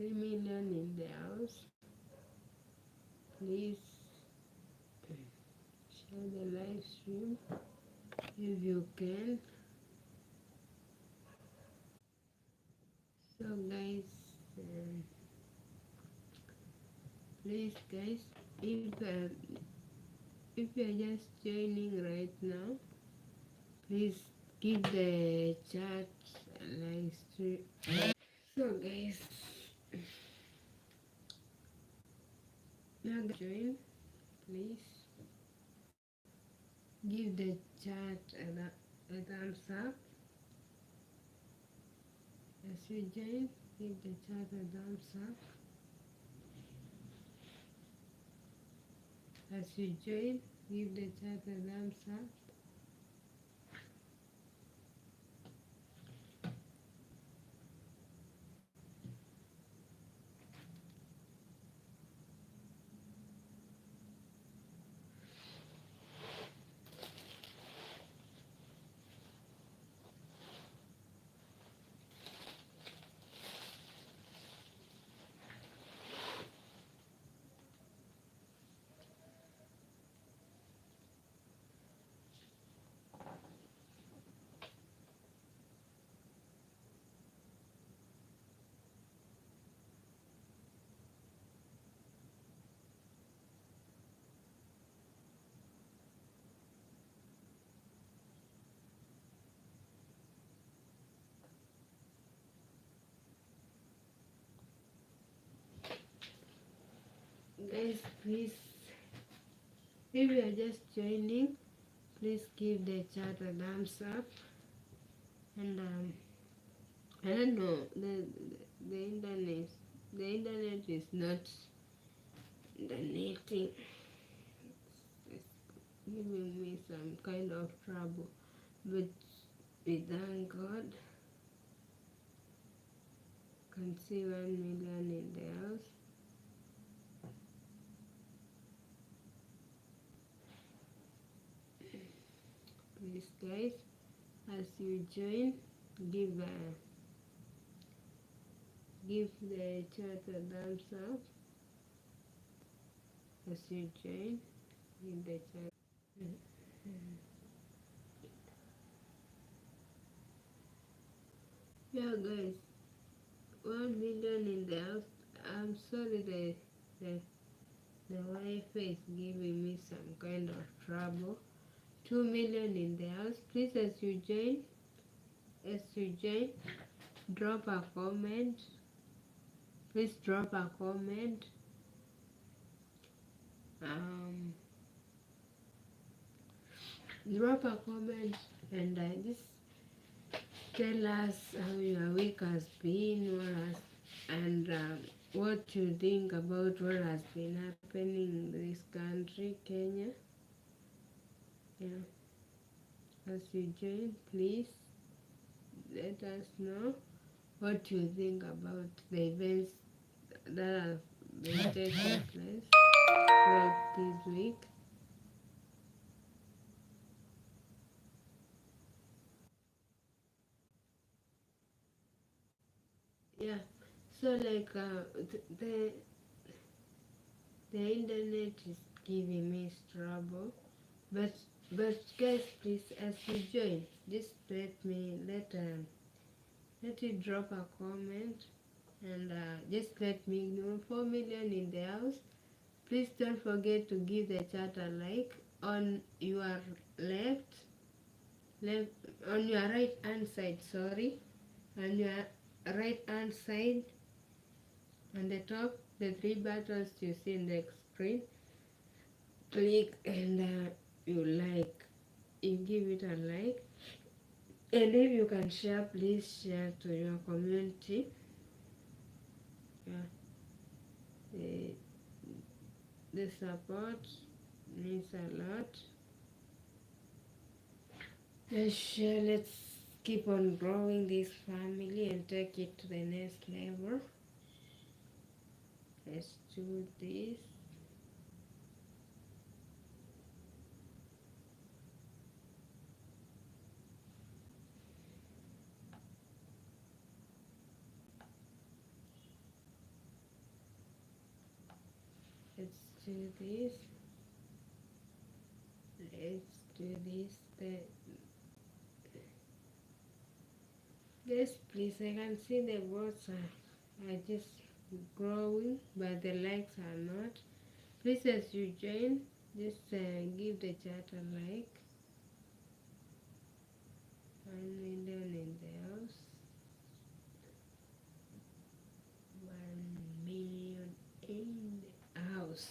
3 million in the house. Please share the live stream if you can. So guys, please guys, if you're just joining right now, please give the chat a live stream. So guys, now join, please give the chat a thumbs up. As you join, give the chat a thumbs up. As you join, give the chat a thumbs up. Guys, please, if you are just joining, please give the chat a thumbs up. And I don't know, the internet is not donating. It's giving me some kind of trouble, but we thank God. Can see 1 million in the house. Please guys, as you join, give the chat a thumbs up. As you join, give the chat. Yeah guys, 1 million in the house. I'm sorry, the Wi-Fi is giving me some kind of trouble. 2 million in the house. Please, as you join, drop a comment. Please drop a comment. Drop a comment and just tell us how your week has been, and what you think about what has been happening in this country, Kenya. Yeah. As you join, please let us know what you think about the events that have been taking place throughout this week. Yeah. So like the internet is giving me trouble, but guys, please, as you join, just let you drop a comment, and just let me know. 4 million in the house. Please don't forget to give the chat a like on your left on your right hand side, sorry, on your right hand side, on the top, the 3 buttons you see in the screen. Click and you give it a like, and if you can share, please share to your community. Yeah. The support means a lot. Let's share, let's keep on growing this family and take it to the next level. Let's do this. do this. Let's do this. Yes, please. I can see the words are just growing, but the likes are not. Please, as you join, just give the chat a like. 1 million in the house. 1 million in the house.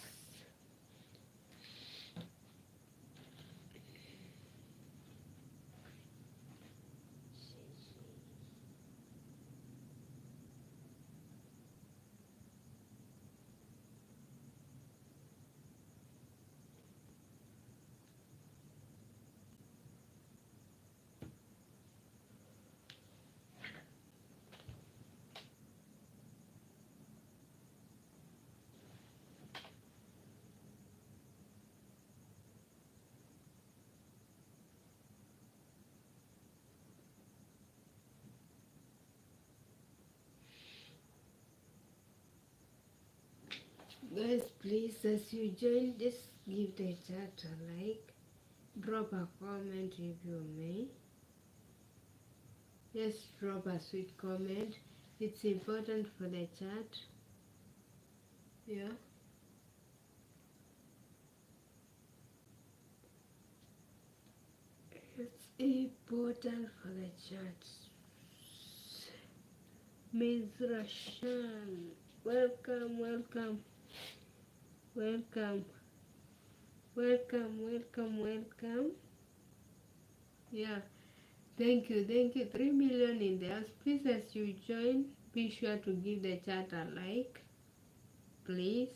Guys, please, as you join, just give the chat a like, drop a comment if you may. Just drop a sweet comment. It's important for the chat. Yeah. It's important for the chat. Ms. Rashan, welcome, welcome, welcome, welcome, welcome, welcome. Yeah, thank you, thank you. 3 million in the house. Please, as you join, be sure to give the chat a like. Please,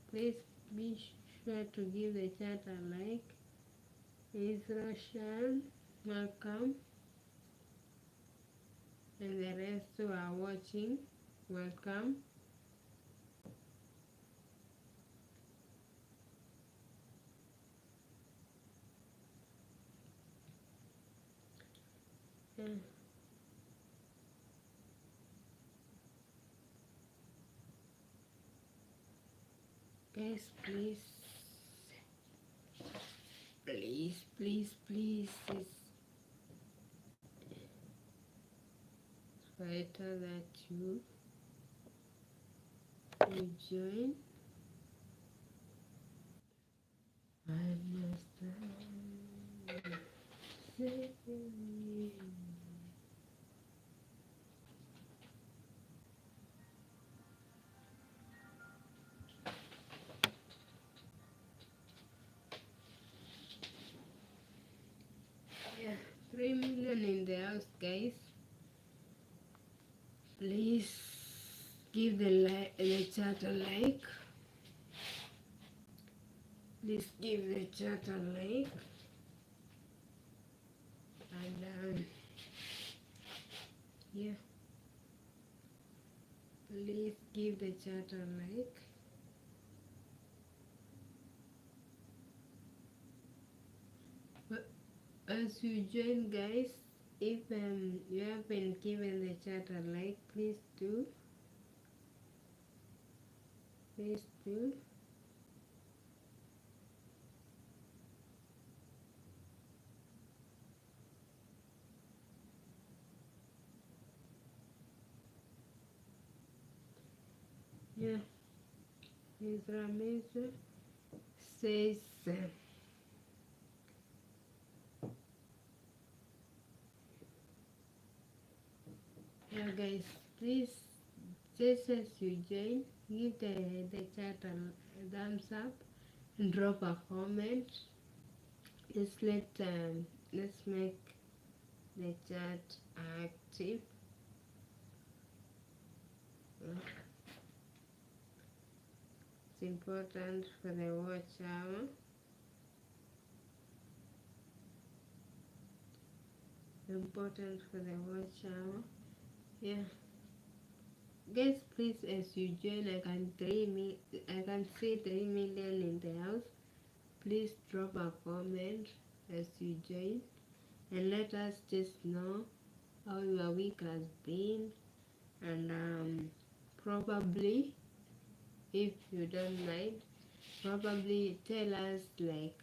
please be sure to give the chat a like. Ms. Rashan, welcome. And the rest who are watching, welcome. Yeah. Guys, please, please, please, please, it's better that you join. I must say yeah, 3 million in the house, guys. Please give the chat a like. Please give the chat a like. And yeah, please give the chat a like. But as you join, guys, if you haven't given the chat a like, please do. Please do. Yeah, Ms. Rameza says, yeah, guys, please, just as you join, give the chat a thumbs up and drop a comment. Just let's make the chat active. It's important for the watch hour. Important for the watch hour. Yeah. Guys, please, as you join, I can see 3 million in the house. Please drop a comment as you join and let us just know how your week has been, and probably if you don't mind, probably tell us like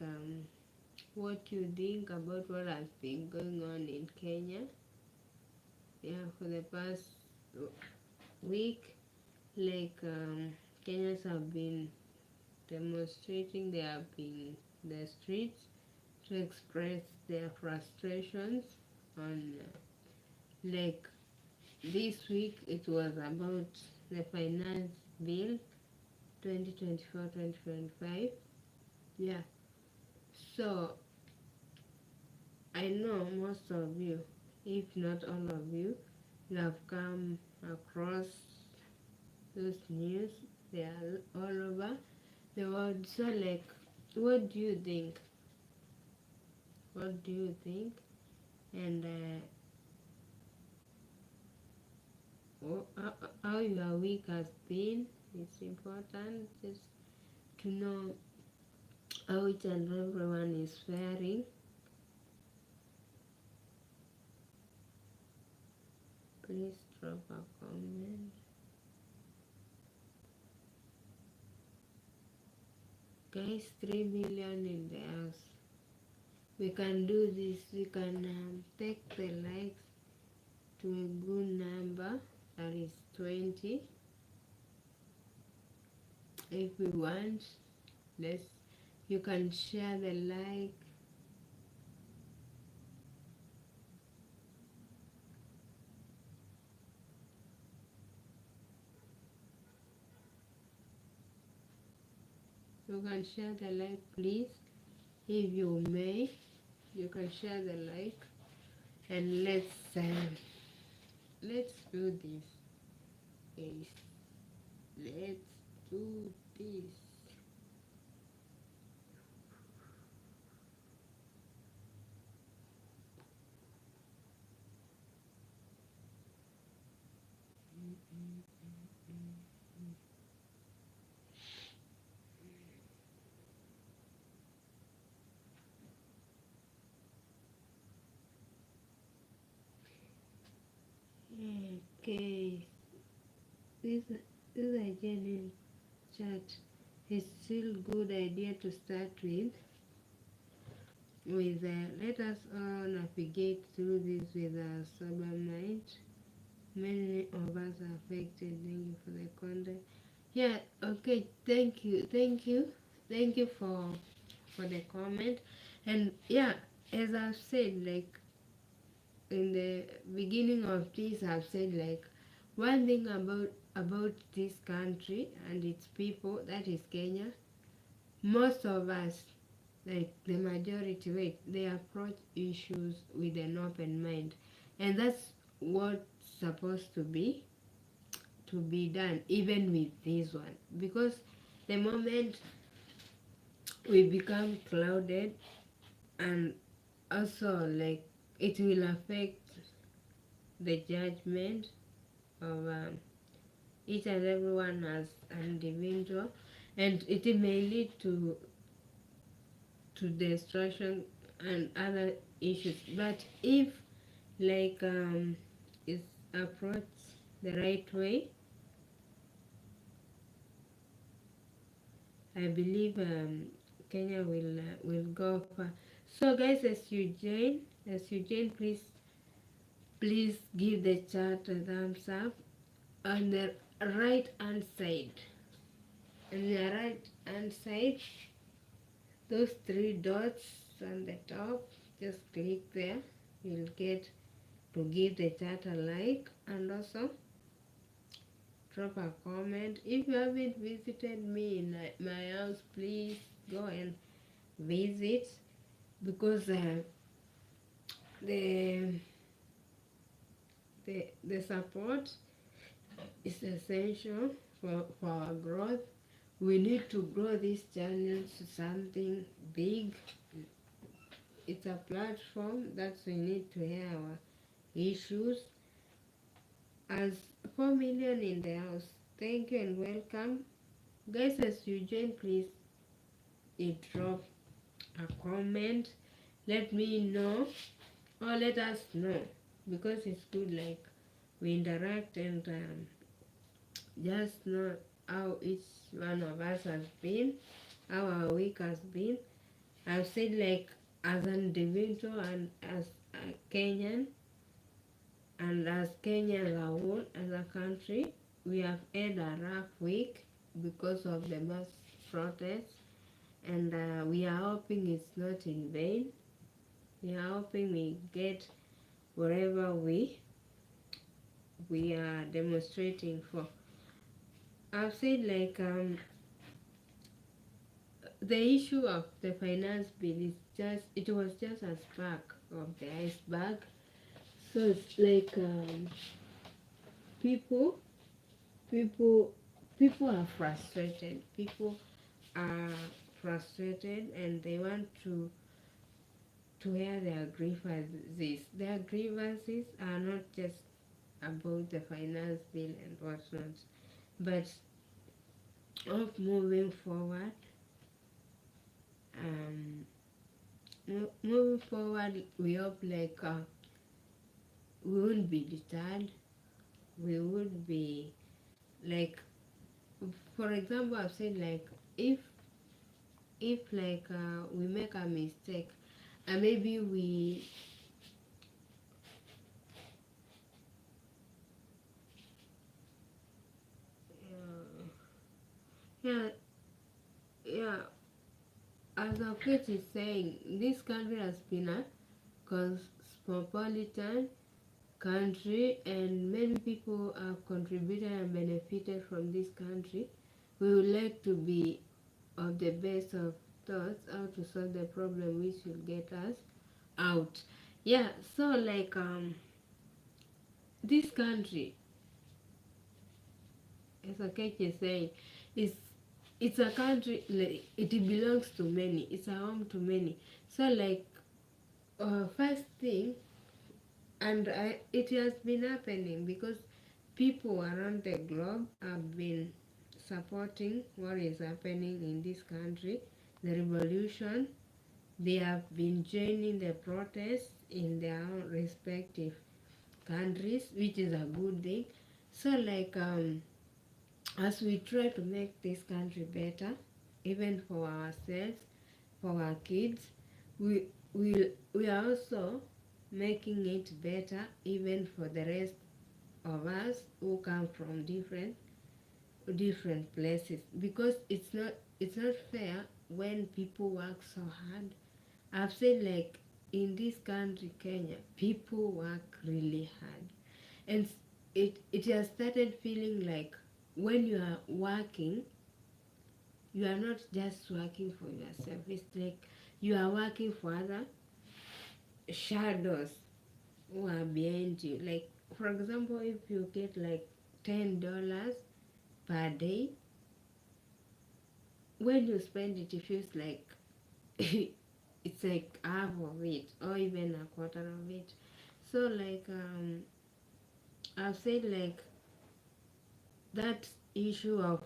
what you think about what has been going on in Kenya. Yeah, for the past week, like Kenyans have been demonstrating. They have been in the streets to express their frustrations on like this week it was about the finance bill 2024-2025. Yeah, so I know most of you, if not all of you, will have come across those news. They are all over the world. So like, what do you think? What do you think? And how your week has been? It's important just to know how each and everyone is faring. Please drop a comment. Guys, 3 million in the house. We can do this. We can take the likes to a good number, that is 20. If we want, let's, you can share the like. You can share the like, please. If you may, you can share the like, and let's do this, guys. Let's do this. Okay, this is a genuine chat. It's still good idea to start with. Let us all navigate through this with a sober mind. Many of us are affected. Thank you for the content. Yeah. Okay. Thank you. For the comment. And yeah, as I've said, like in the beginning of this, I've said like one thing about this country and its people, that is Kenya. Most of us, like the majority, they approach issues with an open mind, and that's what's supposed to be done, even with this one, because the moment we become clouded, and also like it will affect the judgment of each and everyone as an individual, and it may lead to destruction and other issues. But if like it's approached the right way, I believe Kenya will go far. So guys, as you join, please give the chat a thumbs up. On the right hand side, those three dots on the top, just click there. You'll get to give the chat a like, and also drop a comment. If you haven't visited me in my house, please go and visit, because the support is essential for our growth. We need to grow this channel to something big. It's a platform that we need to hear our issues. As 4 million in the house, thank you and welcome. Guys, as you join, please drop a comment. Let me know, or let us know, because it's good like we interact and just know how each one of us has been, how our week has been. I've said like as an individual and as a Kenyan, and as Kenya as a whole, as a country, we have had a rough week because of the mass protests, and we are hoping it's not in vain. We are hoping we get wherever we are demonstrating for. I've said like the issue of the finance bill is it was just a spark of the iceberg. So it's like people people people are frustrated. People are frustrated and they want to air their grievances. Their grievances are not just about the finance bill and whatnot, but of moving forward. Um, moving forward, we hope like we won't be deterred. We would be like, for example, I've said like if like we make a mistake and maybe we yeah yeah as our coach is saying, this country has been a cosmopolitan country and many people have contributed and benefited from this country. We would like to be of the best of thoughts how to solve the problem which will get us out. Yeah, so like this country, as Akech is saying, is it's a country like, it belongs to many. It's a home to many. So like first thing, and it has been happening because people around the globe have been supporting what is happening in this country, the revolution. They have been joining the protests in their own respective countries, which is a good thing. So like as we try to make this country better, even for ourselves, for our kids, we are also making it better even for the rest of us who come from different places, because it's not fair when people work so hard. I've said like in this country Kenya, people work really hard, and it has started feeling like when you are working, you are not just working for yourself. It's like you are working for other shadows who are behind you. Like for example, if you get like $10 per day, when you spend it, it feels like it's like half of it or even a quarter of it. So like I've said like that issue of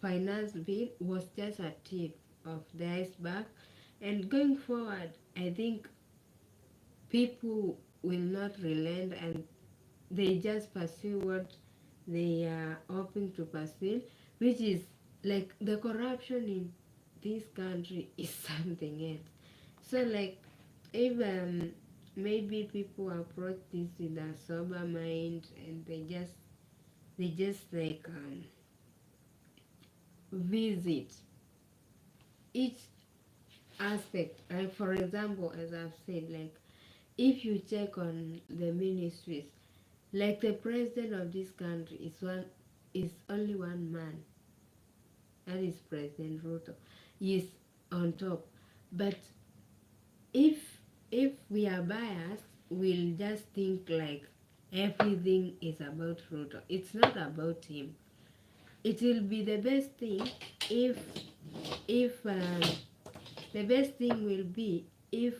finance bill was just a tip of the iceberg, and going forward I think people will not relent and they just pursue what they are hoping to pursue, which is like the corruption in this country is something else. So like if maybe people approach this with a sober mind and they just like visit each aspect, like for example as I've said, like if you check on the ministries, like the president of this country is only one man, that is President Ruto. He is on top. But if if we are biased, we'll just think like everything is about Ruto. It's not about him. It will be the best thing if the best thing will be if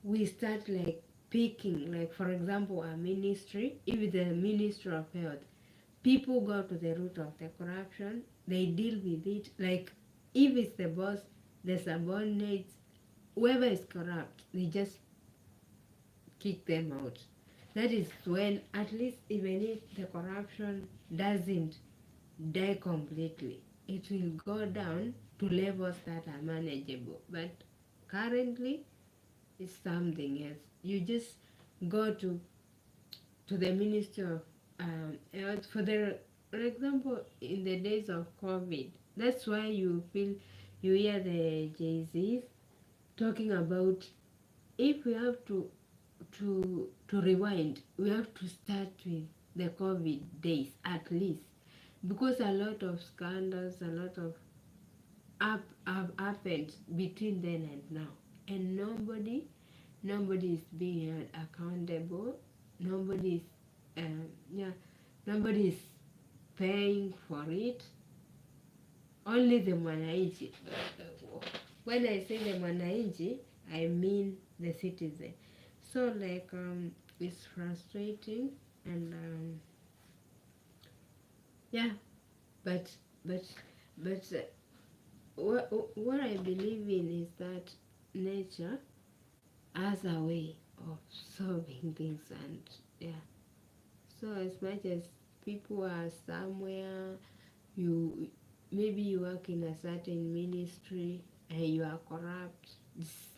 we start like picking, like for example a ministry, if the Ministry of Health, people go to the root of the corruption, they deal with it. Like if it's the boss, the subordinates, whoever is corrupt, they just kick them out. That is when, at least even if the corruption doesn't die completely, it will go down to levels that are manageable. But currently, it's something else. You just go to the Ministry of Health for example, in the days of COVID. That's why you hear the Jay-Z's talking about, if we have to rewind, we have to start with the COVID days at least, because a lot of scandals, a lot of have happened between then and now, and nobody is being held accountable. Nobody is yeah, nobody is paying for it. Only the mwananchi. When I say the mwananchi, I mean the citizen. So like it's frustrating, and yeah, but but but what I believe in is that nature has a way of solving things, and yeah. So as much as people are somewhere, you maybe you work in a certain ministry and you are corrupt,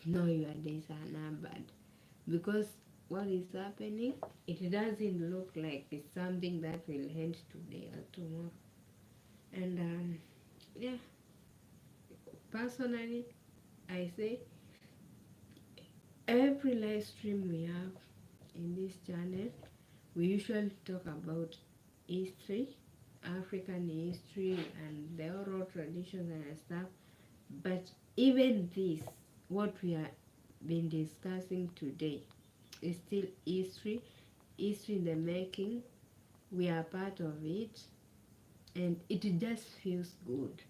know your days are numbered, because what is happening, it doesn't look like it's something that will end today or tomorrow. And yeah, personally, I say every live stream we have in this channel, we usually talk about history, African history, and the oral traditions and stuff. But even this, what we have been discussing today, is still history in the making. We are part of it, and it just feels good.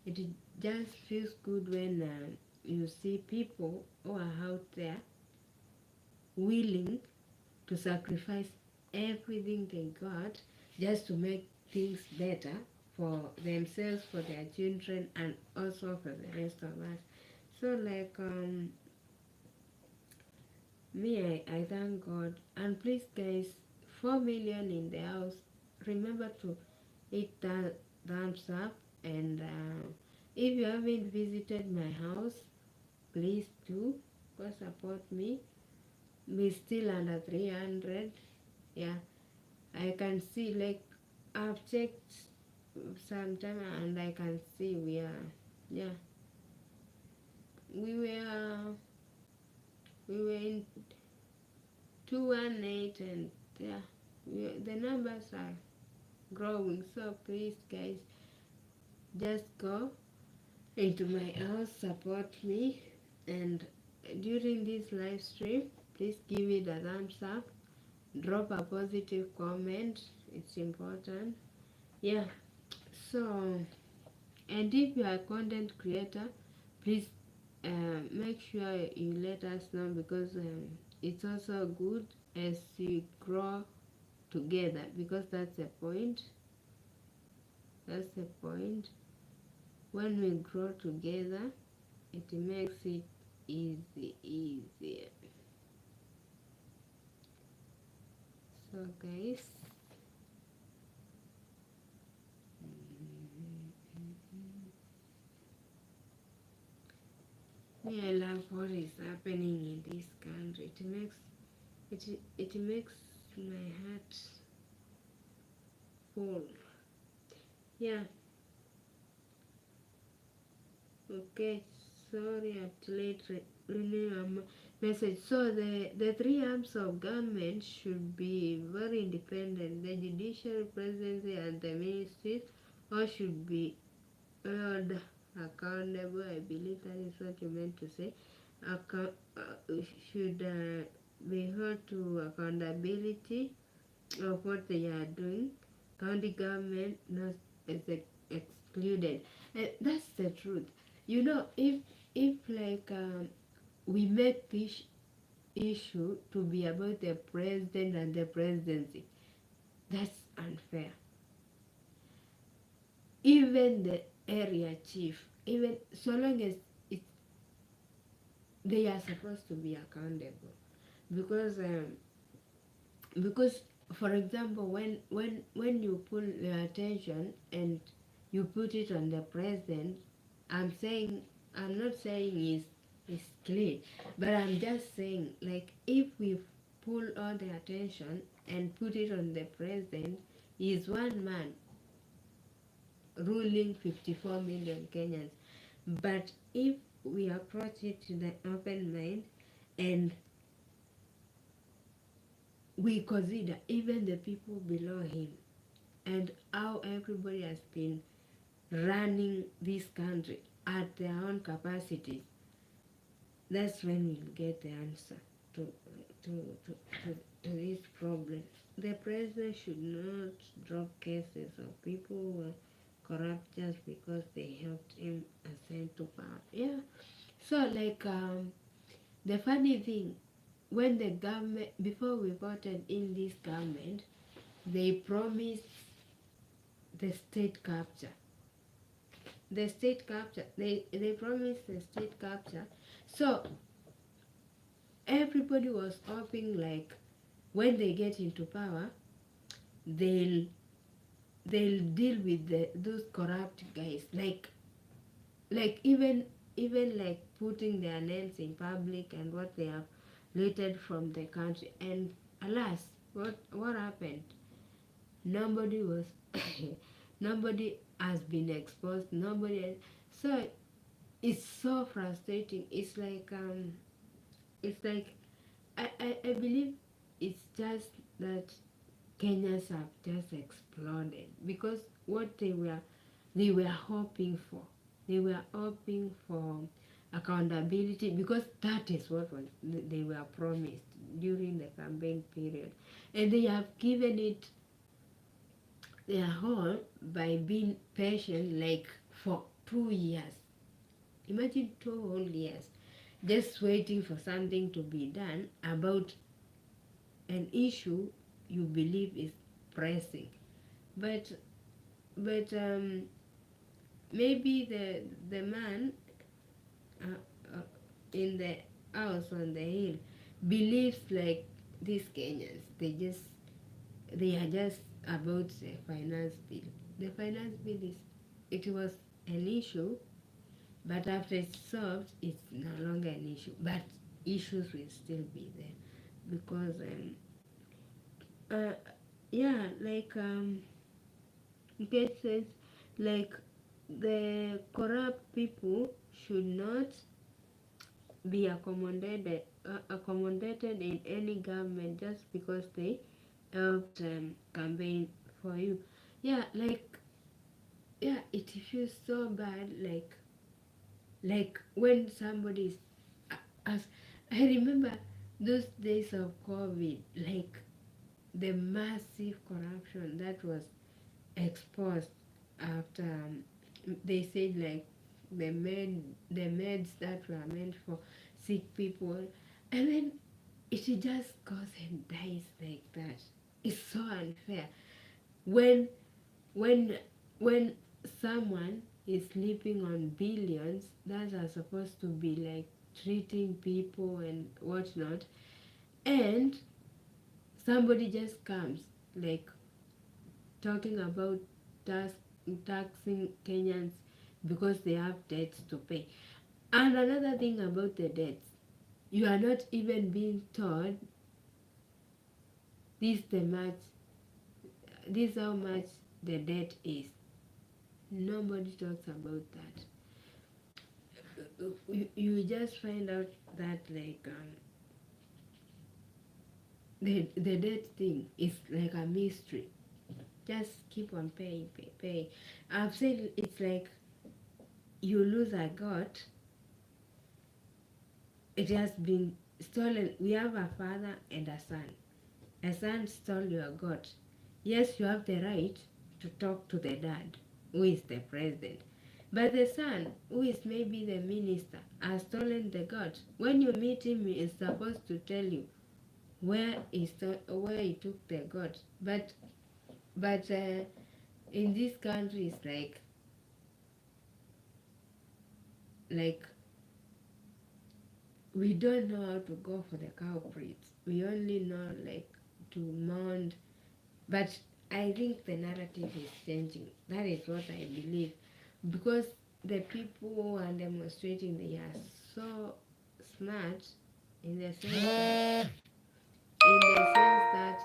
It just feels good when you see people who are out there willing to sacrifice everything they got just to make things better for themselves, for their children, and also for the rest of us. So like I thank God. And please guys, 4 million in the house. Remember to hit that thumbs up, and if you haven't visited my house, please do go support me. We're still under 300. Yeah, I can see, like, I've checked sometime, and I can see we are, yeah, we were we were in 218, and yeah, the numbers are growing. So please guys, just go into my house, support me, and during this live stream, please give it a thumbs up, drop a positive comment, it's important. Yeah, so, and if you are a content creator, please make sure you let us know, because it's also good as you grow together, because that's the point. That's the point. When we grow together, it makes it easier. So guys, me, I love what is happening in this country. It makes my heart full. Yeah. Okay. Sorry, I'm late. Renewing a message. So the three arms of government should be very independent. The judiciary, presidency, and the ministries all should be held accountable. I believe that is what you meant to say. Should be held to accountability of what they are doing. County government not excluded. And that's the truth. You know, if like we make this issue to be about the president and the presidency, that's unfair. Even the area chief, even so long as it, they are supposed to be accountable, because because for example, when you pull your attention and you put it on the president, I'm saying, I'm not saying is clean, but I'm just saying, like, if we pull all the attention and put it on the president, he is one man ruling 54 million Kenyans. But if we approach it to the open mind and we consider even the people below him and how everybody has been running this country at their own capacities, that's when we'll get the answer to to to, to, to this problem. The president should not drop cases of people who were corrupt just because they helped him ascend to power. Yeah. So like the funny thing, when the government, before we voted in this government, they promised the state capture. The state capture. They promised the state capture. So everybody was hoping, like, when they get into power, they'll they'll deal with those corrupt guys, like even like putting their names in public and what they have looted from the country. And alas, what happened? Nobody was nobody has been exposed. So it's so frustrating. It's like I believe it's just that Kenyans have just exploded because what they were hoping for. They were hoping for accountability because that is what they were promised during the campaign period, and they have given it their all by being patient, like for 2 years. Imagine 2 whole years just waiting for something to be done about an issue you believe is pressing. But but maybe the man uh, uh, in the house on the hill believes like these Kenyans. They are just about the finance bill. The finance bill it was an issue, but after it's solved, it's no longer an issue. But issues will still be there because uh, yeah, like get sense, like the corrupt people should not be accommodated in any government just because they helped campaign for you. Yeah, like, yeah, it feels so bad, like when somebody's as I remember those days of COVID, like the massive corruption that was exposed after they said, like, the meds that were meant for sick people, and then it just goes and dies like that. It's so unfair when when when someone is sleeping on billions that are supposed to be like treating people and whatnot, and somebody just comes, like, talking about tax, taxing Kenyans because they have debts to pay. And another thing about the debts, you are not even being told this the much this how much the debt is. Nobody talks about that. You just find out that, like, the debt thing is like a mystery. Just keep on paying, pay. I've said it's like you lose a goat, it has been stolen. We have a father and a son. A son stole your goat. Yes, you have the right to talk to the dad, who is the president. But the son, who is maybe the minister, has stolen the goat. When you meet him, he is supposed to tell you where he took the goat. But in this country, it's like we don't know how to go for the culprits. We only know, like, to mourn, but I think the narrative is changing. That is what I believe, because the people who are demonstrating, they are so smart in the sense that,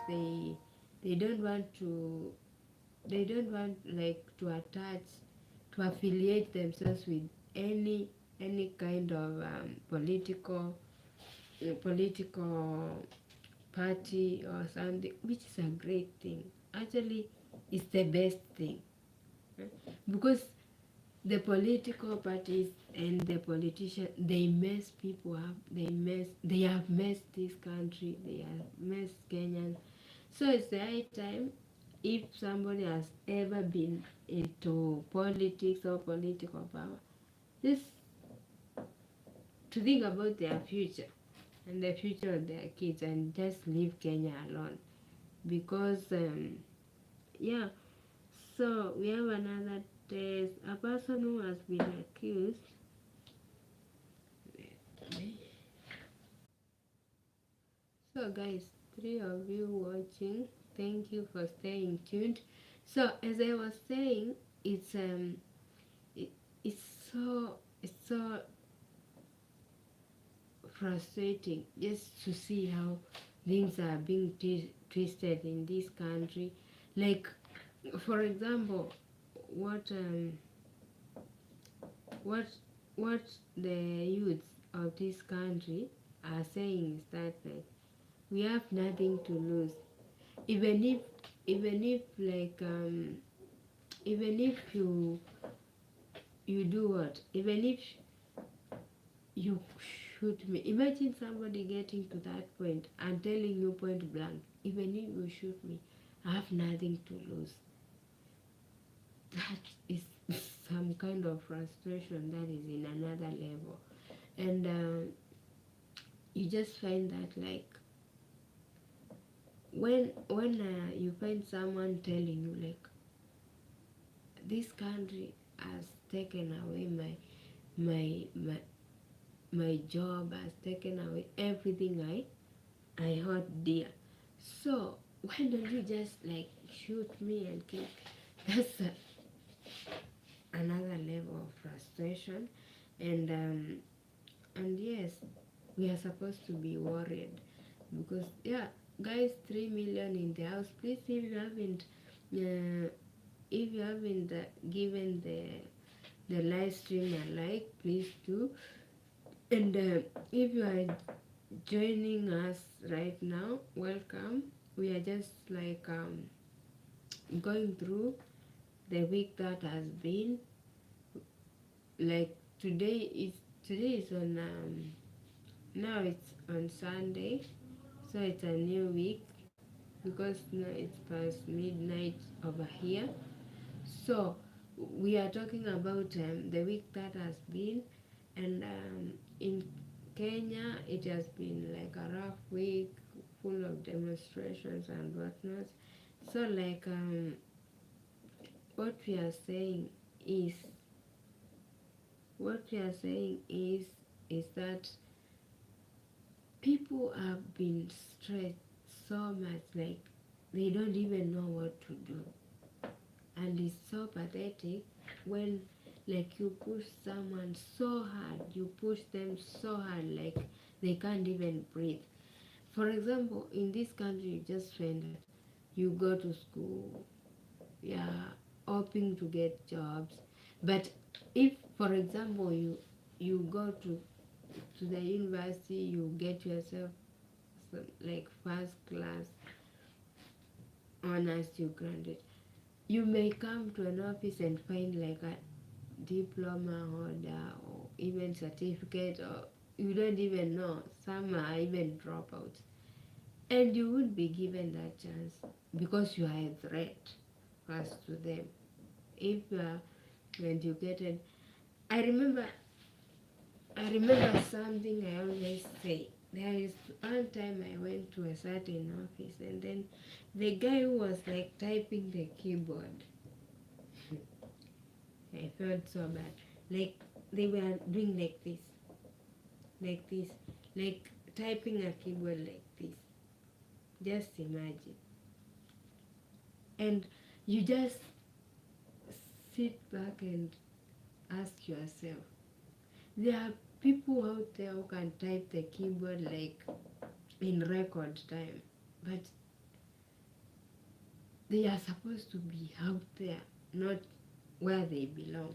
they don't want to, like to attach, to affiliate themselves with any kind of political party or something, which is a great thing. Actually, it's the best thing, because the political parties and the politicians, they mess people up. They have messed this country. They have messed Kenyans. So it's the high time, if somebody has ever been into politics or political power, just to think about their future and the future of their kids, and just leave Kenya alone. Because yeah, so we have another test. A person who has been accused. So guys, 3 of you watching, thank you for staying tuned. So as I was saying, it's it, it's so frustrating just to see how things are being twisted in this country. Like, for example, what um what what the youths of this country are saying is that, like, we have nothing to lose, even if even if like even if you do what, even if you shoot me. Imagine somebody getting to that point and telling you point blank, even if you shoot me, I have nothing to lose. That is some kind of frustration that is in another level. And you just find that, like, when you find someone telling you, like, this country has taken away my my job, has taken away everything I hold dear. So why don't you just, like, shoot me and kill? That's another level of frustration. And yes, we are supposed to be worried, because yeah, guys, 3 million in the house. Please, if you haven't given the live stream a like, please do. And if you are joining us right now, welcome. We are just like going through the week that has been. Like, today is on now it's on Sunday, so it's a new week, because now it's past midnight over here. So we are talking about the week that has been. And in Kenya, it has been like a rough week, full of demonstrations and whatnot. So, like, what we are saying is what we are saying is that people have been stressed so much, like, they don't even know what to do. And it's so pathetic when, like, you push someone so hard, you push them so hard, like, they can't even breathe. For example, in this country, you just find that you go to school, yeah, hoping to get jobs. But if, for example, you go to the university, you get yourself some, like, first class honors you granted, you may come to an office and find, like, a diploma holder or even certificate, or you don't even know, some are even dropouts, and you would be given that chance because you are a threat first to them. If you are educated, i remember I remember something I always say. There is one time I went to a certain office, and then the guy who was, like, typing the keyboard, I felt so bad. Like, they were doing like this, like typing a keyboard like this. Just imagine. And you just sit back and ask yourself, there are people out there who can type the keyboard like in record time, but they are supposed to be out there, not where they belong,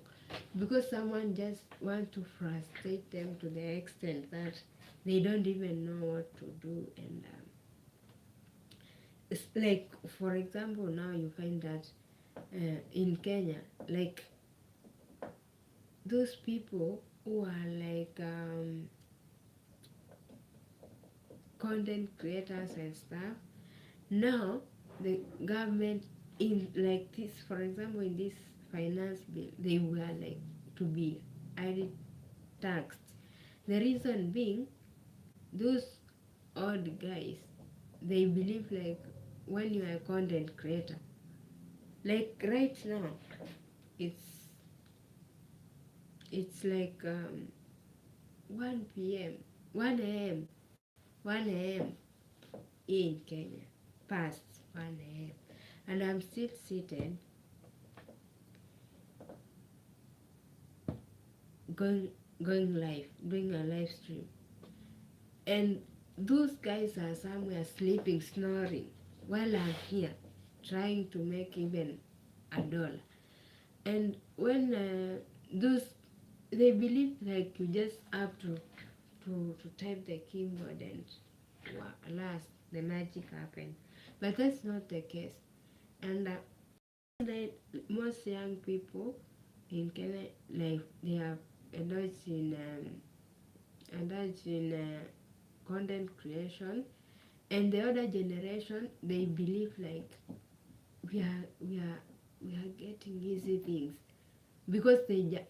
because someone just want to frustrate them to the extent that they don't even know what to do. And it's like, for example, now you find that in Kenya, like those people who are like content creators and stuff, now the government, in like this, for example, in this finance bill, they were like to be highly taxed. The reason being, those old guys, they believe like when you are a content creator, like right now, it's like 1 p.m., 1 a.m., 1 a.m. in Kenya, past 1 a.m., and I'm still seated going live, doing a live stream, and those guys are somewhere sleeping, snoring, while I'm here trying to make even $1. And when those, they believe like you just have to type the keyboard and alas, the magic happened. But that's not the case. And most young people in Kenya, like they have indulged in content creation, and the other generation, they believe like we are getting easy things, because I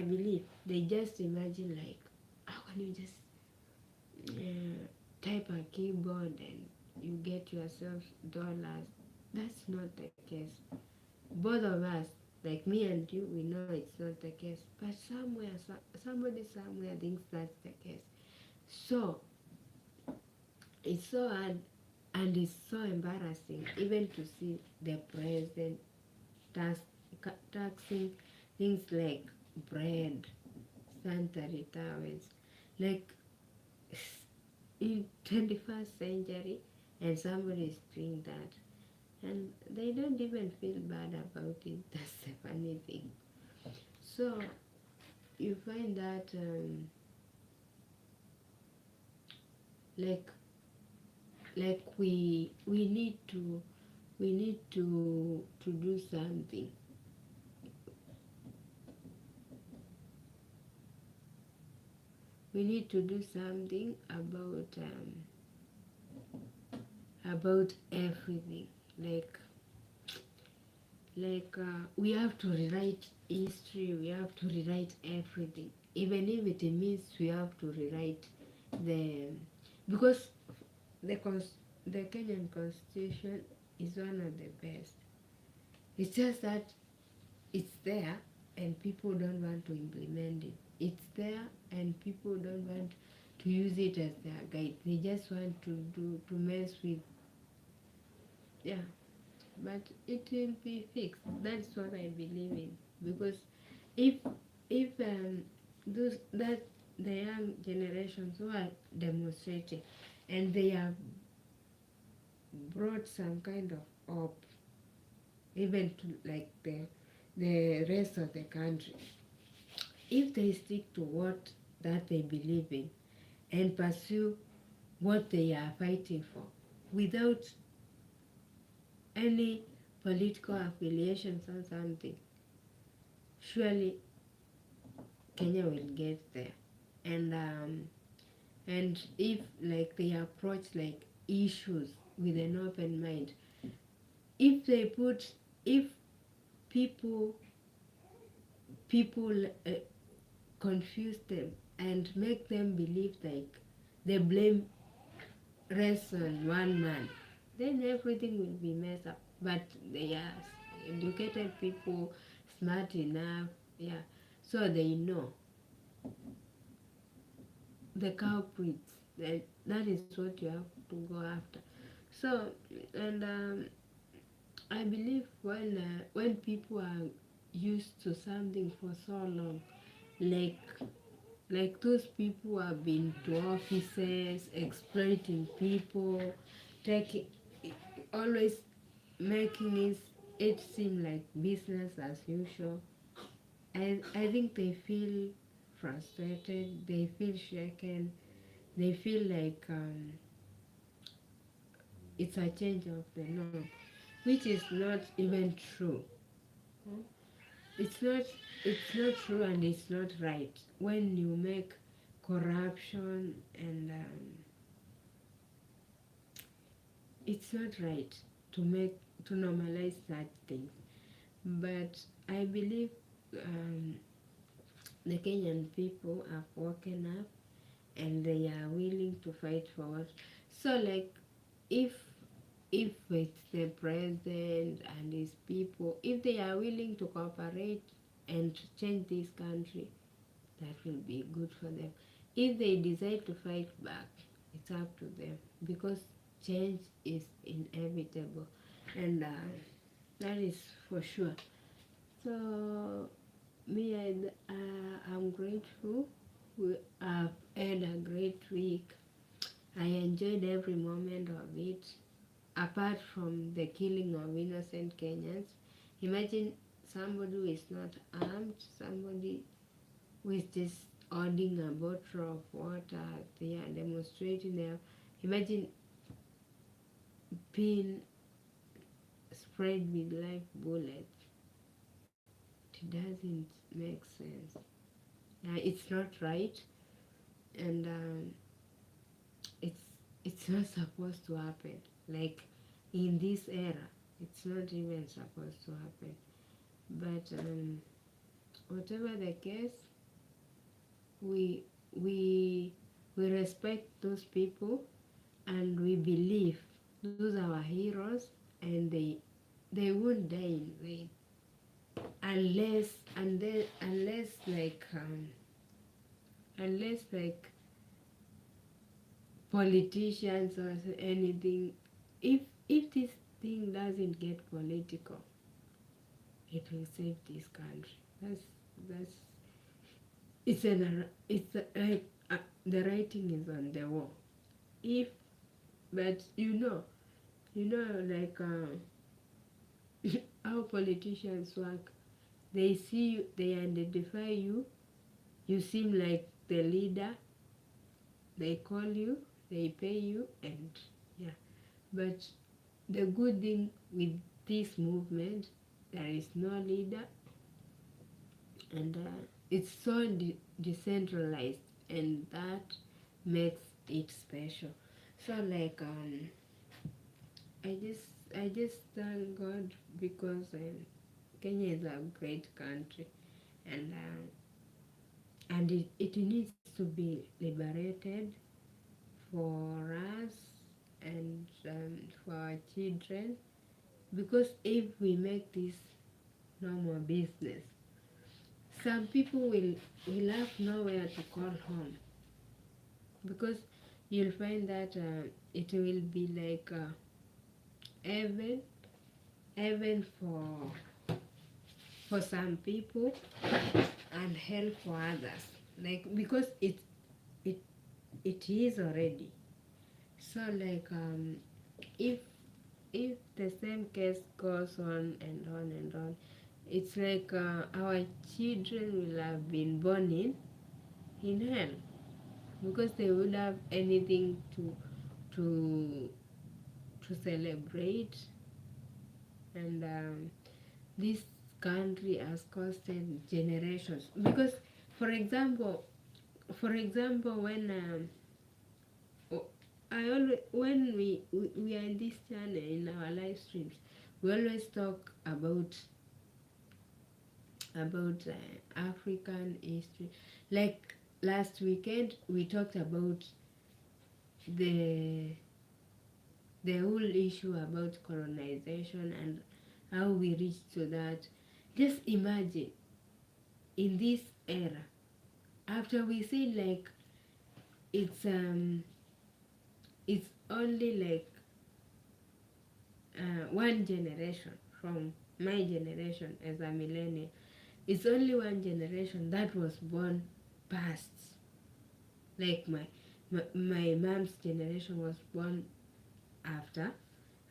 believe they just imagine like, how can you just type a keyboard and you get yourself $? That's not the case. Both of us, like me and you, we know it's not the case, but somebody somewhere thinks that's the case. So it's so hard, and it's so embarrassing even to see the president taxing things like bread, sanitary towels, like in 21st century, and somebody is doing that, and they don't even feel bad about it. That's the funny thing. So you find that like we need to do something. We need to do something about everything. We have to rewrite history. We have to rewrite everything, even if it means we have to rewrite the, because the Kenyan constitution is one of the best. It's just that it's there and people don't want to implement it. It's there and people don't want to use it as their guide. They just want to mess with, yeah. But it will be fixed. That's what I believe in. Because if those that the young generations who are demonstrating, and they have brought some kind of hope even to like the rest of the country, if they stick to what that they believe in and pursue what they are fighting for without any political affiliations or something, surely Kenya will get there. And if like they approach like issues with an open mind, if people uh, confuse them and make them believe like the blame rests on one man, then everything will be messed up. But they are educated people, smart enough, yeah, so they know the culprits. That is what you have to go after. So, and I believe when people are used to something for so long, like those people who have been to offices exploiting people, taking always making it seem like business as usual. I think they feel frustrated, they feel shaken, they feel like it's a change of the norm, which is not even true. Hmm? It's not true, and it's not right when you make corruption and it's not right to make to normalize such things. But I believe um, the Kenyan people have woken up and they are willing to fight for what. So like if it's the president and his people, if they are willing to cooperate and change this country, that will be good for them. If they decide to fight back, it's up to them because change is inevitable, and that is for sure. So me, I'm grateful. We have had a great week. I enjoyed every moment of it, apart from the killing of innocent Kenyans. Imagine somebody who is not armed, somebody who is just holding a bottle of water, they are demonstrating there. Imagine being sprayed with live bullets. It doesn't make sense. It's not right, and it's not supposed to happen. Like in this era, it's not even supposed to happen. But whatever the case, we we we respect those people, and we believe those are our heroes, and they won't die in vain unless unless like politicians or anything. If this thing doesn't get political, it will save this country. That's like the writing is on the wall. If but like how politicians work. They see you, they identify you, you seem like the leader, they call you, they pay you, and yeah. But the good thing with this movement, there is no leader, and it's so decentralized, and that makes it special. So like I just thank God because Kenya is a great country, and it needs to be liberated for us and for our children, because if we make this normal business, some people will have nowhere to call home, because you'll find that it will be like heaven for some people and hell for others, like because it it is already. So like if the same case goes on and on and on, it's like our children will have been born in hell, because they would have anything to to celebrate, and this country has costed generations. Because for example when I always when we are in this channel in our live streams, we always talk about African history. Like last weekend, we talked about the whole issue about colonization and how we reached to that. Just imagine in this era, after we say like it's only like one generation from my generation as a millennial. It's only one generation that was born past, like my mom's generation was born after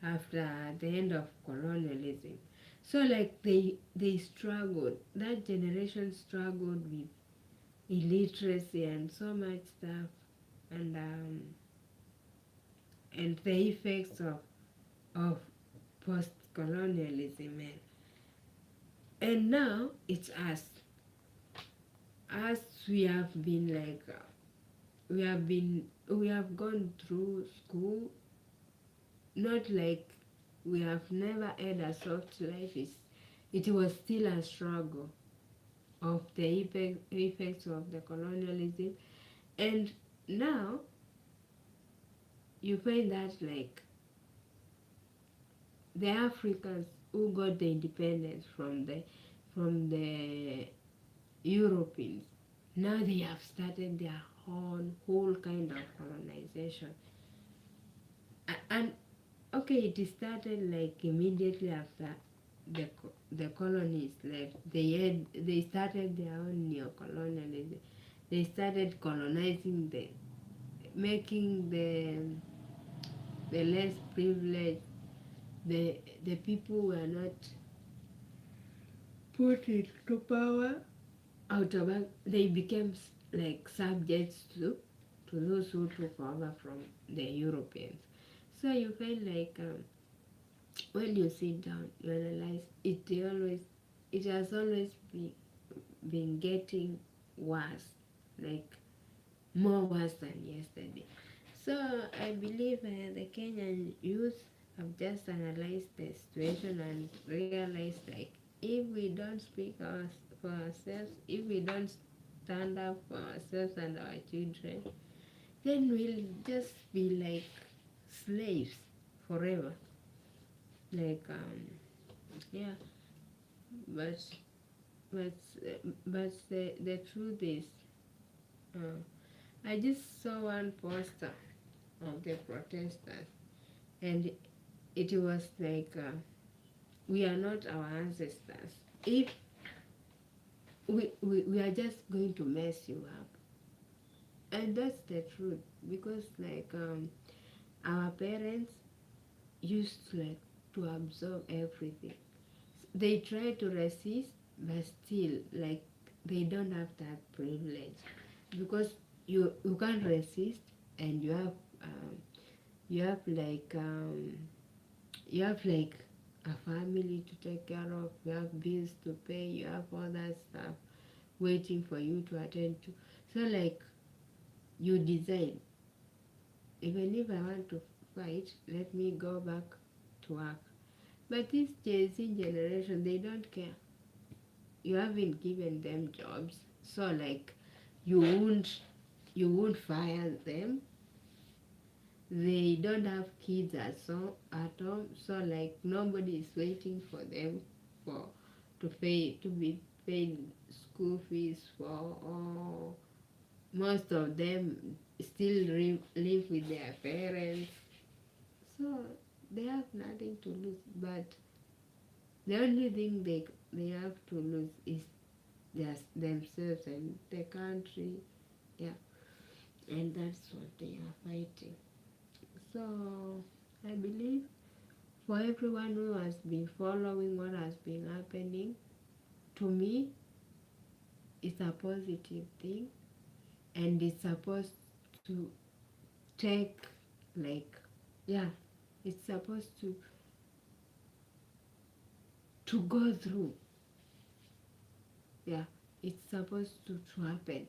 the end of colonialism. So like they struggled, that generation struggled with illiteracy and so much stuff, and the effects of post-colonialism, and now it's us. We have been like we have gone through school, not like we have never had a soft life. It was still a struggle of the effects of the colonialism, and now you find that like the Africans who got the independence from the Europeans, now they have started their own whole kind of colonization. And okay, it started like immediately after the colonies left. They started their own neo-colonialism. They started colonizing making the less privileged, the people were not put into power they became like subjects to those who took over from the Europeans. So you find like when you sit down, you analyze it has always been getting worse, like more worse than yesterday. So I believe the Kenyan youth have just analyzed the situation and realized like if we don't speak for ourselves, if we don't stand up for ourselves and our children, then we'll just be like slaves forever. Like yeah, but but the truth is, uh, I just saw one poster of the protesters, and it was like we are not our ancestors. If we are just going to mess you up, and that's the truth, because like our parents used to like to absorb everything. They try to resist, but still like they don't have that privilege, because you can't resist, and you have like you have like a family to take care of, you have bills to pay, you have all that stuff waiting for you to attend to. So like you decide, even if I want to fight, let me go back to work. But this Gen Z generation, they don't care. You haven't given them jobs, so like you won't fire them. They don't have kids at home, so like nobody is waiting for them for to be paid school fees for, or most of them still live with their parents, so they have nothing to lose. But the only thing they have to lose is themselves and the country, yeah, and that's what they are fighting. So I believe for everyone who has been following what has been happening, to me, it's a positive thing, and it's supposed to take like, yeah, it's supposed to go through, yeah, it's supposed to happen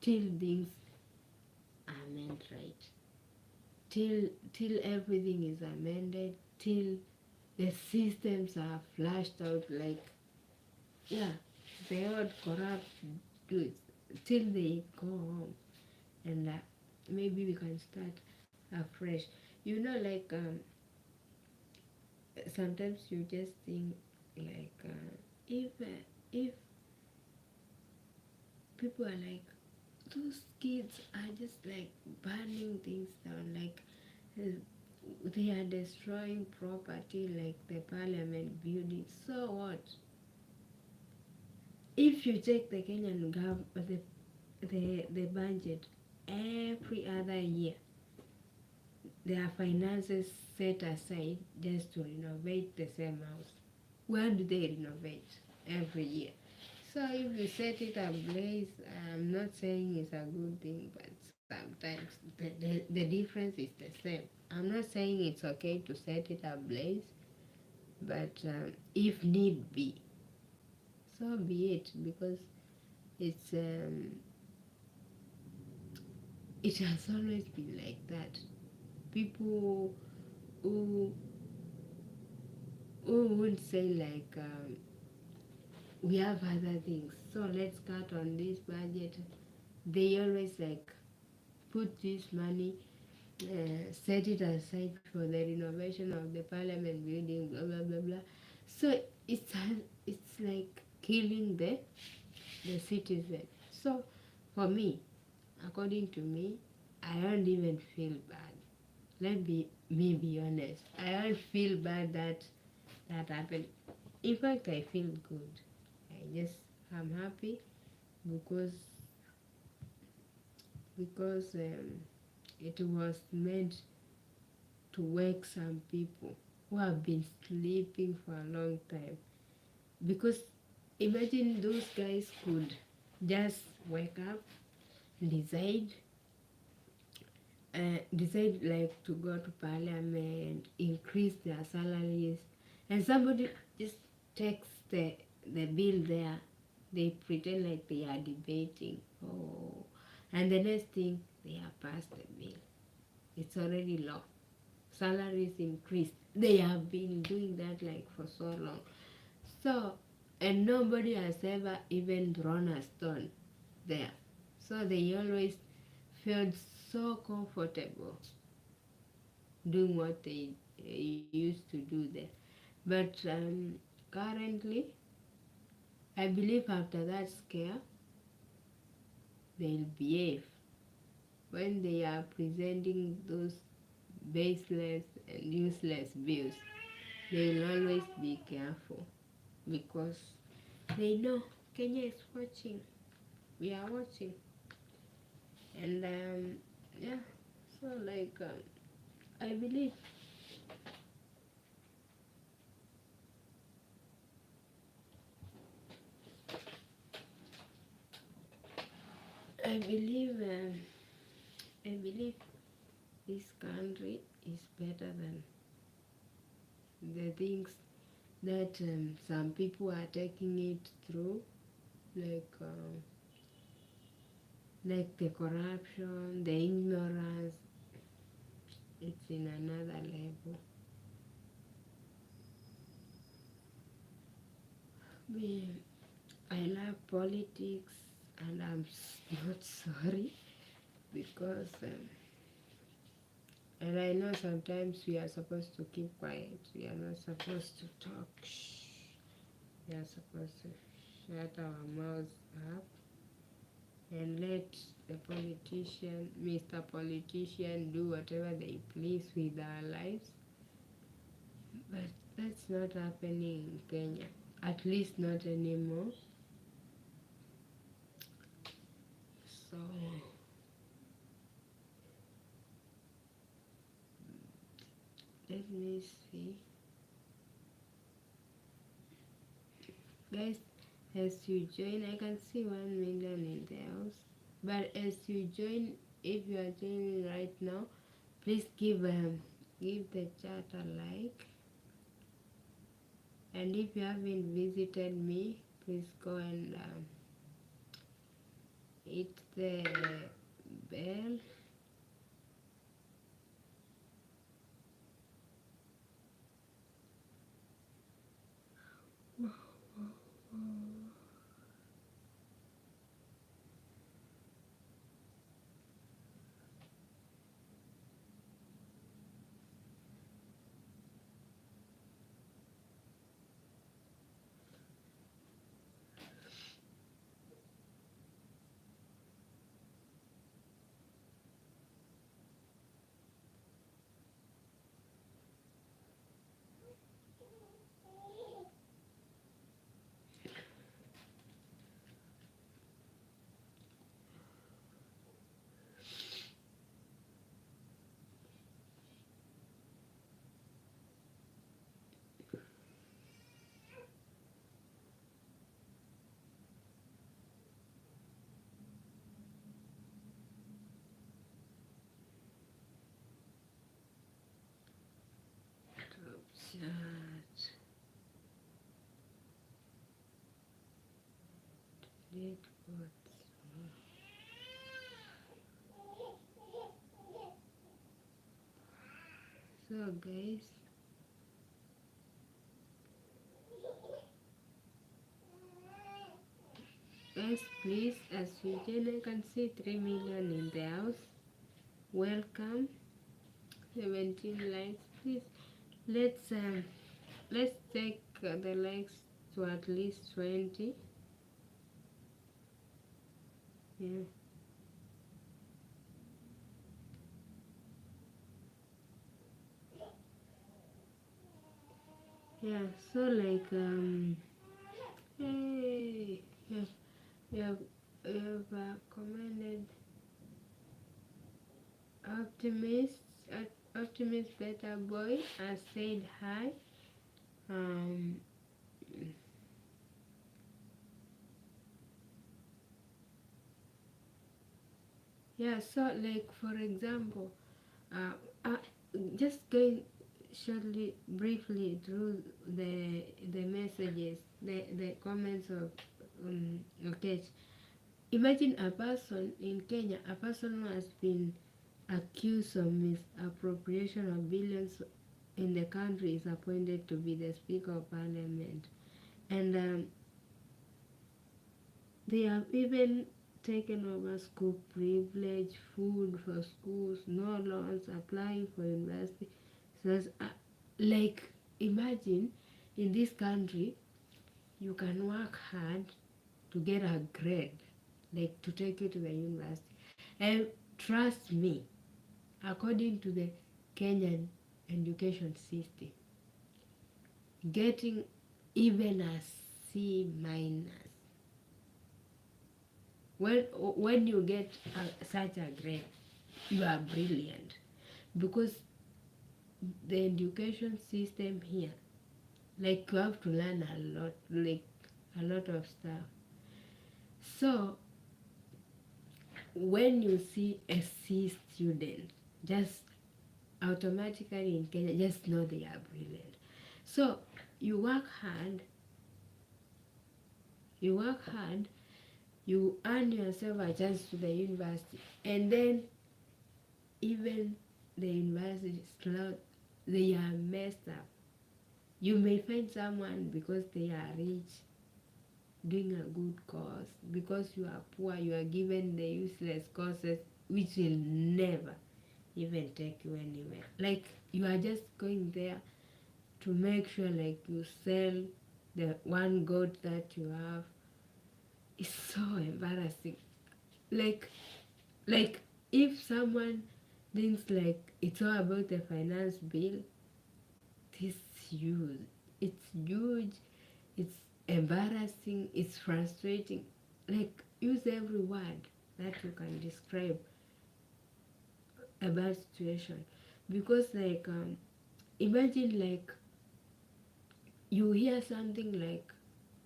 till things are made right, till everything is amended, till the systems are flushed out, like, yeah, the old corrupt dudes, till they go home, and maybe we can start afresh. You know, like sometimes you just think like if people are like, those kids are just like burning things down, like they are destroying property like the parliament building. So what? If you check the Kenyan government, the budget every other year, their finances set aside just to renovate the same house. Where do they renovate every year? So if you set it ablaze, I'm not saying it's a good thing, but sometimes the difference is the same. I'm not saying it's okay to set it ablaze, but if need be, so be it, because it's it has always been like that. People who would say like we have other things, so let's cut on this budget. They always like put this money, set it aside for the renovation of the parliament building, blah blah blah blah. So it's like killing the citizen. So for me, according to me, I don't even feel bad. Let me be honest. I don't feel bad that that happened. In fact, I feel good. I'm happy because it was meant to wake some people who have been sleeping for a long time. Because imagine those guys could just wake up, decide, decide like to go to parliament, increase their salaries, and somebody just takes the bill there. They pretend like they are debating. Oh, and the next thing they are passed the bill. It's already law. Salaries increased. They have been doing that like for so long. So, and nobody has ever even thrown a stone there. So they always felt so comfortable doing what they used to do there. But currently, I believe after that scare, they'll behave when they are presenting those baseless and useless bills. They will always be careful because they know Kenya is watching. We are watching, and yeah. So like I believe I believe I believe this country is better than the things that some people are taking it through, like the corruption, the ignorance. It's in another level. Me, I love politics, and I'm not sorry because and I know sometimes we are supposed to keep quiet. We are not supposed to talk. Shh. We are supposed to shut our mouths up and let the politician, Mr. Politician, do whatever they please with our lives. But that's not happening in Kenya. At least not anymore. So let me see. Guys, as you join, I can see 1 million in the house. But as you join, if you are joining right now, please give the chat a like. And if you haven't visited me, please go and hit the bell. So guys, please, as usual, I can see 3 million in the house. Welcome. 17 likes, please. Let's take the likes to at least 20. Yeah. Yeah, so like hey, you have commented optimist optimist better boy has said hi. um yeah, so like for example, uh, uh just going shortly briefly through the messages, the comments of okay. Imagine a person in Kenya, a person who has been accused of misappropriation of billions in the country is appointed to be the Speaker of Parliament. And they have even taken over school privilege, food for schools, no loans, applying for university. So, like, imagine in this country, you can work hard to get a grade, like to take you to the university. And trust me, according to the Kenyan education system, getting even a C minus, when you get such a grade, you are brilliant, because the education system here, like you have to learn a lot, like a lot of stuff. So when you see a C student, just automatically in Kenya, just know they are brilliant. So you work hard, you earn yourself a chance to the university, and then even the university slot, they are messed up. You may find someone because they are rich doing a good course. Because you are poor, you are given the useless courses which will never even take you anywhere. Like you are just going there to make sure like you sell the one goat that you have. It's so embarrassing. Like like if someone thinks like it's all about the finance bill, this huge. It's huge. It's embarrassing. It's frustrating. Like use every word that you can describe a bad situation, because like imagine like you hear something like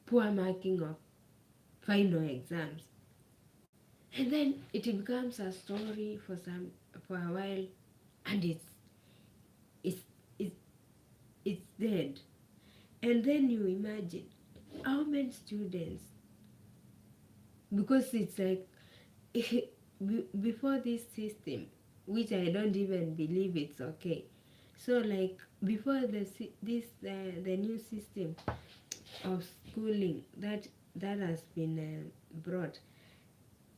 poor marking of final exams, and then it becomes a story for a while, and it's it's it's dead. And then you imagine how many students, because it's like before this system, which I don't even believe it's okay. So like before the new system of schooling that has been brought,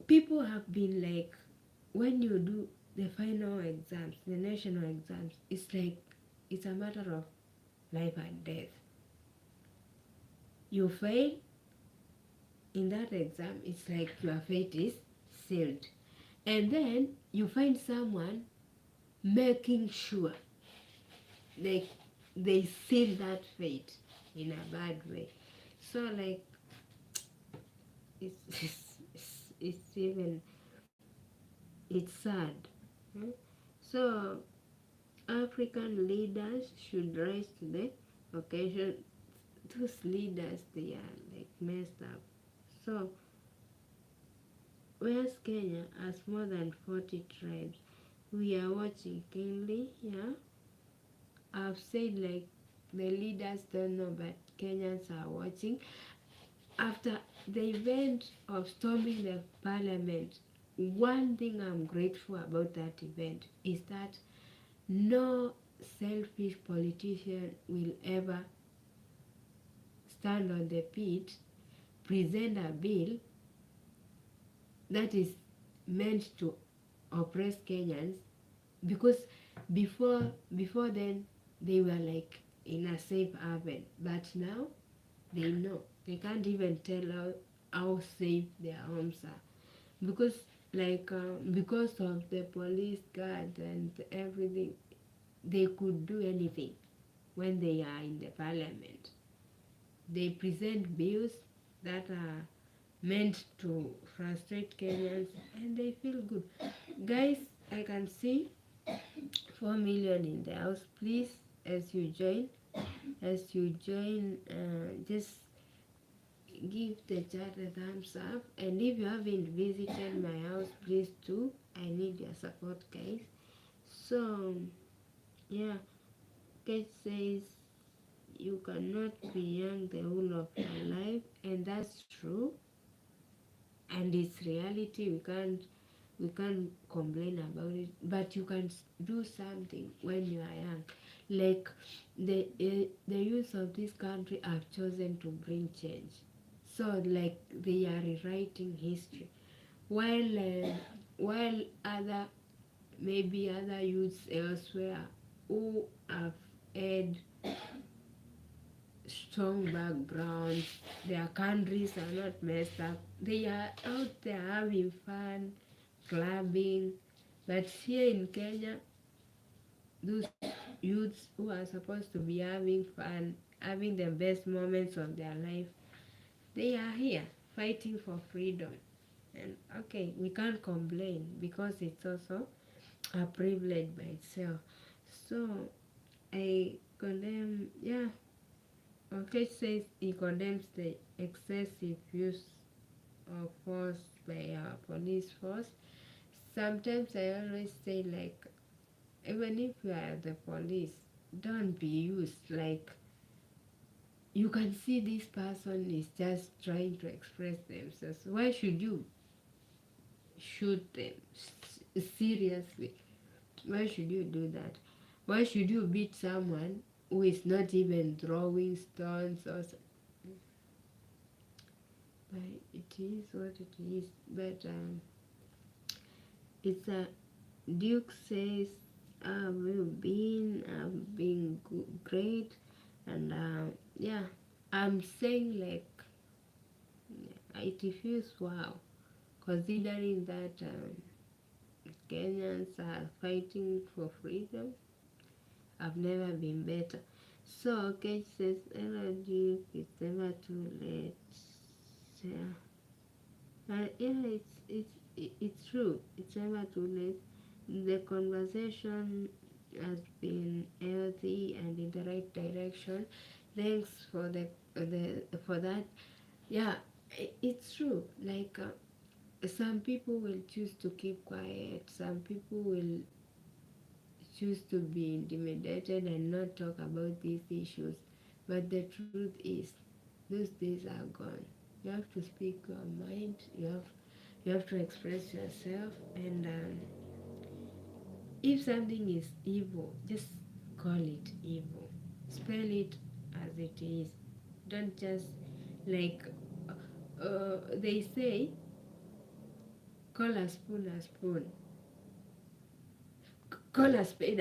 people have been like, when you do the final exams, the national exams, it's like it's a matter of life and death. You fail in that exam, it's like your fate is sealed. And then you find someone making sure like they seal that fate in a bad way. So like it's even it's sad. Hmm? So African leaders should rise to the occasion. Those leaders, they are like messed up. So whereas Kenya has more than 40 tribes, we are watching keenly. Yeah, I've said like the leaders don't know, but Kenyans are watching. After the event of storming the parliament, one thing I'm grateful about that event is that no selfish politician will ever stand on the pit, present a bill that is meant to oppress Kenyans, because before then they were like in a safe haven, but now they know they can't even tell how safe their homes are, because because of the police guard and everything, they could do anything. When they are in the parliament, they present bills that are meant to frustrate Kenyans, and they feel good. Guys, I can see 4 million in the house. Please, as you join, just give the chat a thumbs up. And if you haven't visited my house, please do. I need your support, guys. So yeah, Kate says you cannot be young the whole of your life, and that's true, and it's reality. We can't complain about it, but you can do something when you are young. Like the youth of this country have chosen to bring change, so like they are rewriting history, while other, maybe other youths elsewhere who have had strong backgrounds, their countries are not messed up, they are out there having fun, clubbing. But here in Kenya, those youths who are supposed to be having fun, having the best moments of their life, they are here fighting for freedom. And okay, we can't complain because it's also a privilege by itself. So I condemn, yeah. Okay, says he condemns the excessive use of force by our police force. Sometimes I always say, like, even if you are the police, don't be used. Like, you can see this person is just trying to express themselves. Why should you shoot them? Seriously, why should you do that? Why should you beat someone who is not even throwing stones or but it is what it is. But it's a Duke says I've been great, and yeah, I'm saying like it feels wow, considering that Kenyans are fighting for freedom. I've never been better. So Kate says, hello Duke, it's never too late. Yeah. Yeah, it's true. It's never too late. The conversation has been healthy and in the right direction. Thanks for the for that. Yeah, it's true. Like some people will choose to keep quiet. Some people will choose to be intimidated and not talk about these issues. But the truth is, those days are gone. You have to speak your mind. You have to express yourself, and if something is evil, just call it evil. Spell it as it is. Don't just like they say, call a spoon a spoon. Call a spade,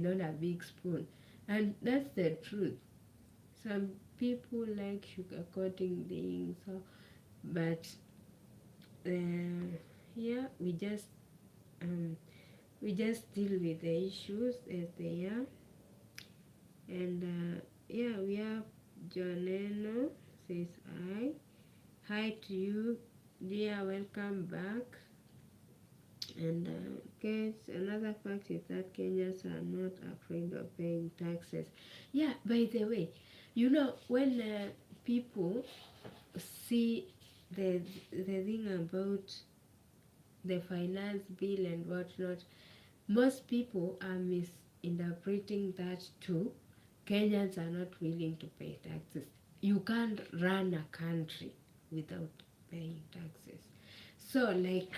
not a big spoon. And that's the truth. Some people like sugarcoating things, so, but yeah, um, we just deal with the issues as they are. And yeah, we have Joneno says hi. Hi to you, dear. Welcome back. And another fact is that Kenyans are not afraid of paying taxes. Yeah, by the way, when people see the thing about the finance bill and whatnot, most people are misinterpreting that too. Kenyans are not willing to pay taxes. You can't run a country without paying taxes. So, like,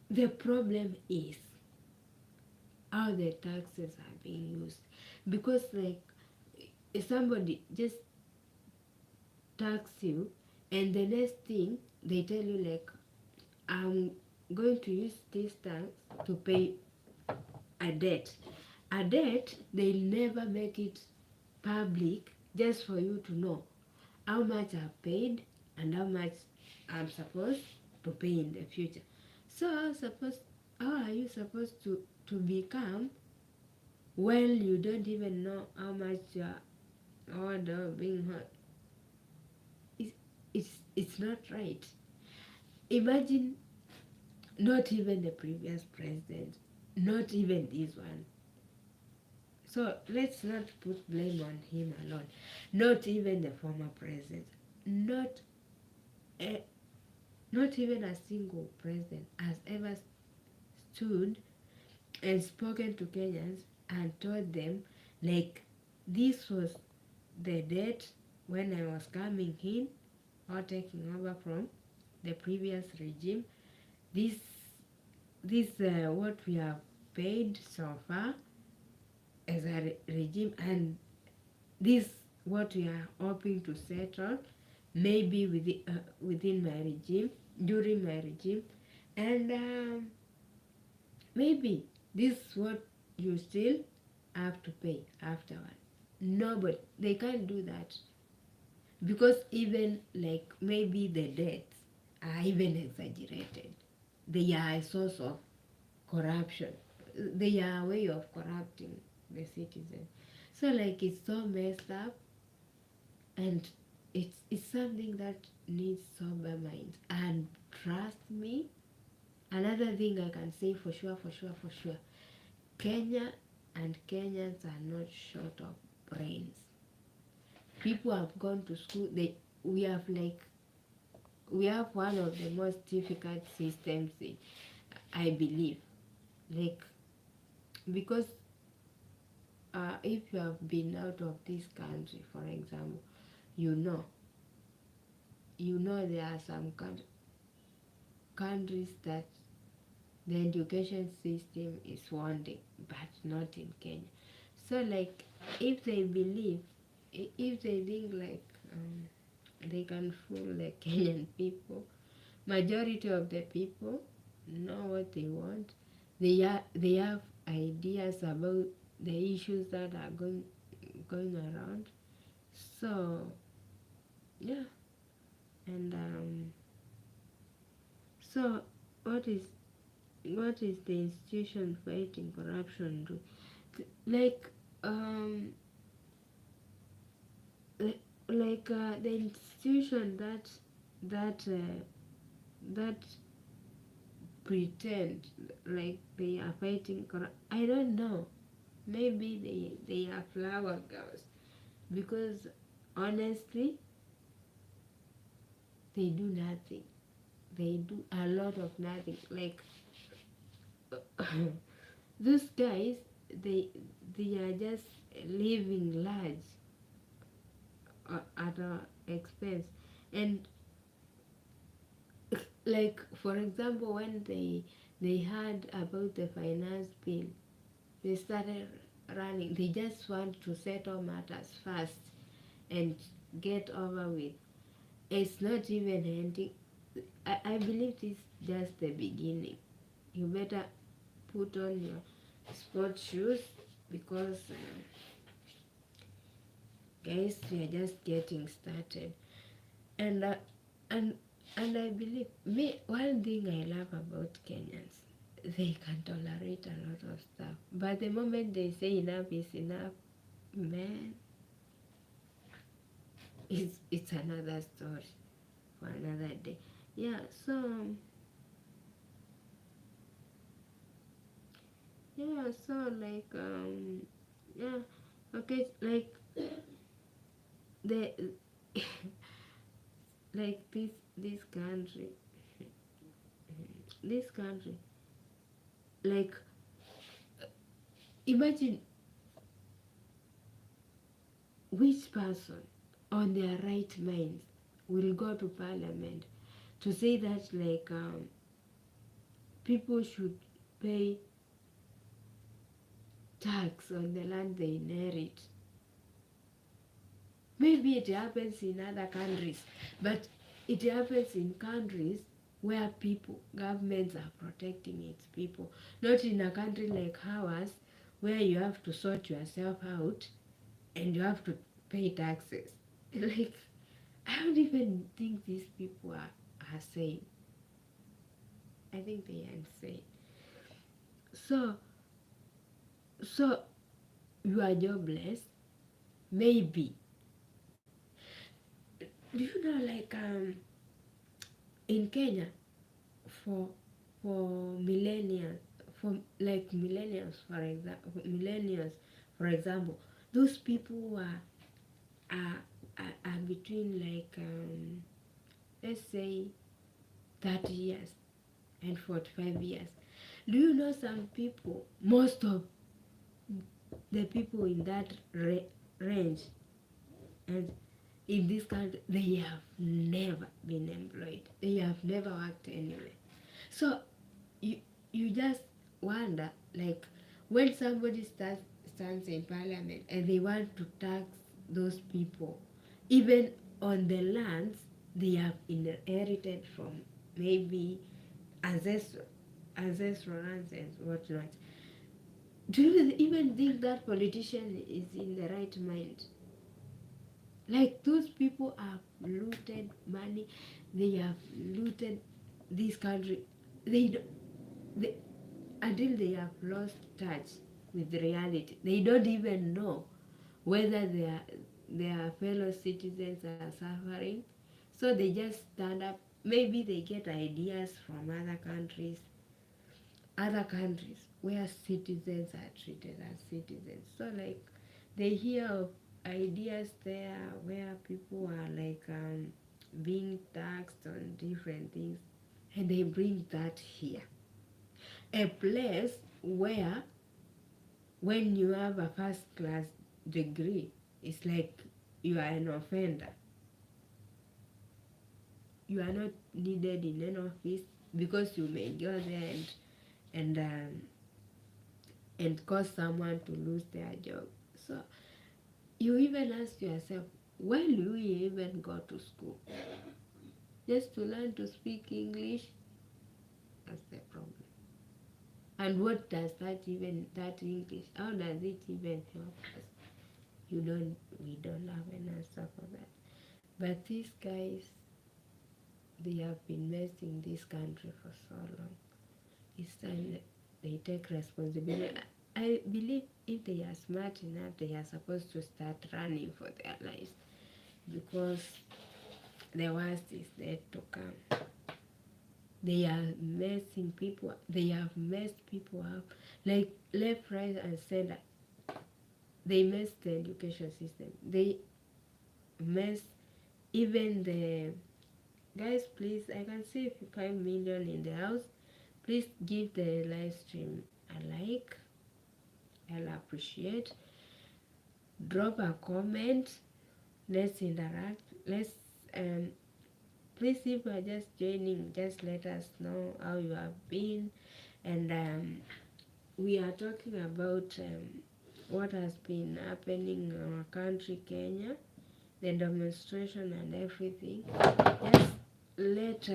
the problem is how the taxes are being used. Because like if somebody just tax you and the next thing they tell you like, I'm going to use this tax to pay a debt. A debt, they'll never make it public just for you to know how much I've paid and how much I'm supposed to pay in the future. So how are you supposed to become when you don't even know how much you are owed or being hurt? It's not right. Imagine not even the previous president, not even this one. So let's not put blame on him alone. Not even the former president. Not a, not even a single president has ever stood and spoken to Kenyans and told them like this was the date when I was coming in or taking over from the previous regime. This this what we have paid so far as a regime, and this what we are hoping to settle maybe within my regime, during my regime, and maybe this is what you still have to pay afterward. Nobody, they can't do that, because even like maybe the debts are even exaggerated. They are a source of corruption. They are a way of corrupting the citizen. So like it's so messed up, and it's something that needs sober minds. And trust me, another thing I can say for sure, Kenya and Kenyans are not short of brains. People have gone to school. We have like we have one of the most difficult systems I believe. Like because if you have been out of this country, for example, you know there are some countries that the education system is wanting, but not in Kenya. So like if they believe, if they think like they can fool the Kenyan people, majority of the people know what they want. They have ideas about the issues that are going around. So yeah, and so what is the institution fighting corruption do? Like the institution that pretend like they are fighting corruption. I don't know. Maybe they are flower girls, because honestly they do nothing. They do a lot of nothing. Like these guys, they are just living large at our expense. And like for example, when they heard about the finance bill, they started running. They just want to settle matters fast and get over with. It's not even ending. I believe this is just the beginning. You better put on your sports shoes, because guys, we are just getting started. And and and I believe me, one thing I love about Kenyans, they can tolerate a lot of stuff, but the moment they say enough is enough, man, it's another story for another day. Yeah, so like yeah, okay, like the like this country, this country, like imagine which person on their right minds will go to parliament to say that like people should pay tax on the land they inherit. Maybe it happens in other countries, but it happens in countries where governments are protecting its people, not in a country like ours where you have to sort yourself out and you have to pay taxes. Like, I don't even think these people are sane. I think they are insane. So you are jobless, maybe. Do you know, like, in Kenya, for millennials, for example, those people who are between, like, let's say 30 years and 45 years. Do you know some people, most of the people in that range and in this country, they have never been employed. They have never worked anywhere. So you just wonder, like, when somebody stands in parliament and they want to tax those people, even on the lands they have inherited from maybe ancestral lands and whatnot. Do you even think that politician is in the right mind? Like, those people have looted money, they have looted this country. They until they have lost touch with reality. They don't even know whether their fellow citizens are suffering. So they just stand up. Maybe they get ideas from other countries where citizens are treated as citizens. So, like, they hear of ideas there where people are, like, being taxed on different things, and they bring that here. A place where, when you have a first class degree, it's like you are an offender. You are not needed in an office because you may go there and cause someone to lose their job. So you even ask yourself, why do we even go to school? Just to learn to speak English? That's the problem. And what does that English, how does it even help us? We don't have an answer for that. But these guys, they have been messing this country for so long. It's time that they take responsibility. I believe if they are smart enough, they are supposed to start running for their lives, because the worst is yet to come. They are messing people. They have messed people up, like left, right, and center. They messed the education system. They messed even the guys. Please, I can see 5 million in the house. Please give the live stream a like. I'll appreciate. Drop a comment. Let's interact. Please, if you are just joining, just let us know how you have been. And we are talking about what has been happening in our country, Kenya, the demonstration and everything. Just let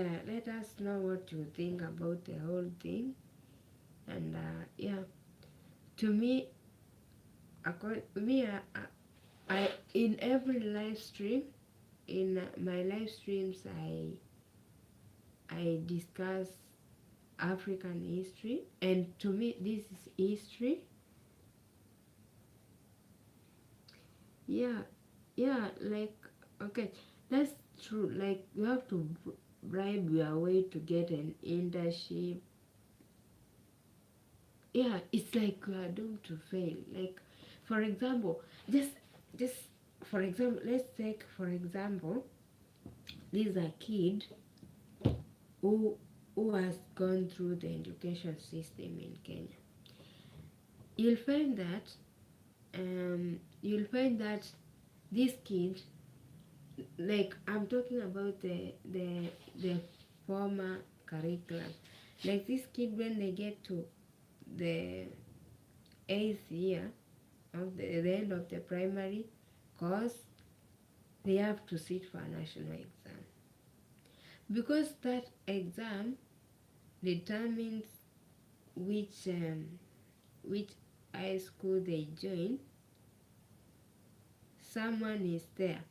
us know what you think about the whole thing. And to me, I in every live stream, in my live streams, I discuss African history, and to me this is history. Like, okay, that's true. Like, you have to bribe your way to get an internship. It's like you are doomed to fail. Like, for example, just for example, let's take for example, this is a kid who has gone through the education system in Kenya. You'll find that this kid, like, I'm talking about the former curriculum. Like, this kid, when they get to the 8th year of the end of the primary course, they have to sit for a national exam, because that exam determines which high school they join. Someone is there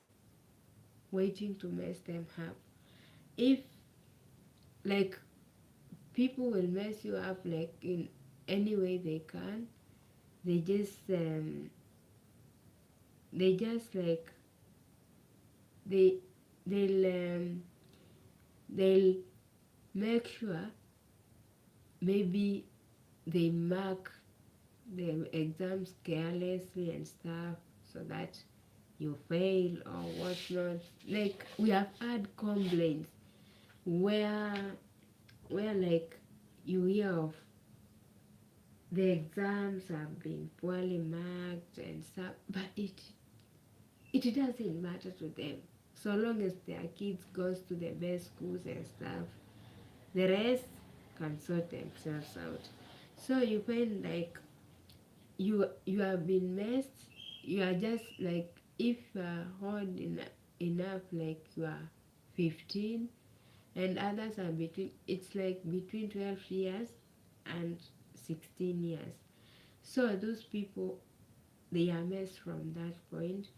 waiting to mess them up. If, like, people will mess you up like in any way they can, they just like they they'll make sure maybe they mark the exams carelessly and stuff so that you fail or whatnot. Like, we have had complaints where like you hear of the exams have been poorly marked and stuff, but it doesn't matter to them so long as their kids goes to the best schools and stuff. The rest can sort themselves out. So you find like you have been messed. You are just like, if you are old enough, like you are 15, and others are between 12 years and 16 years. So those people, they are messed from that point.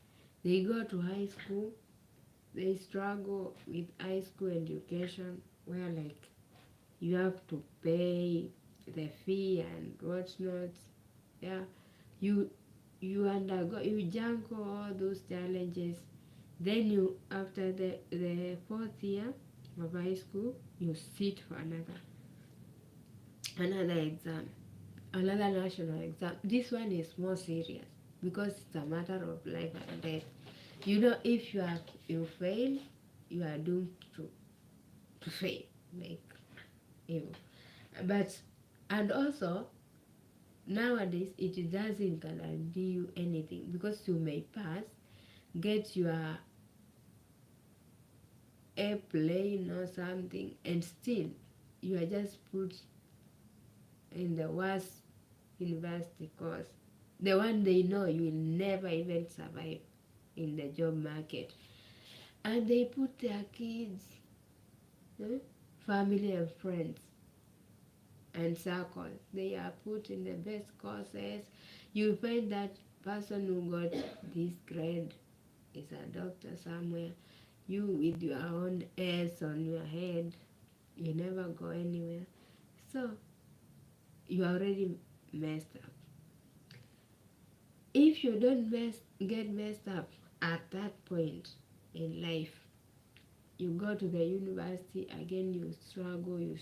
They go to high school, they struggle with high school education, where like you have to pay the fee and whatnot. Yeah, you you jump all those challenges. Then you, after the 4th year of high school, you sit for another exam, another national exam. This one is more serious because it's a matter of life and death. You know, if you fail, you are doomed to fail, like, you. But, and also, nowadays it doesn't guarantee you anything, because you may pass, get your airplane or something, and still you are just put in the worst university course, the one they know you will never even survive in the job market. And they put their kids, family and friends and circles, they are put in the best courses. You find that person who got this grade is a doctor somewhere. You with your own S on your head, you never go anywhere. So you are already messed up. If you don't get messed up at that point in life, you go to the university again, you struggle, you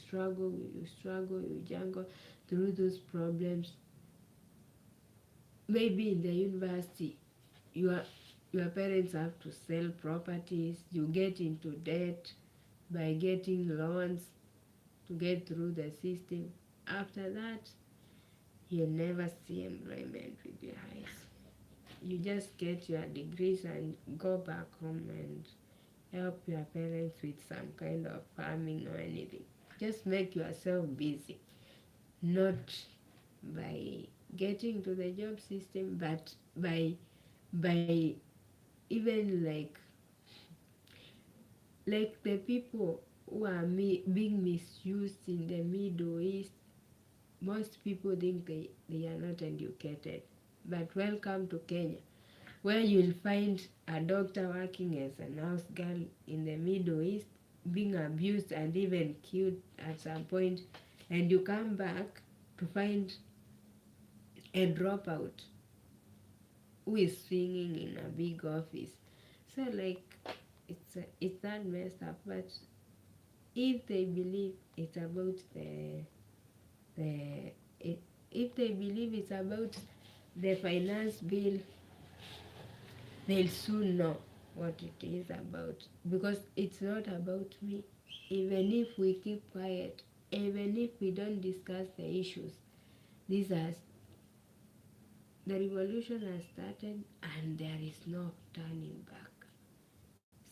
jungle through those problems. Maybe in the university, your parents have to sell properties, you get into debt by getting loans to get through the system. After that, you'll never see employment with your eyes. You just get your degrees and go back home and help your parents with some kind of farming or anything. Just make yourself busy, not by getting to the job system, but by even like the people who are being misused in the Middle East. Most people think they are not educated, but welcome to Kenya, where you'll find a doctor working as a nurse girl in the Middle East, being abused and even killed at some point, and you come back to find a dropout who is swinging in a big office. So like, it's that messed up. But if they believe it's about if they believe it's about the finance bill, they'll soon know what it is about, because it's not about me. Even if we keep quiet, even if we don't discuss the issues, these are the revolution has started and there is no turning back.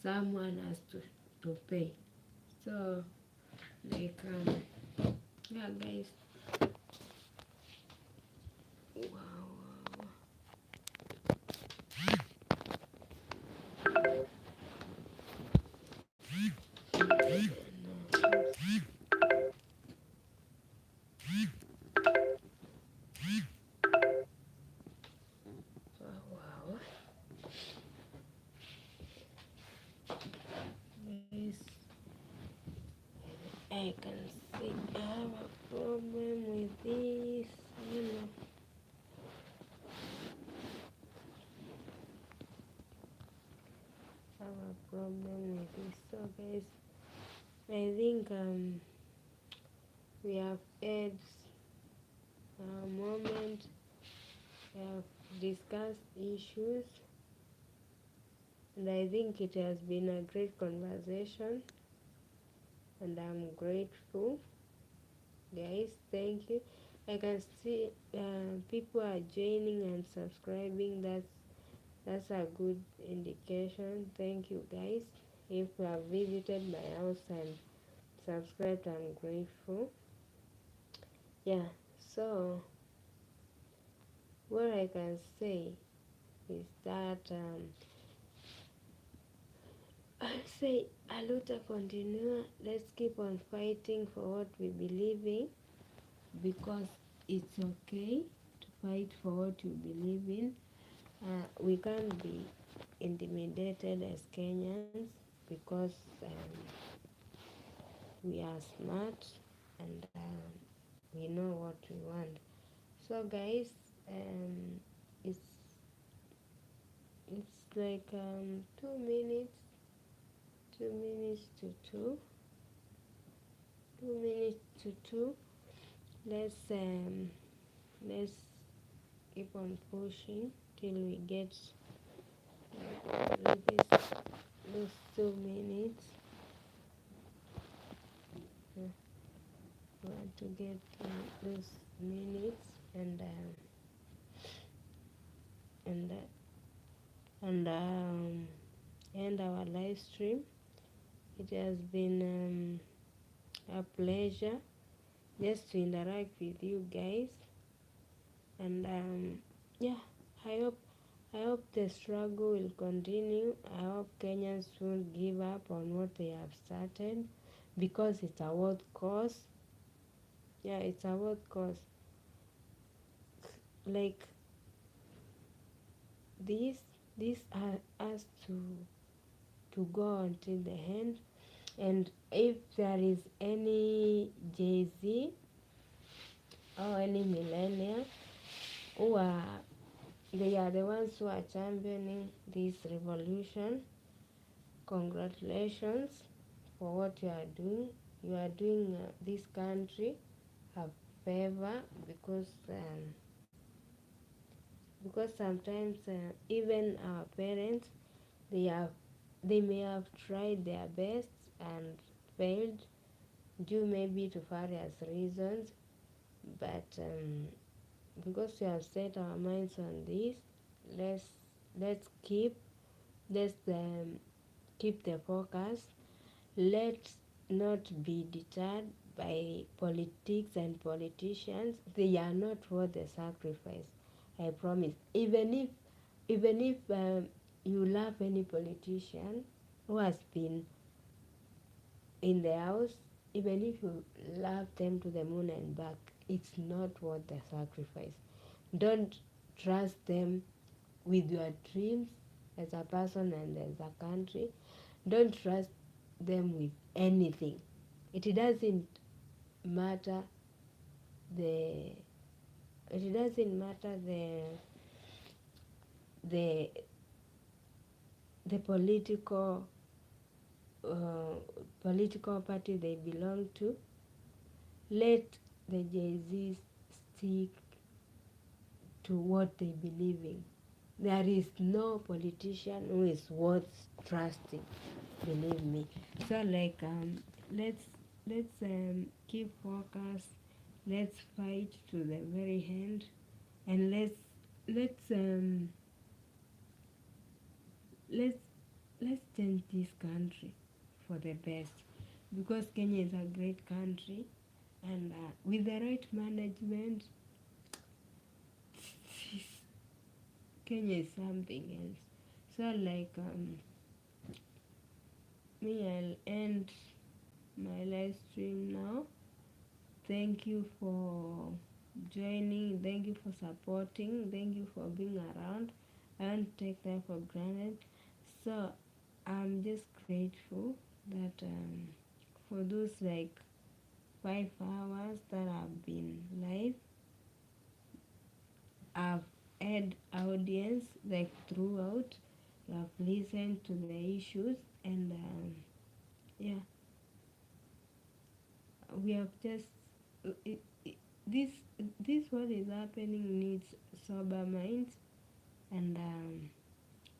Someone has to pay. So like, yeah guys, Wow. Wow. Yes, I can see I have a problem with this. You know, I have a problem with this. So, guys, I think we have had a moment. We have discussed issues, and I think it has been a great conversation. And I'm grateful, guys. Thank you. I can see people are joining and subscribing. That's a good indication. Thank you, guys. If you have visited my house and subscribed, I'm grateful. Yeah. So what I can say is that I'll say a luta continua. Let's keep on fighting for what we believe in, because it's okay to fight for what you believe in. We can't be intimidated as Kenyans because we are smart and we know what we want. So, guys, it's like 2 minutes, 2 minutes to two, 2 minutes to two. Let's keep on pushing till we get those 2 minutes. We want to get those minutes and end our live stream. It has been a pleasure just to interact with you guys, and yeah, I hope the struggle will continue. I hope Kenyans won't give up on what they have started, because it's a worth cause. Yeah, it's a worth cause. Like this has to go until the end. And if there is any Jay-Z or any millennial they are the ones who are championing this revolution, congratulations for what you are doing. You are doing this country a favor, because sometimes even our parents, they may have tried their best and failed due maybe to various reasons, but because we have set our minds on this, let's let's keep let's keep the focus. Let's not be deterred by politics and politicians. They are not worth the sacrifice, I promise. Even if you love any politician who has been in the house, even if you love them to the moon and back, it's not worth the sacrifice. Don't trust them with your dreams as a person and as a country. Don't trust them with anything. It doesn't matter the it doesn't matter the the political party they belong to. Let the Jay-Z stick to what they believe in. There is no politician who is worth trusting, believe me. So like let's keep focus. Let's fight to the very end, and let's um let's let's change this country for the best, because Kenya is a great country, and with the right management, Kenya is something else. So like me, I'll end my live stream now. Thank you for joining, thank you for supporting, thank you for being around. I don't take that for granted. So I'm just grateful that for those like 5 hours that I've been live, I've had audience like throughout. I've listened to the issues, and yeah, we have just it, it, this this what is happening needs sober minds, and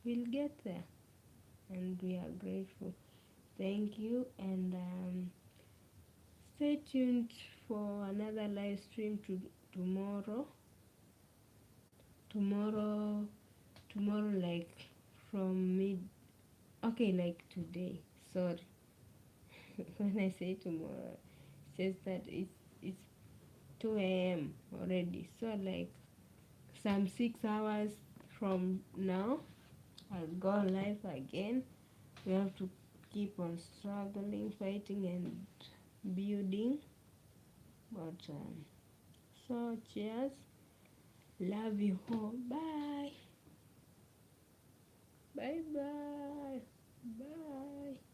we'll get there, and we are grateful. Thank you, and stay tuned for another live stream tomorrow. Tomorrow, tomorrow, like from mid. Okay, like today. Sorry, when I say tomorrow, it's just that it's 2 a.m. already. So like some 6 hours from now, I'll go live again. We have to keep on struggling, fighting, and building. But so cheers. Love you all. Bye. Bye bye. Bye.